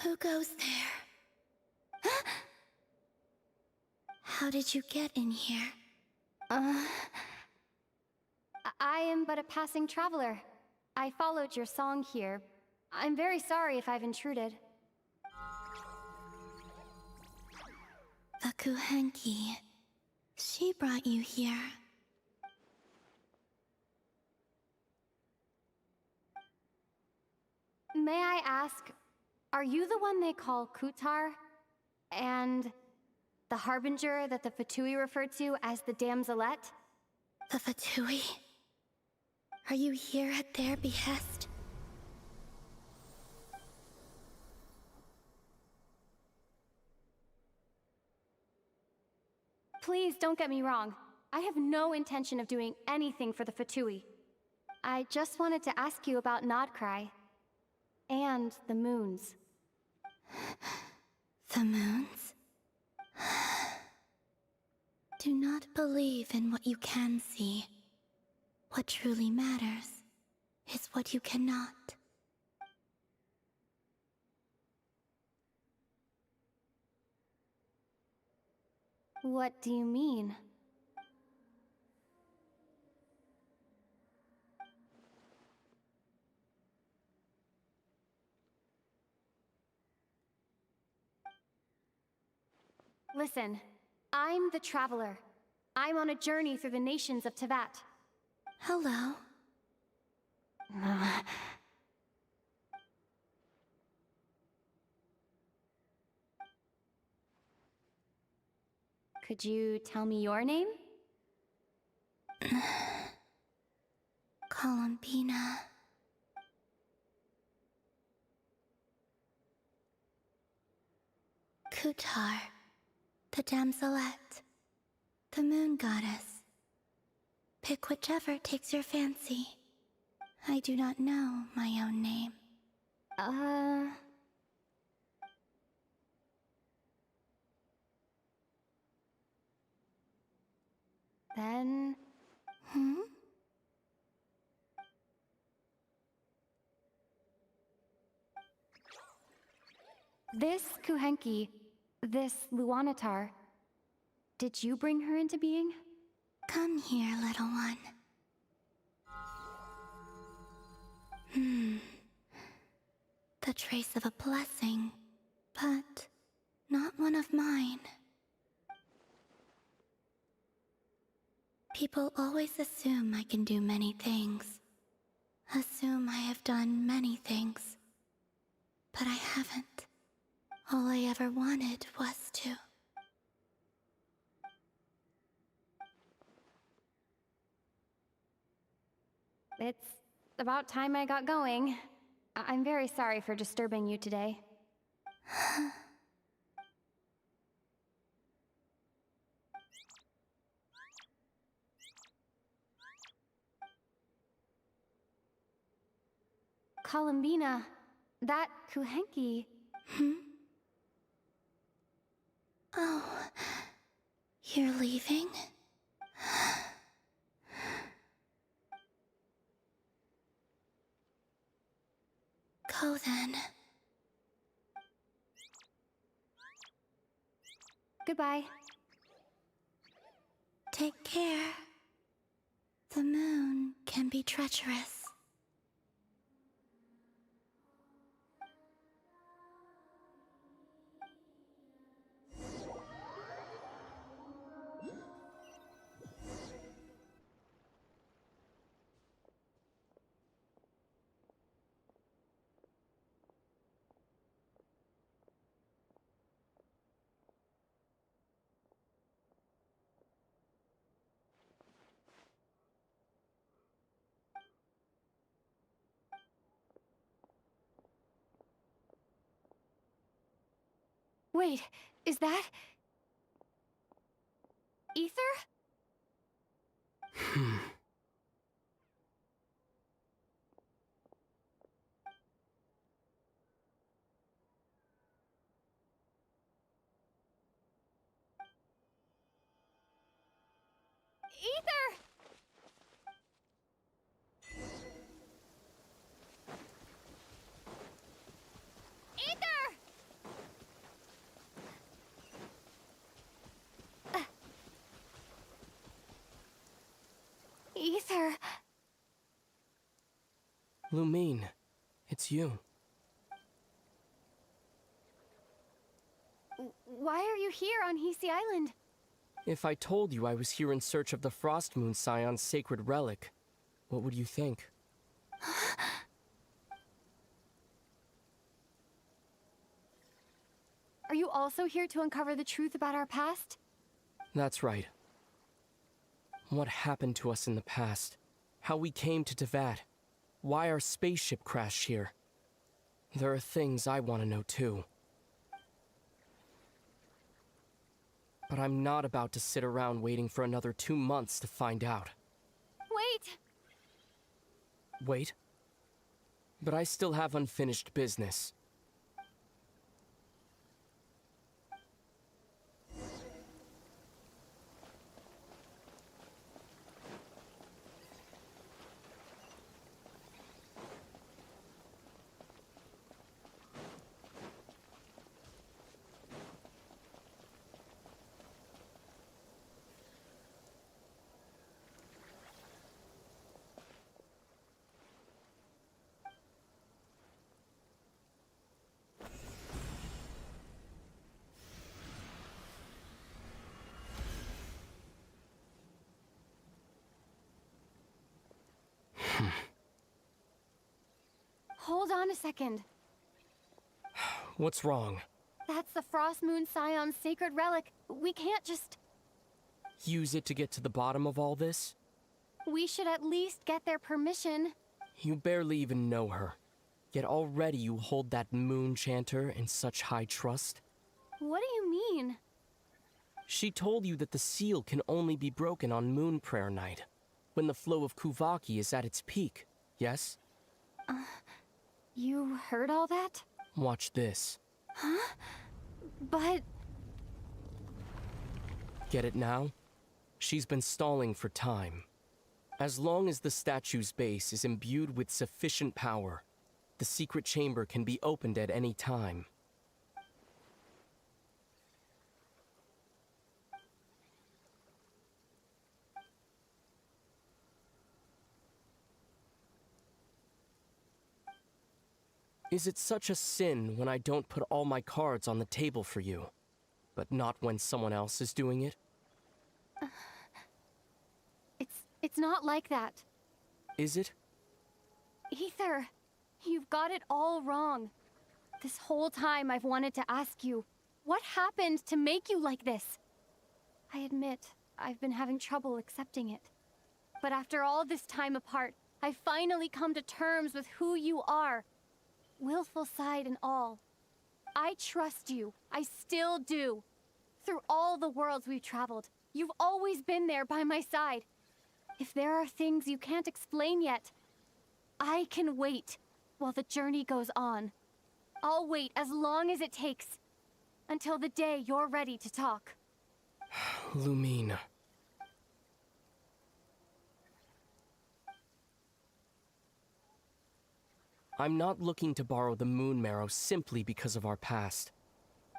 Who goes there? How did you get in here? I am but a passing traveler. I followed your song here. I'm very sorry if I've intruded. The Kuhenki. She brought you here. May I ask, are you the one they call Kutar? And the Harbinger that the Fatui referred to as the Damselette? The Fatui? Are you here at their behest? Please don't get me wrong. I have no intention of doing anything for the Fatui. I just wanted to ask you about Nodcry. And the moons. The moons? Do not believe in what you can see. What truly matters is what you cannot. What do you mean? Listen, I'm the Traveler. I'm on a journey through the nations of Tevat. Hello. Could you tell me your name? Columbina. Kutar, the Damselette, the Moon Goddess. Pick whichever takes your fancy. I do not know my own name. Then... This Kuhenki, this Luanatar, did you bring her into being? Come here, little one. The trace of a blessing, but not one of mine. People always assume I can do many things. Assume I have done many things. But I haven't. All I ever wanted was to. It's about time I got going. I'm very sorry for disturbing you today. Columbina, that Kuhenki... Oh, you're leaving? Go then. Goodbye. Take care. The moon can be treacherous. Wait, is that... Ether? Ether! Ether! Lumine, it's you. Why are you here on Hisi Island? If I told you I was here in search of the Frost Moon Scion's sacred relic, what would you think? Are you also here to uncover the truth about our past? That's right. What happened to us in the past? How we came to Tevat? Why our spaceship crashed here? There are things I want to know too. But I'm not about to sit around waiting for another 2 months to find out. Wait! Wait? But I still have unfinished business. Hold on a second. What's wrong? That's the Frost Moon Scion's sacred relic. We can't just... Use it to get to the bottom of all this? We should at least get their permission. You barely even know her. Yet already you hold that moon chanter in such high trust. What do you mean? She told you that the seal can only be broken on Moon Prayer Night, when the flow of Kuvaki is at its peak, yes? You heard all that? Watch this. Huh? But... Get it now? She's been stalling for time. As long as the statue's base is imbued with sufficient power, the secret chamber can be opened at any time. Is it such a sin when I don't put all my cards on the table for you, but not when someone else is doing it? It's not like that. Is it? Ether, you've got it all wrong. This whole time I've wanted to ask you, what happened to make you like this? I admit, I've been having trouble accepting it. But after all this time apart, I've finally come to terms with who you are. Willful side and all. I trust you. I still do. Through all the worlds we've traveled, you've always been there by my side. If there are things you can't explain yet, I can wait while the journey goes on. I'll wait as long as it takes, until the day you're ready to talk. Lumine. I'm not looking to borrow the Moon Marrow simply because of our past.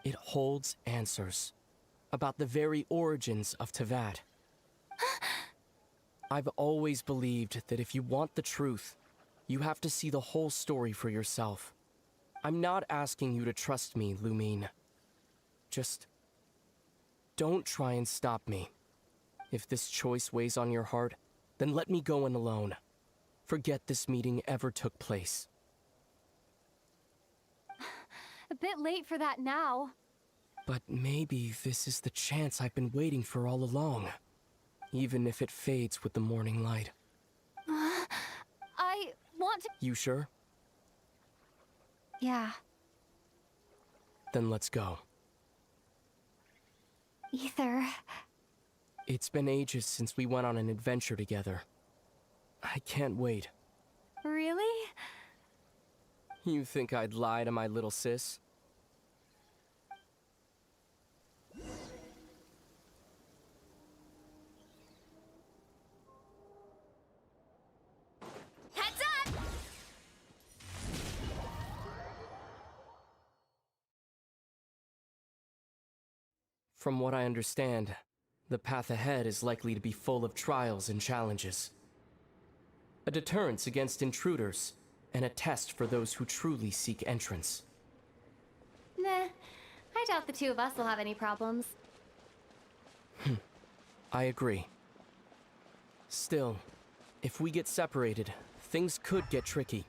It holds answers about the very origins of Tevat. I've always believed that if you want the truth, you have to see the whole story for yourself. I'm not asking you to trust me, Lumine. Just don't try and stop me. If this choice weighs on your heart, then let me go in alone. Forget this meeting ever took place. A bit late for that now. But maybe this is the chance I've been waiting for all along. Even if it fades with the morning light. I want to... You sure? Yeah. Then let's go. Ether... It's been ages since we went on an adventure together. I can't wait. Really? You think I'd lie to my little sis? Heads up! From what I understand, the path ahead is likely to be full of trials and challenges. A deterrence against intruders, and a test for those who truly seek entrance. Nah, I doubt the two of us will have any problems. I agree. Still, if we get separated, things could get tricky.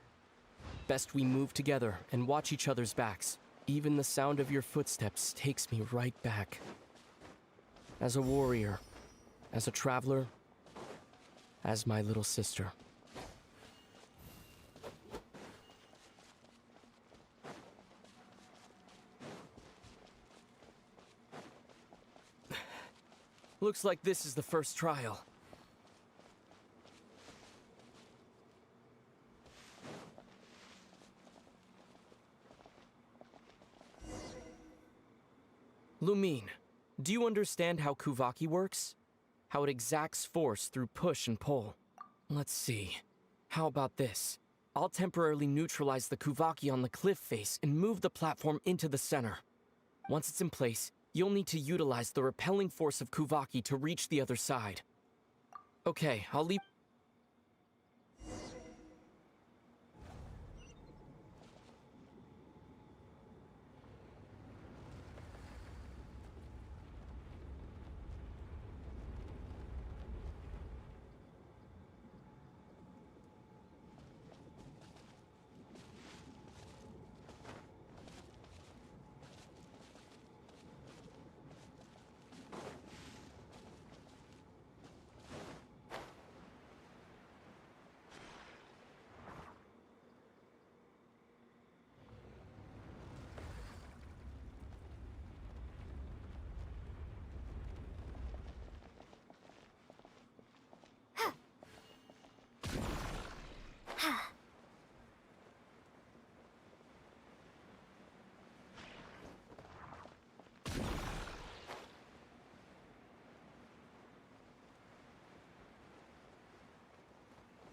Best we move together and watch each other's backs. Even the sound of your footsteps takes me right back. As a warrior, as a traveler, as my little sister. Looks like this is the first trial. Lumine, do you understand how Kuvaki works? How it exacts force through push and pull? Let's see. How about this? I'll temporarily neutralize the Kuvaki on the cliff face and move the platform into the center. Once it's in place, you'll need to utilize the repelling force of Kuvaki to reach the other side. Okay, I'll leap.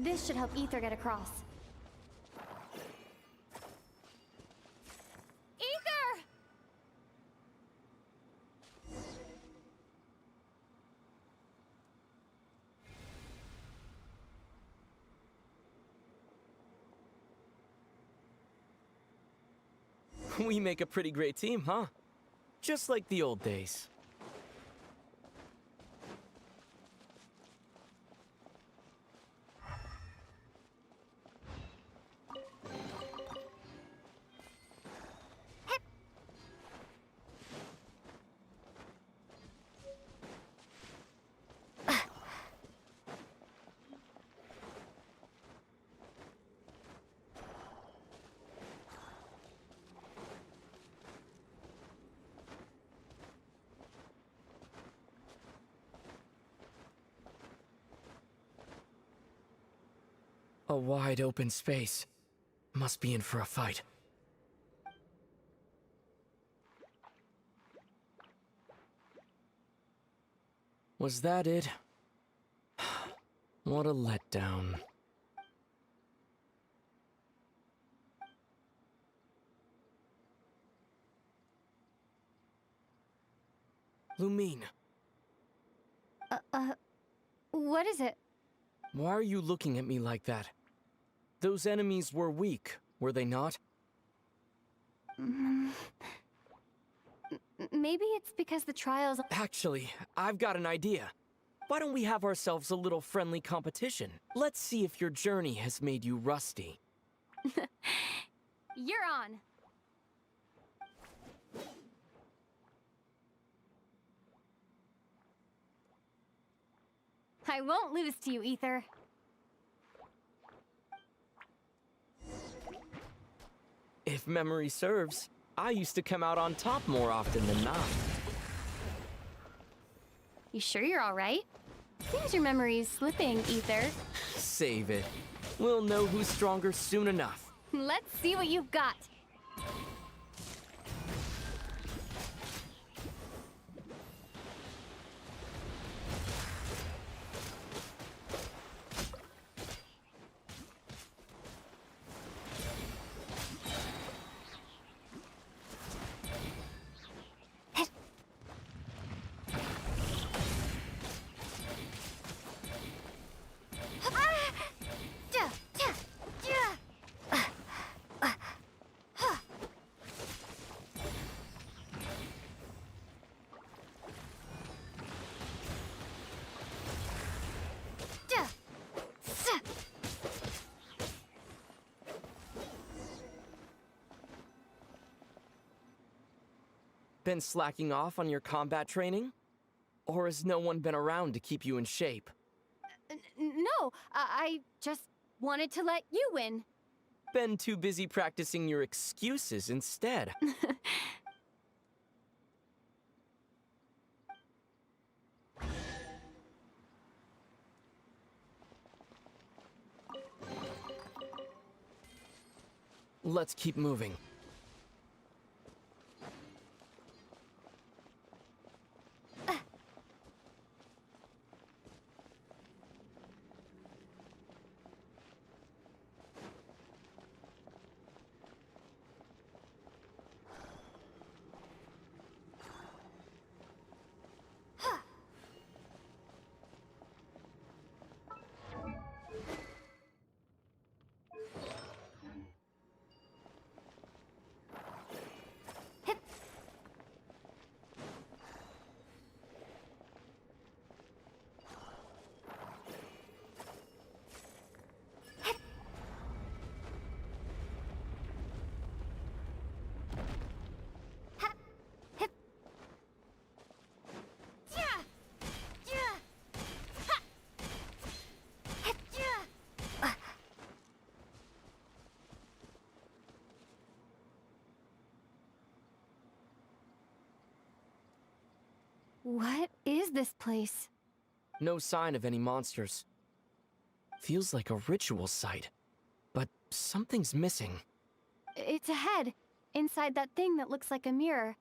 This should help Ether get across. Ether! We make a pretty great team, huh? Just like the old days. A wide open space. Must be in for a fight. Was that it? What a letdown. Lumine. What is it? Why are you looking at me like that? Those enemies were weak, were they not? Maybe it's because the trials... Actually, I've got an idea. Why don't we have ourselves a little friendly competition? Let's see if your journey has made you rusty. You're on. I won't lose to you, Ether. If memory serves, I used to come out on top more often than not. You sure you're all right? Seems your memory's slipping, Ether. Save it. We'll know who's stronger soon enough. Let's see what you've got. Been slacking off on your combat training? Or has no one been around to keep you in shape? No, I just wanted to let you win. Been too busy practicing your excuses instead. Let's keep moving. What is this place? No sign of any monsters. Feels like a ritual site, but something's missing. It's ahead, inside that thing that looks like a mirror.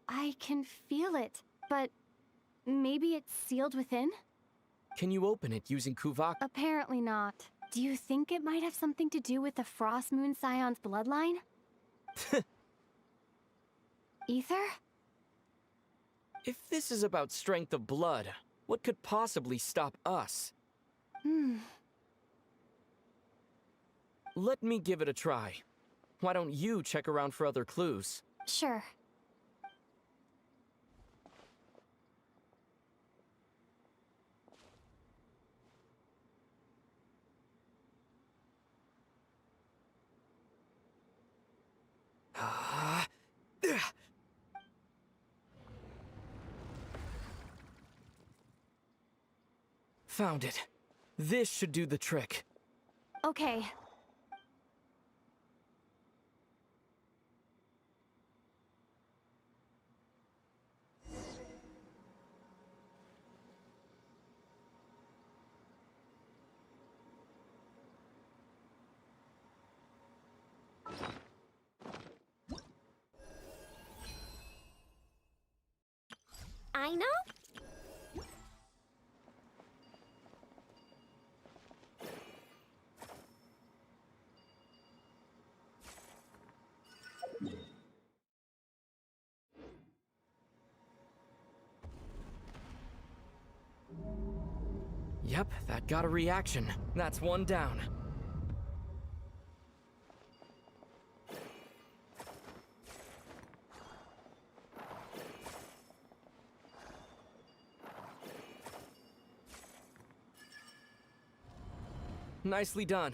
I can feel it, but maybe it's sealed within? Can you open it using Kuvak? Apparently not. Do you think it might have something to do with the Frost Moon Scion's bloodline? Ether? If this is about strength of blood, what could possibly stop us? Let me give it a try. Why don't you check around for other clues? Sure. Found it. This should do the trick. Okay. I know? Yep, that got a reaction. That's one down. Nicely done.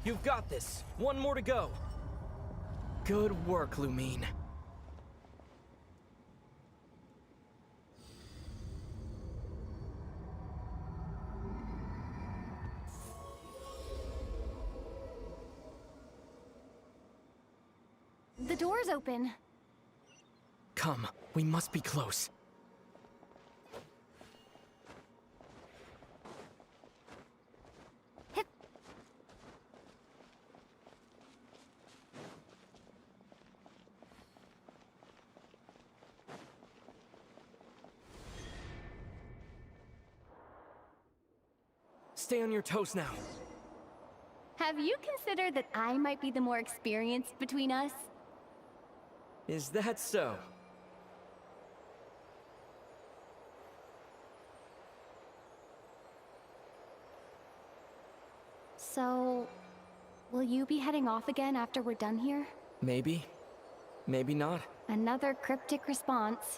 You've got this. One more to go. Good work, Lumine. The door's open. Come, we must be close. stay on your toes now. Have you considered that I might be the more experienced between us? Is that so? So, will you be heading off again after we're done here? Maybe. Maybe not. Another cryptic response.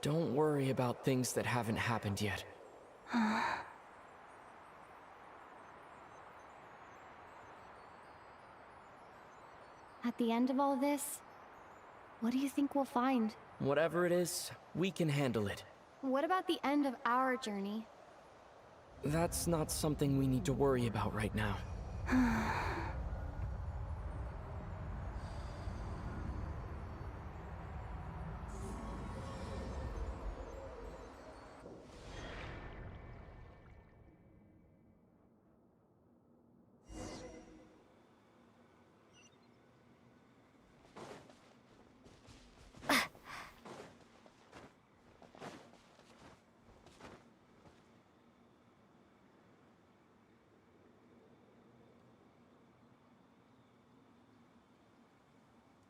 Don't worry about things that haven't happened yet. At the end of all this, what do you think we'll find? Whatever it is, we can handle it. What about the end of our journey? That's not something we need to worry about right now.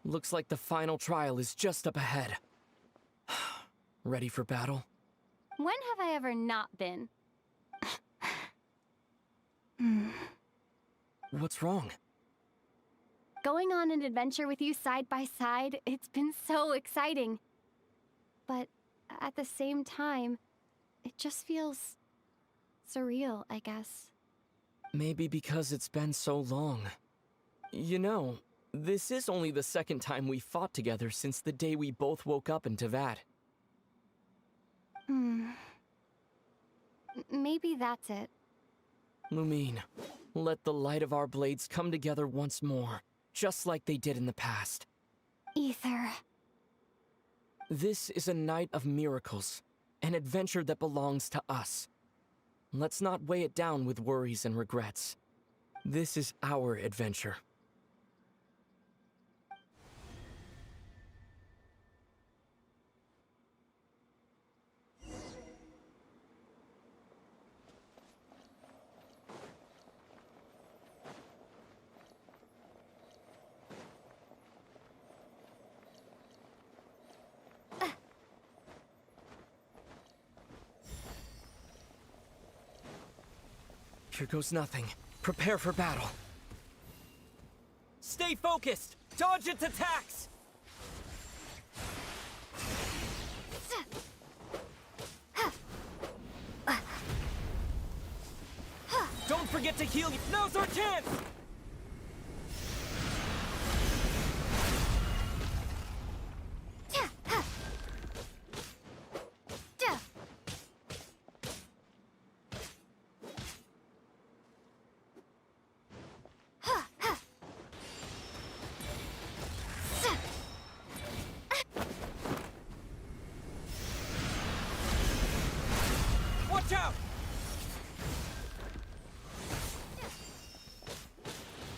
Looks like the final trial is just up ahead. Ready for battle? When have I ever not been? What's wrong? Going on an adventure with you side by side, it's been so exciting. But at the same time, it just feels surreal, I guess. Maybe because it's been so long. You know, this is only the second time we fought together since the day we both woke up in Tavad. Maybe that's it. Lumine, let the light of our blades come together once more, just like they did in the past. Ether. This is a night of miracles, an adventure that belongs to us. Let's not weigh it down with worries and regrets. This is our adventure. Here goes nothing. Prepare for battle. Stay focused! Dodge its attacks! Don't forget to heal. Now's our chance! Watch out!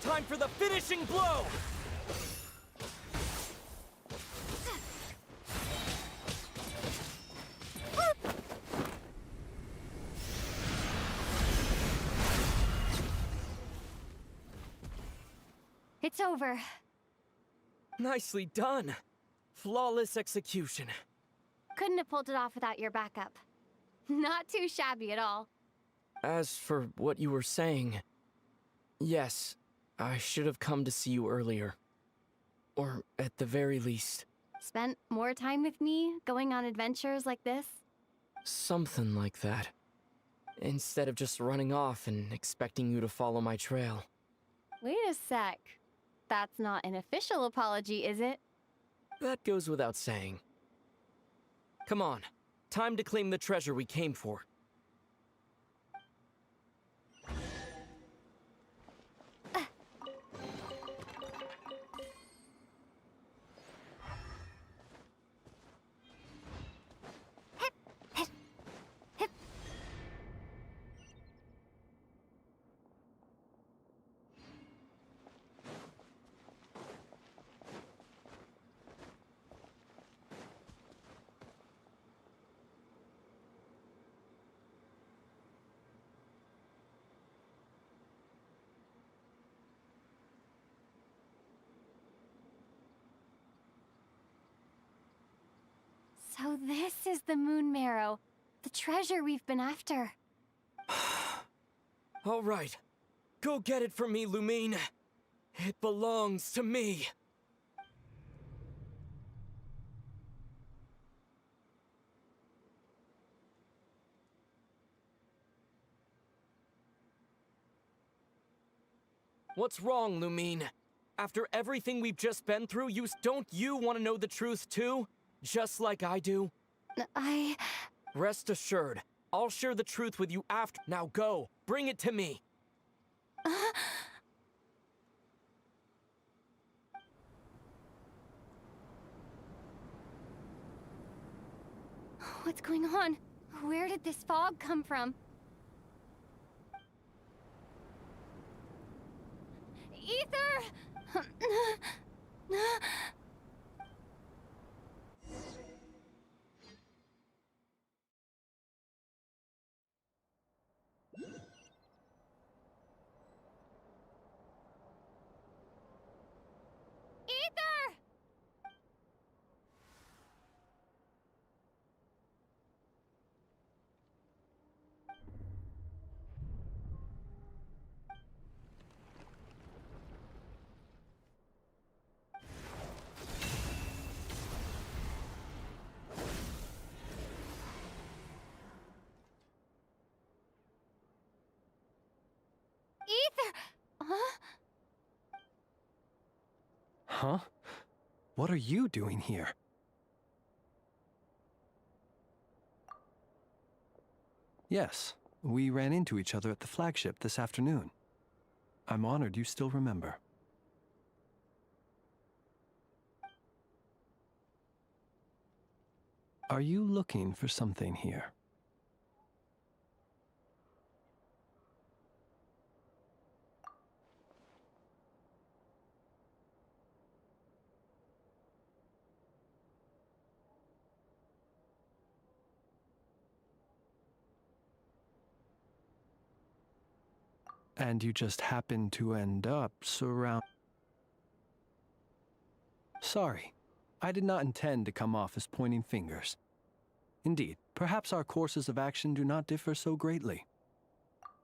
Time for the finishing blow! It's over. Nicely done. Flawless execution. Couldn't have pulled it off without your backup. Not too shabby at all. As for what you were saying, yes, I should have come to see you earlier. Or at the very least. Spent more time with me, going on adventures like this? Something like that. Instead of just running off and expecting you to follow my trail. Wait a sec. That's not an official apology, is it? That goes without saying. Come on. Time to claim the treasure we came for. So this is the moon marrow, the treasure we've been after. All right. Go get it for me, Lumine. It belongs to me. What's wrong, Lumine? After everything we've just been through, don't you want to know the truth too? Just like I do? Rest assured, I'll share the truth with you after. Now go, bring it to me. What's going on? Where did this fog come from? Ether! Ether! Ether! Huh? Huh? What are you doing here? Yes, we ran into each other at the flagship this afternoon. I'm honored you still remember. Are you looking for something here? And you just happened to end up Sorry, I did not intend to come off as pointing fingers. Indeed, perhaps our courses of action do not differ so greatly.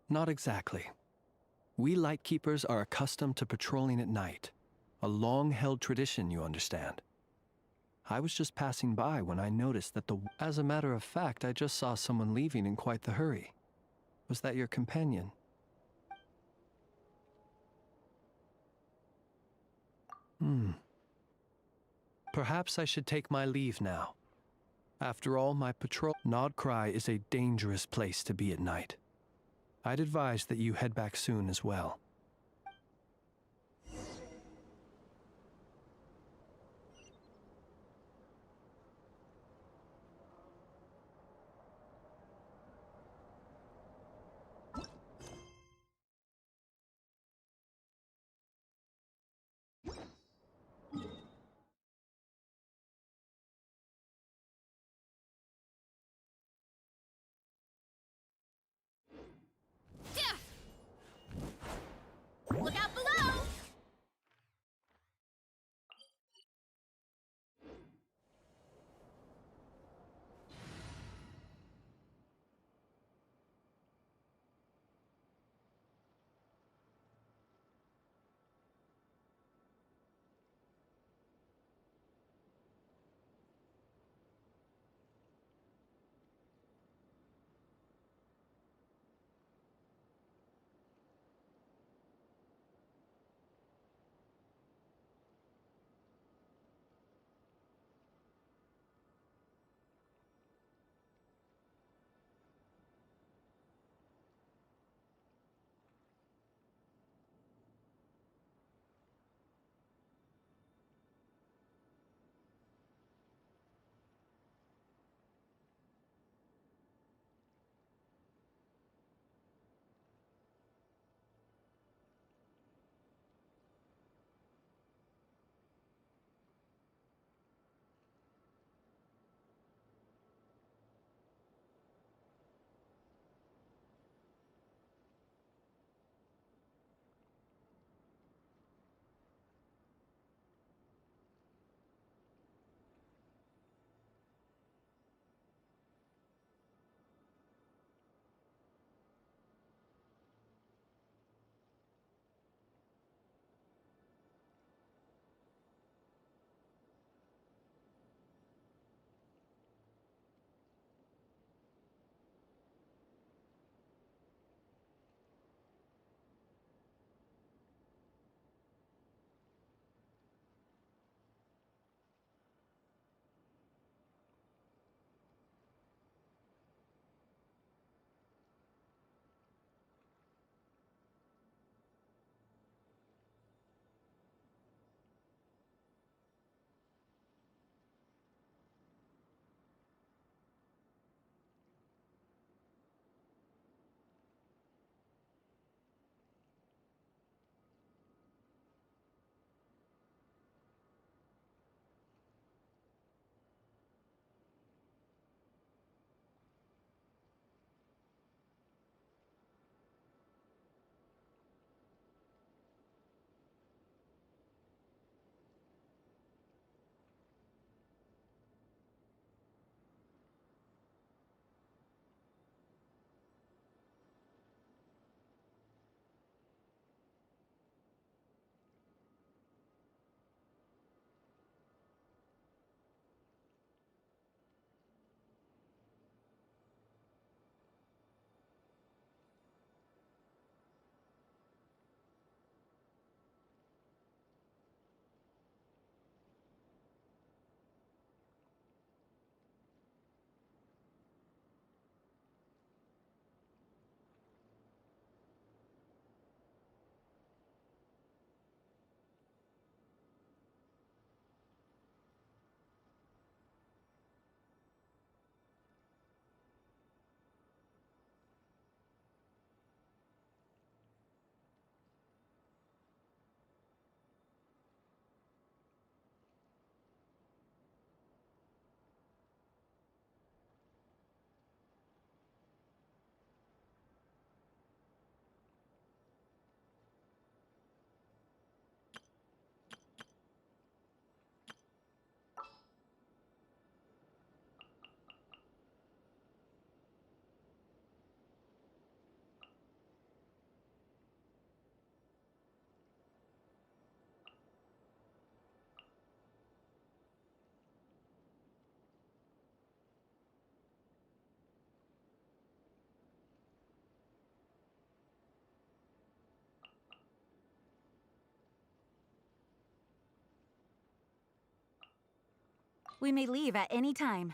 Not exactly. We Lightkeepers are accustomed to patrolling at night. A long-held tradition, you understand. I was just passing by when I noticed that As a matter of fact, I just saw someone leaving in quite the hurry. Was that your companion? Perhaps I should take my leave now. After all, my patrol... Nodcry is a dangerous place to be at night. I'd advise that you head back soon as well. We may leave at any time.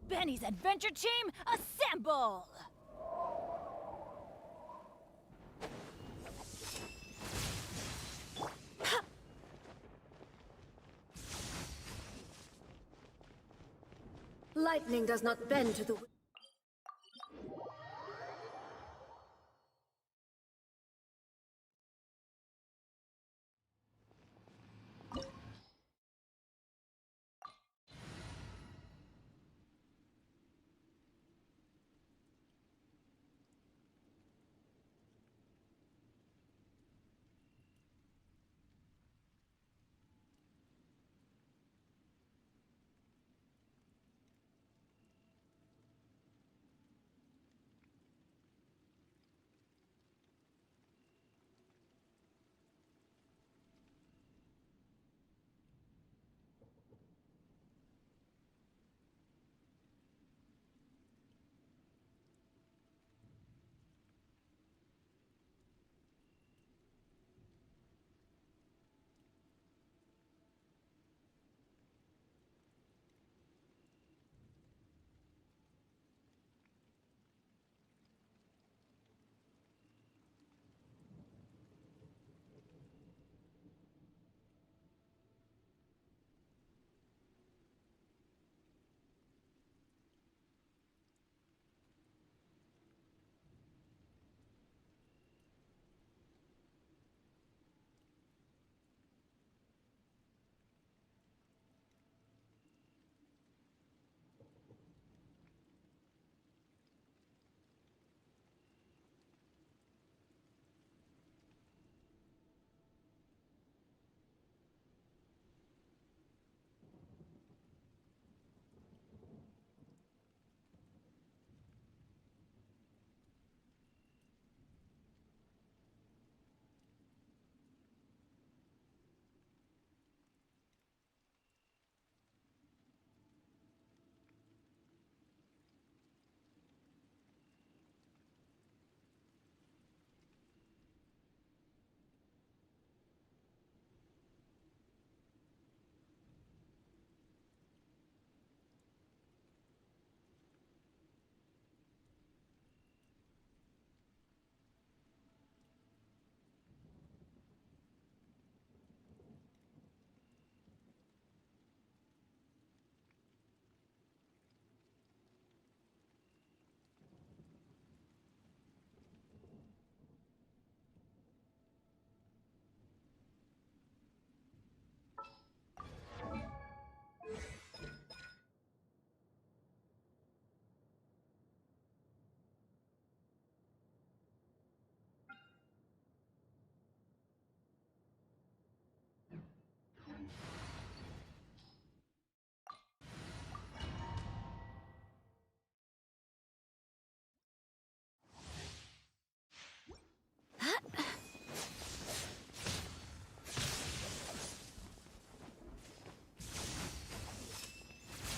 Benny's adventure team, assemble! Lightning does not bend to the...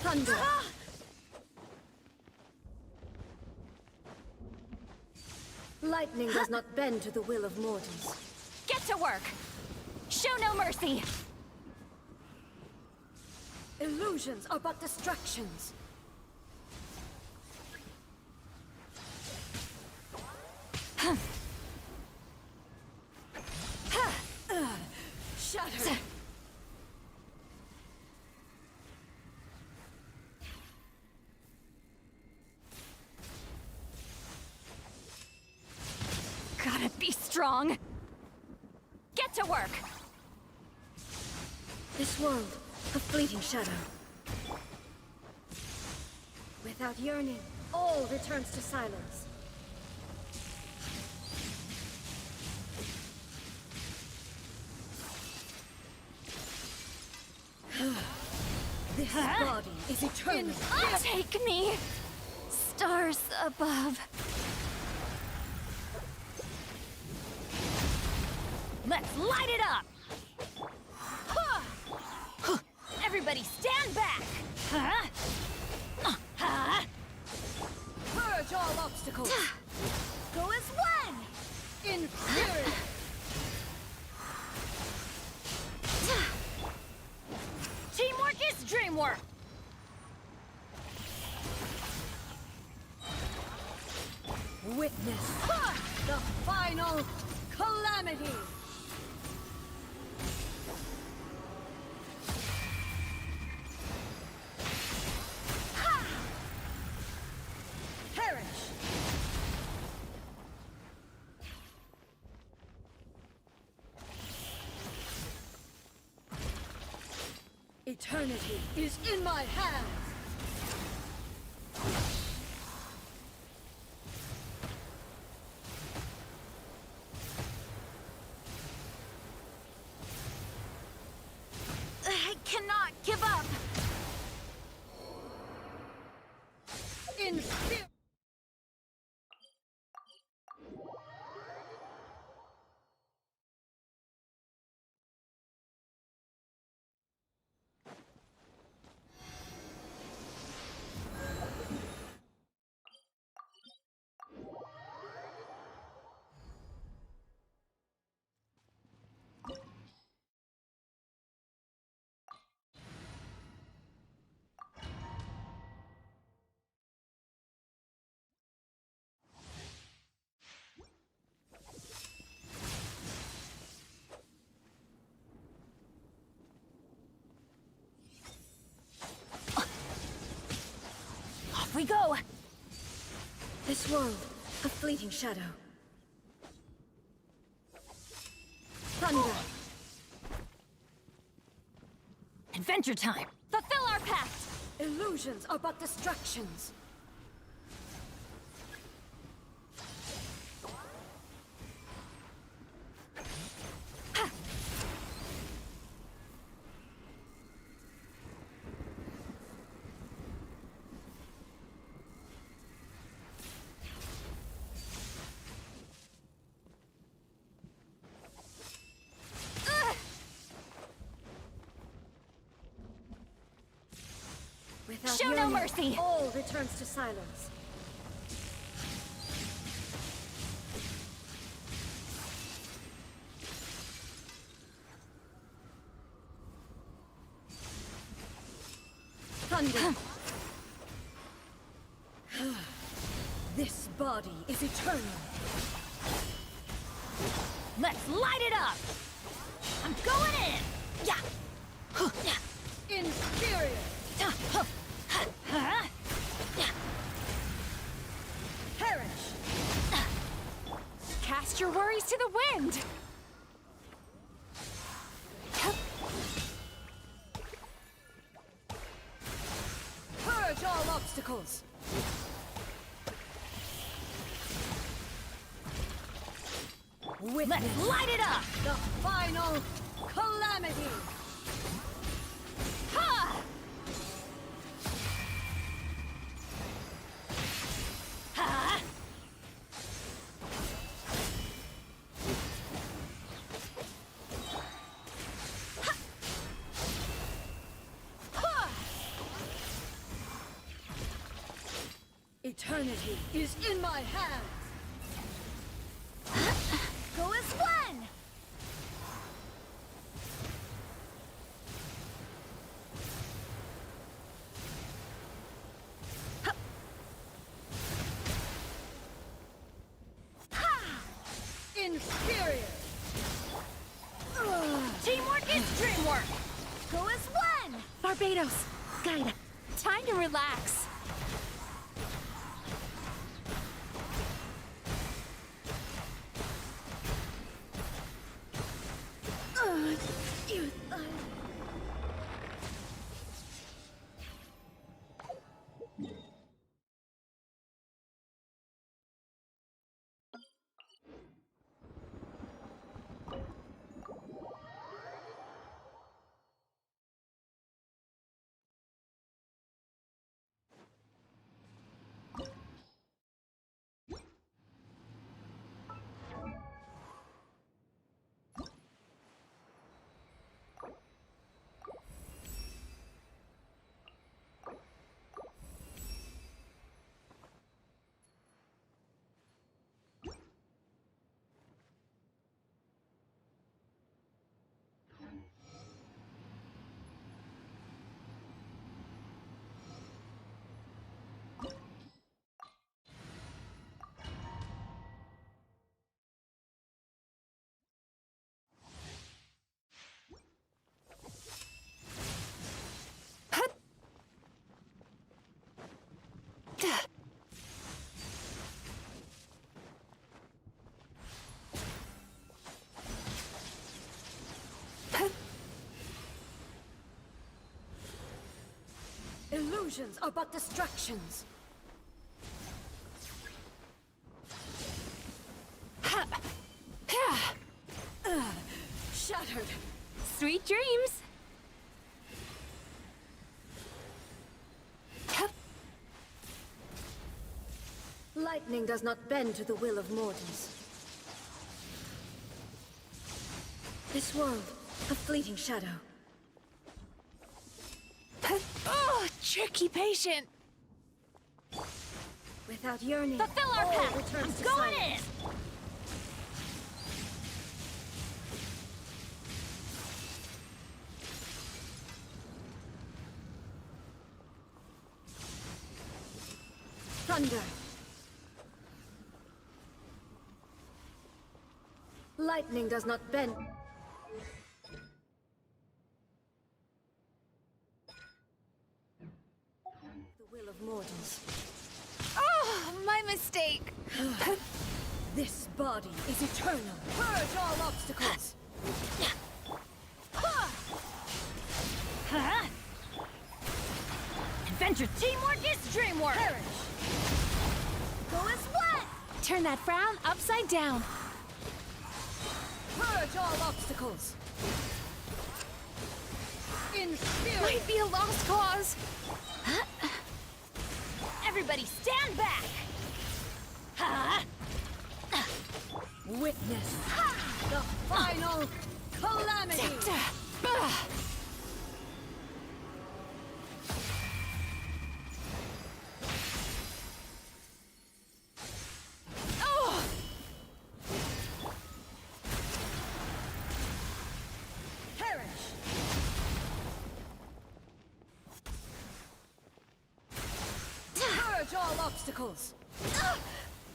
Thunder! Lightning does not bend to the will of mortals. Get to work! Show no mercy! Illusions are but distractions. Shatter! Gotta be strong! Get to work! This world, a fleeting shadow. Without yearning, all returns to silence. This body is eternal. Take me! Stars above. Let's light it up! Everybody stand back! Purge all obstacles. Go as one! In fury. Teamwork is dreamwork! Witness the final calamity! Perish! Eternity is in my hands! I cannot give up! In spirit! Off we go! This world, a fleeting shadow. Thunder! Adventure time! Fulfill our pact! Illusions are but distractions. Without Show no yearning, mercy! all returns to silence. Thunder! This body is eternal. Let's light it up! I'm going in! Yeah! Inferior! Perish! Cast your worries to the wind! Purge all obstacles! Let's light it up! The final calamity! Ha! Ha! Eternity is in my hands! Go as one! Inferior! Teamwork is dreamwork! Go as one! Barbados! Guide! Time to relax. Illusions are but distractions. Shattered. Sweet dreams. Lightning does not bend to the will of mortals. This world, a fleeting shadow. Oh, tricky patient. Without yearning, Fulfill our all path. returns I'm to going silence. in. Thunder. Lightning does not bend. The will of mortals. Oh, my mistake. This body is eternal. Purge all obstacles. Huh? Adventure teamwork is dreamwork. Perish. Go as one. Turn that frown upside down. Purge all obstacles. In spirit. Might be a lost cause. Everybody stand back. Witness the final calamity. Purge all obstacles.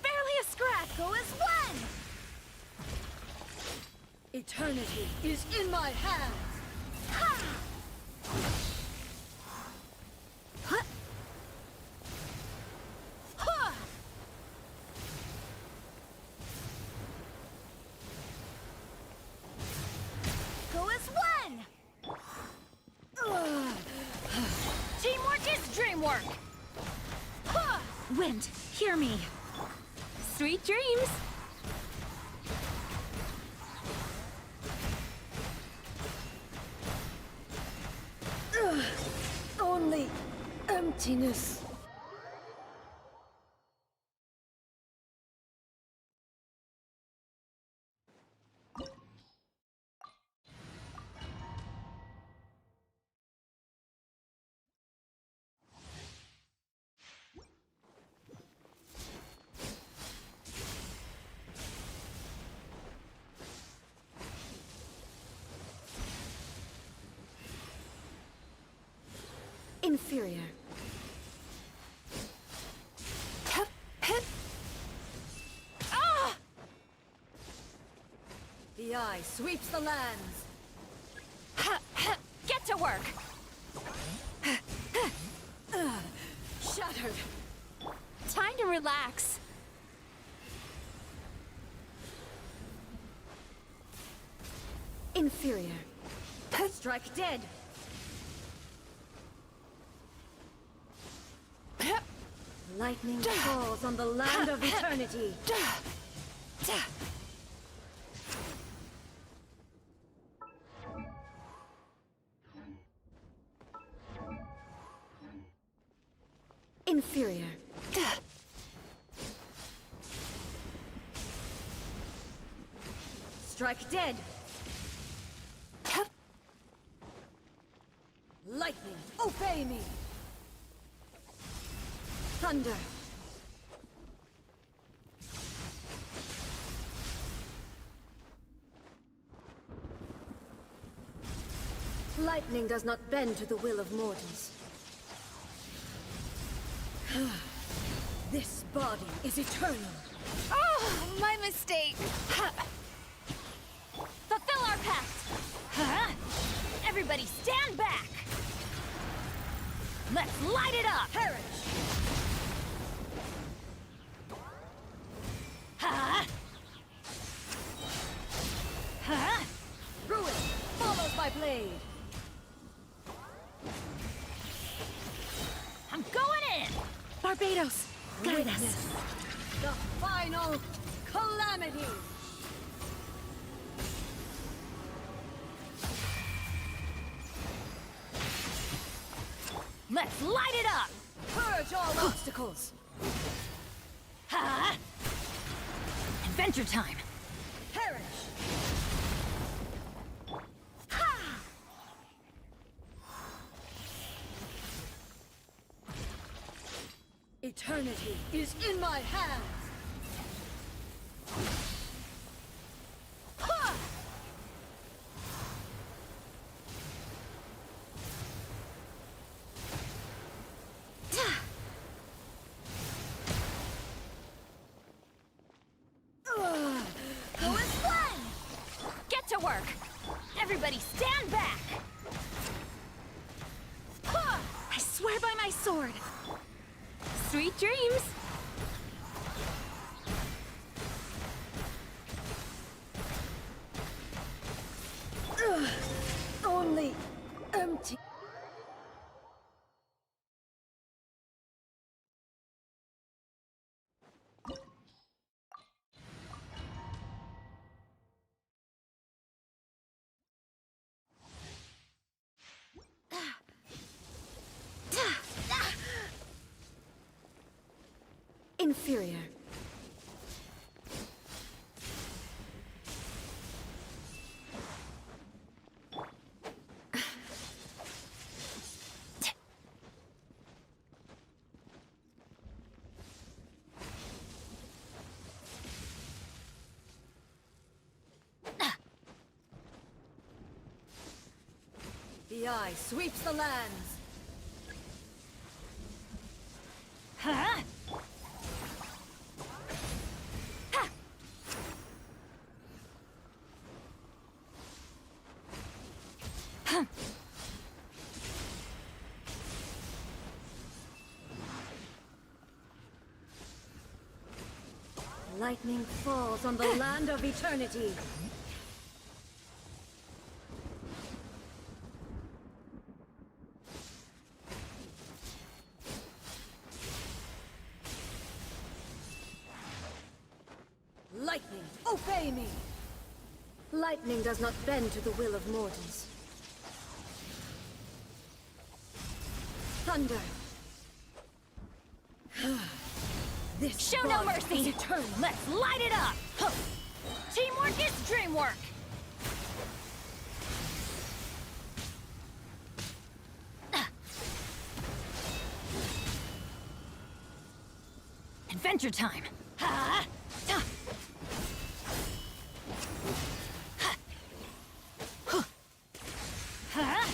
Barely a scratch. Go as one. Eternity is in my hands. Go as one. Teamwork is dreamwork. Wind, hear me. Sweet dreams. Only emptiness. Inferior. The eye sweeps the lands. Get to work. Shattered. Time to relax. Inferior. Strike dead. Lightning falls on the land of eternity. Inferior. Strike dead. Lightning, obey me. Thunder. Lightning does not bend to the will of mortals. This body is eternal. Oh, my mistake. Fulfill our pact. Everybody stand back. Let's light it up. Perish. Ruin follows my blade. Barbados, guide us. Witness the final calamity! Let's light it up! Purge all obstacles! Ha! Adventure time! Perish! Eternity is in my hands! Go and run! Get to work! Everybody stand back! I swear by my sword! Sweet dreams! Only empty. Inferior. The eye sweeps the lands. Huh? Lightning falls on the land of eternity. Lightning, obey me! Lightning does not bend to the will of mortals. Thunder. This Show no bond mercy! is eternal. Let's light it up! Huh. Teamwork is dreamwork! Adventure time! Ha! Ta! Ha! Huh. Ha!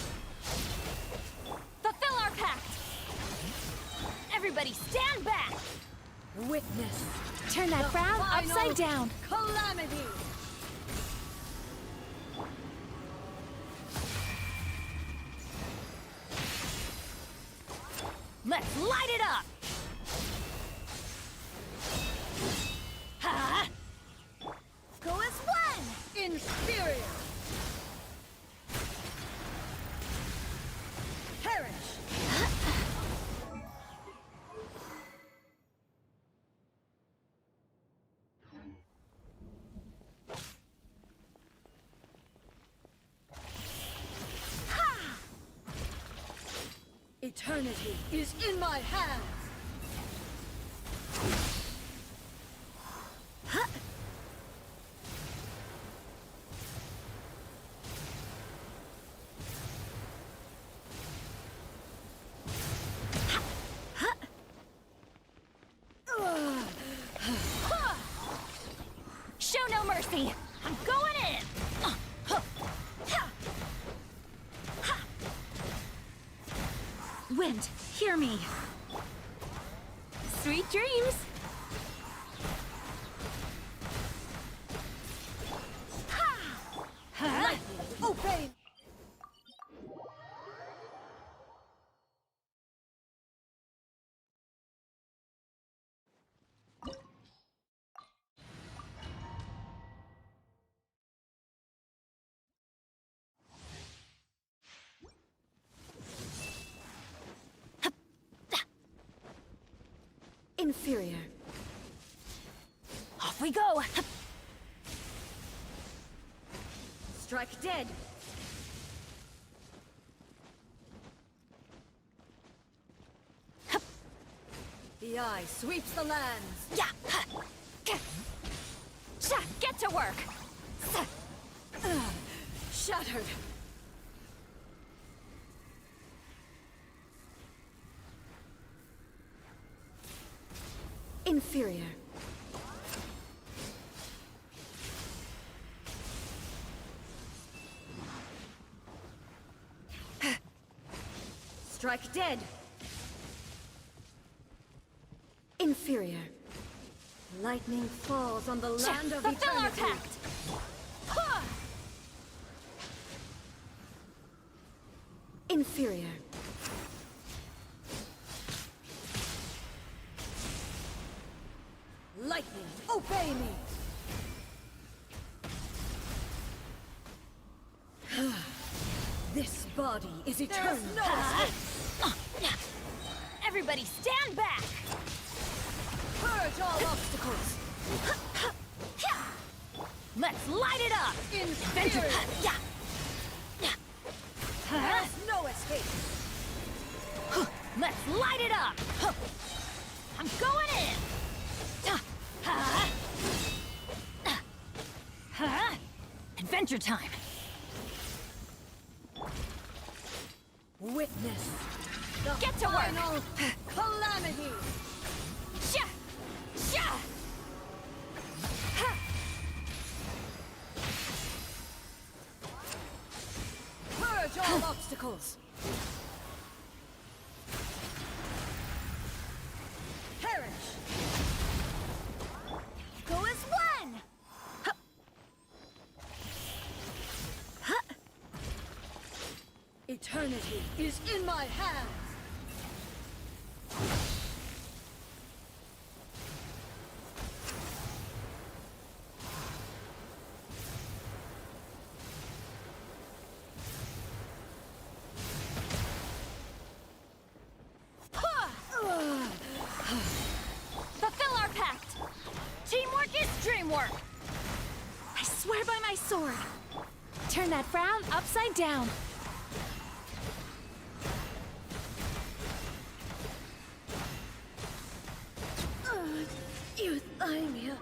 Fulfill our pact! Everybody stand back! Witness. Turn that the frown final upside down! Calamity! Let's light it up! Ha! Go as one! Inferior! Perish! Eternity is in my hands! Show no mercy! I'm going in! Wind, hear me! Sweet dreams! Lightning, obey! Inferior. Off we go! Strike dead. The eye sweeps the lands. Yeah! Get to work! Shattered. Inferior. Strike dead. Inferior. Lightning falls on the land of Fulfill our eternity. pact! Huh! Inferior. Lightning, obey me! This body is eternal. There's no escape. Everybody stand back! Purge all obstacles! Let's light it up! Inferior! Yeah! There's no escape! Let's light it up! I'm going in! Adventure time! Witness the Get to work! final calamity! Sha! Sha! Purge all obstacles! Perish! Go as one! Eternity is in my hands! Fulfill our pact! Teamwork is dreamwork! I swear by my sword. Turn that frown upside down. Euthymia.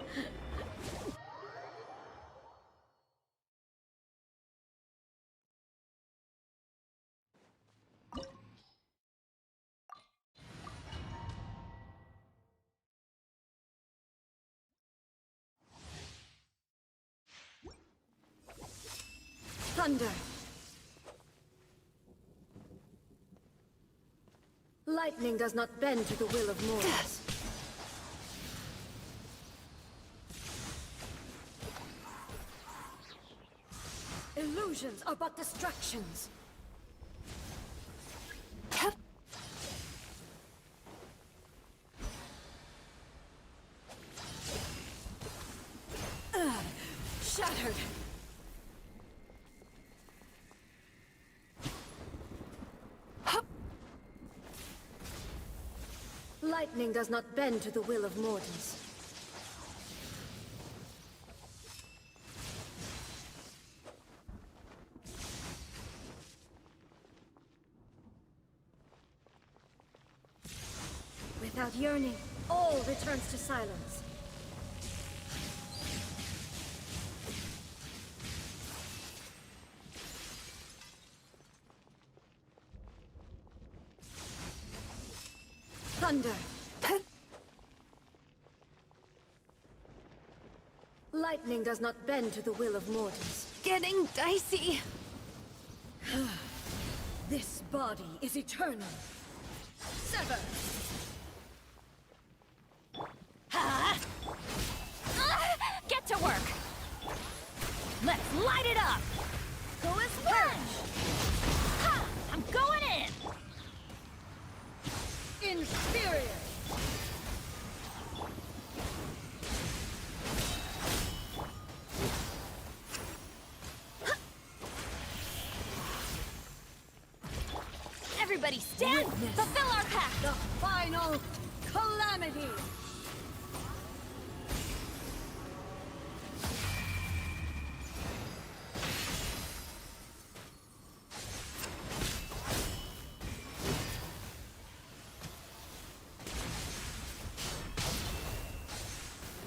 Thunder. Lightning does not bend to the will of mortals. Illusions are but distractions. Shattered. Lightning does not bend to the will of mortals. Without yearning, all returns to silence. Thunder. Lightning does not bend to the will of mortals. Getting dicey. This body is eternal. Sever. Get to work! Let's light it up! Go as one! Ha! I'm going in! Inferior. Everybody stand! Witness Fulfill our pact! the final calamity! Eternity!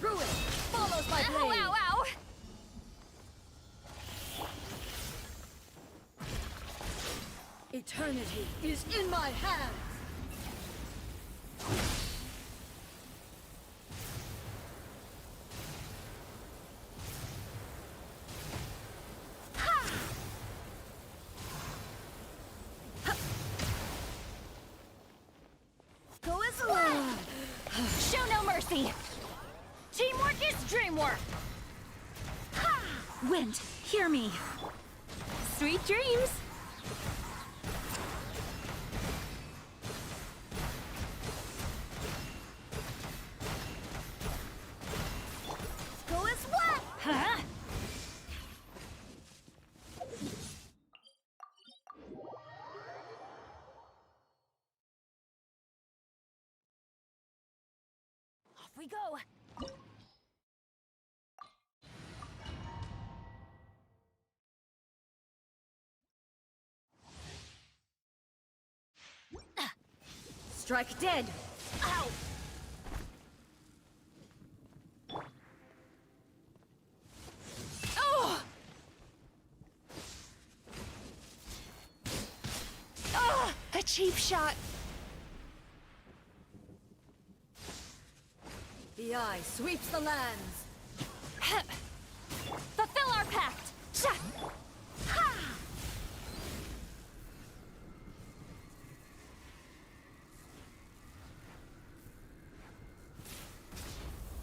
Ruin follows my blade! Ow, ow, ow! Eternity is in my hands! Go as one! Show no mercy! Teamwork is dreamwork! Wind, hear me. Sweet dreams! Go as one! Huh? Off we go! Strike dead! Ow! Oh! Ah! A cheap shot! The eye sweeps the lands! Fulfill our pact! Sha! Ha!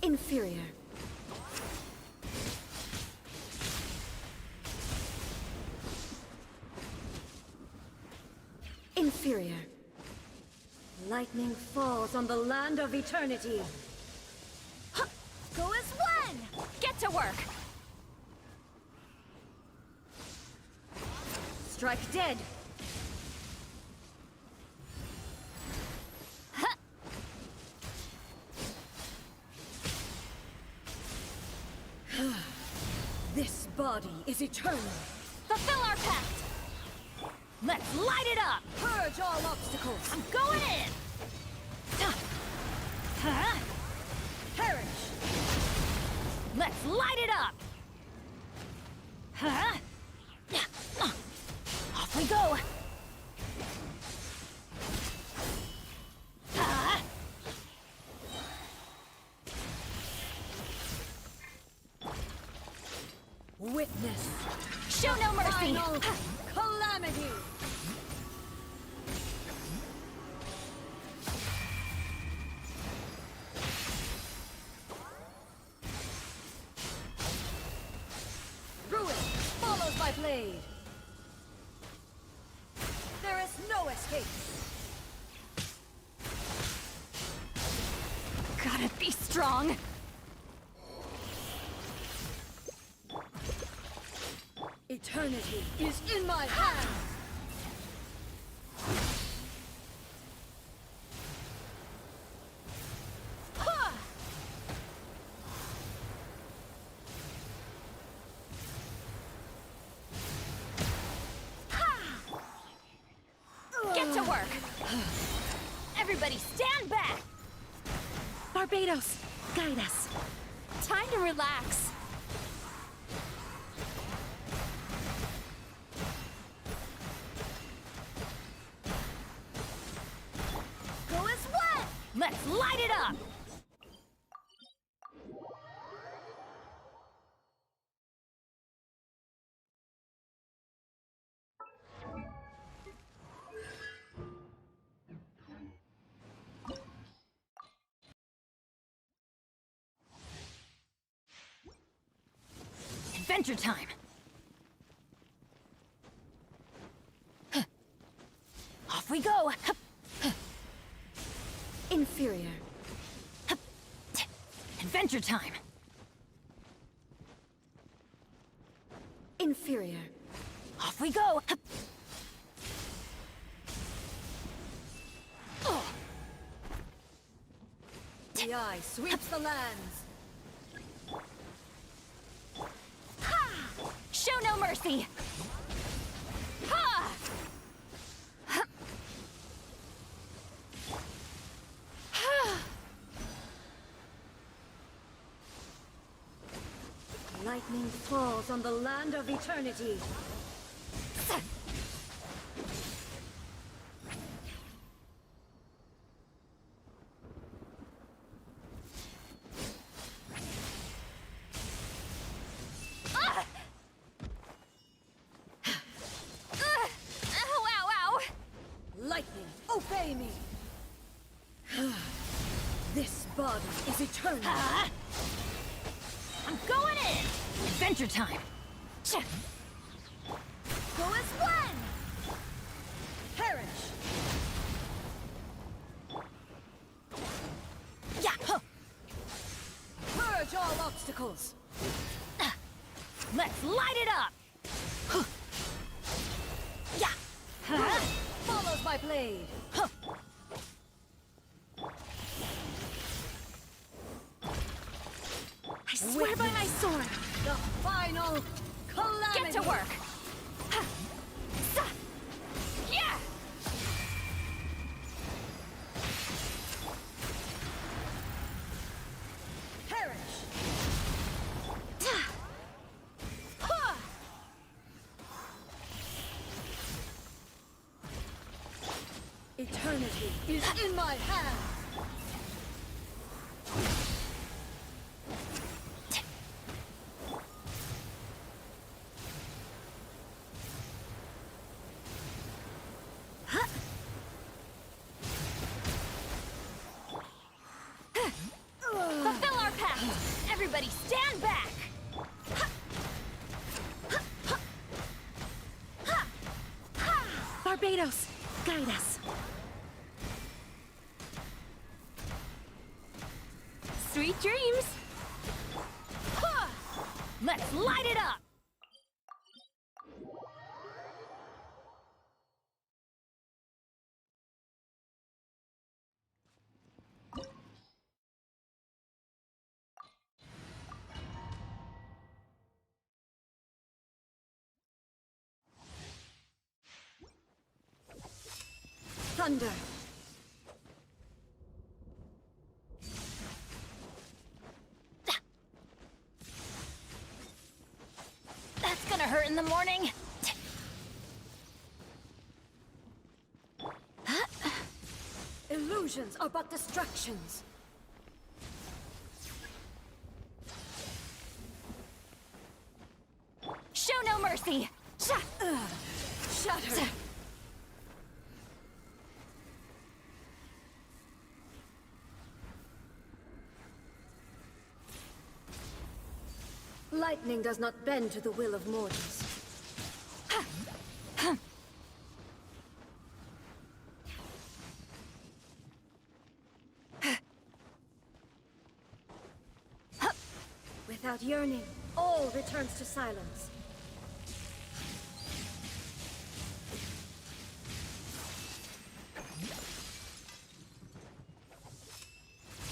Inferior. Inferior. Lightning falls on the land of eternity. Go as one! Get to work! Strike dead! This body is eternal. Fulfill our pact! Let's light it up! Purge all obstacles! I'm going in! Huh? Perish! Let's light it up! Huh? Off we go! Witness! Show no mercy! Final calamity! Ruin follows my blade! There is no escape! Gotta be strong! Eternity is in my hands! Get to work! Everybody stand back! Barbados, guide us. Time to relax. Go as one! Let's light it up! Adventure time! Off we go! Inferior. Adventure time! Inferior. Off we go! The eye sweeps the lands. Show no mercy! Ha! Lightning falls on the land of eternity. Lightning, obey me! This body is eternal. I'm going in! Adventure time! Go as one! Perish! Yeah! Purge all obstacles! Let's light it up! Yeah! Follows my blade! I swear by my sword! The final calamity! Get to work! Yeah! Perish! Eternity is in my hands! Fulfill our pact! Everybody stand back! Barbados, guide us. Sweet dreams! Let's light it up! Thunder! That's gonna hurt in the morning! Illusions are but distractions. Show no mercy! Shatter! Lightning does not bend to the will of mortals. Without yearning, all returns to silence.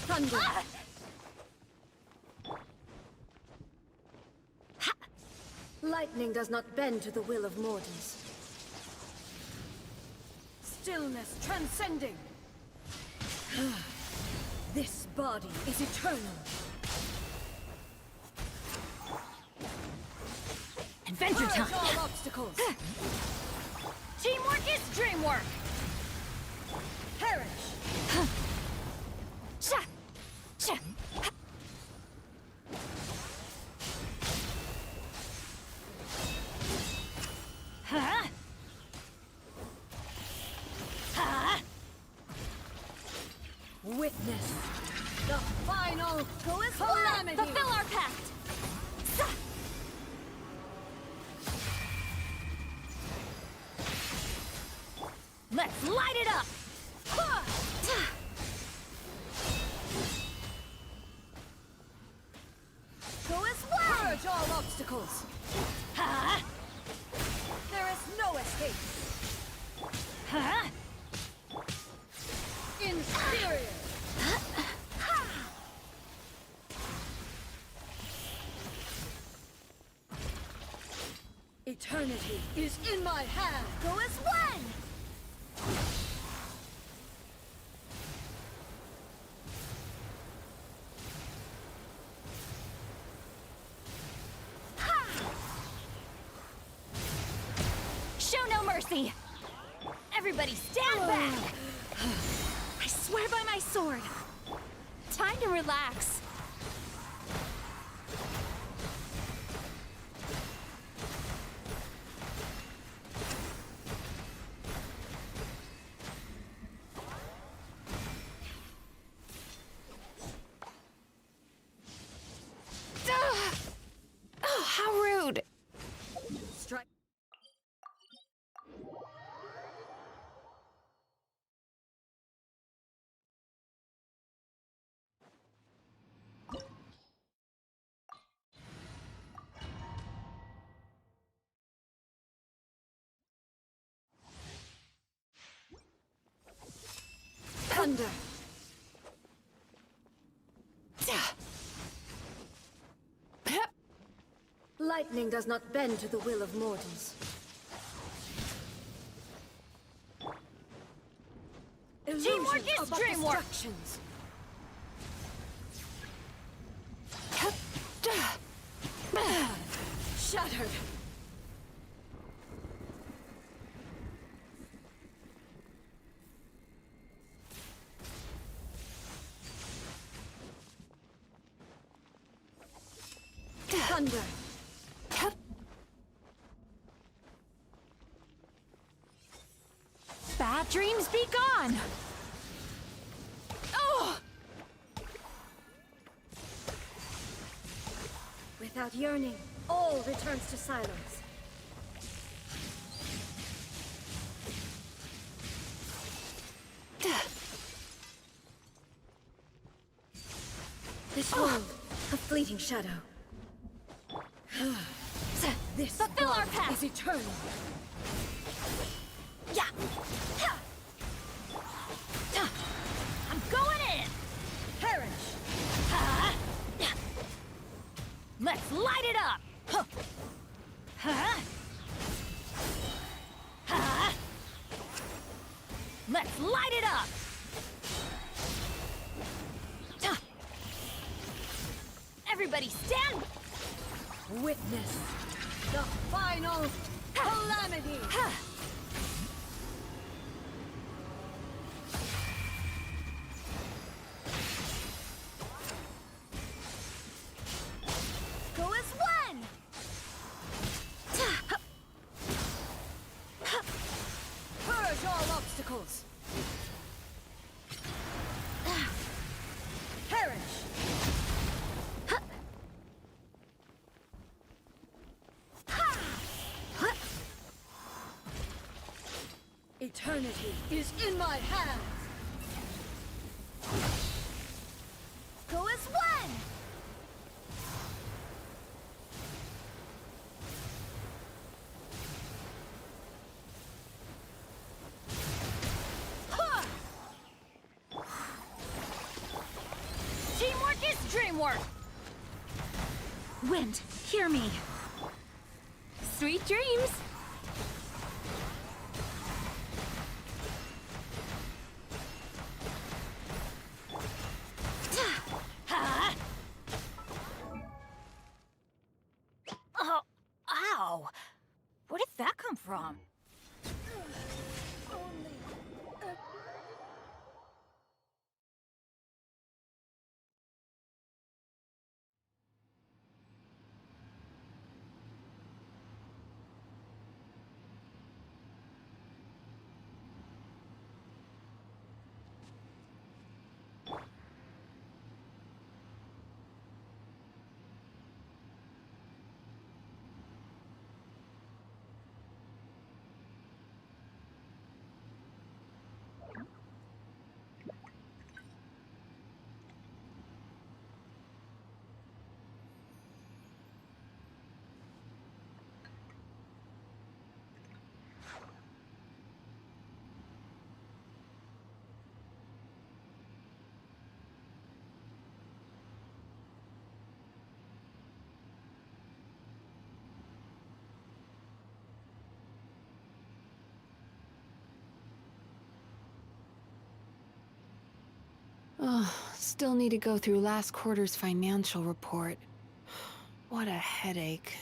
Thunder! Lightning does not bend to the will of mortals. Stillness transcending! This body is eternal. Adventure time! Purge all obstacles! Teamwork is dreamwork! Perish! Witness the final calamity! Fulfill our pact! Let's light it up! Go as one! Purge all obstacles! There is no escape! Inferior! Eternity is in my hand! Go as one! Show no mercy! Everybody stand back! I swear by my sword! Time to relax. Oh, how rude! Strike. Thunder! Lightning does not bend to the will of mortals. Teamwork Illusions is are but dreamwork. distractions. Shattered! Thunder! Bad dreams be gone! Oh! Without yearning, all returns to silence. This world, a fleeting shadow. This Fulfill our bond path. is eternal. Yeah! I'm going in! Perish! Let's light it up! Let's light it up! Everybody stand! Witness the final calamity! Go as one! Purge all obstacles! Perish! Eternity is in my hands! Go as one! Teamwork is dreamwork! Wind, hear me. Sweet dreams! Oh, ow! Where did that come from? Oh, still need to go through last quarter's financial report. What a headache.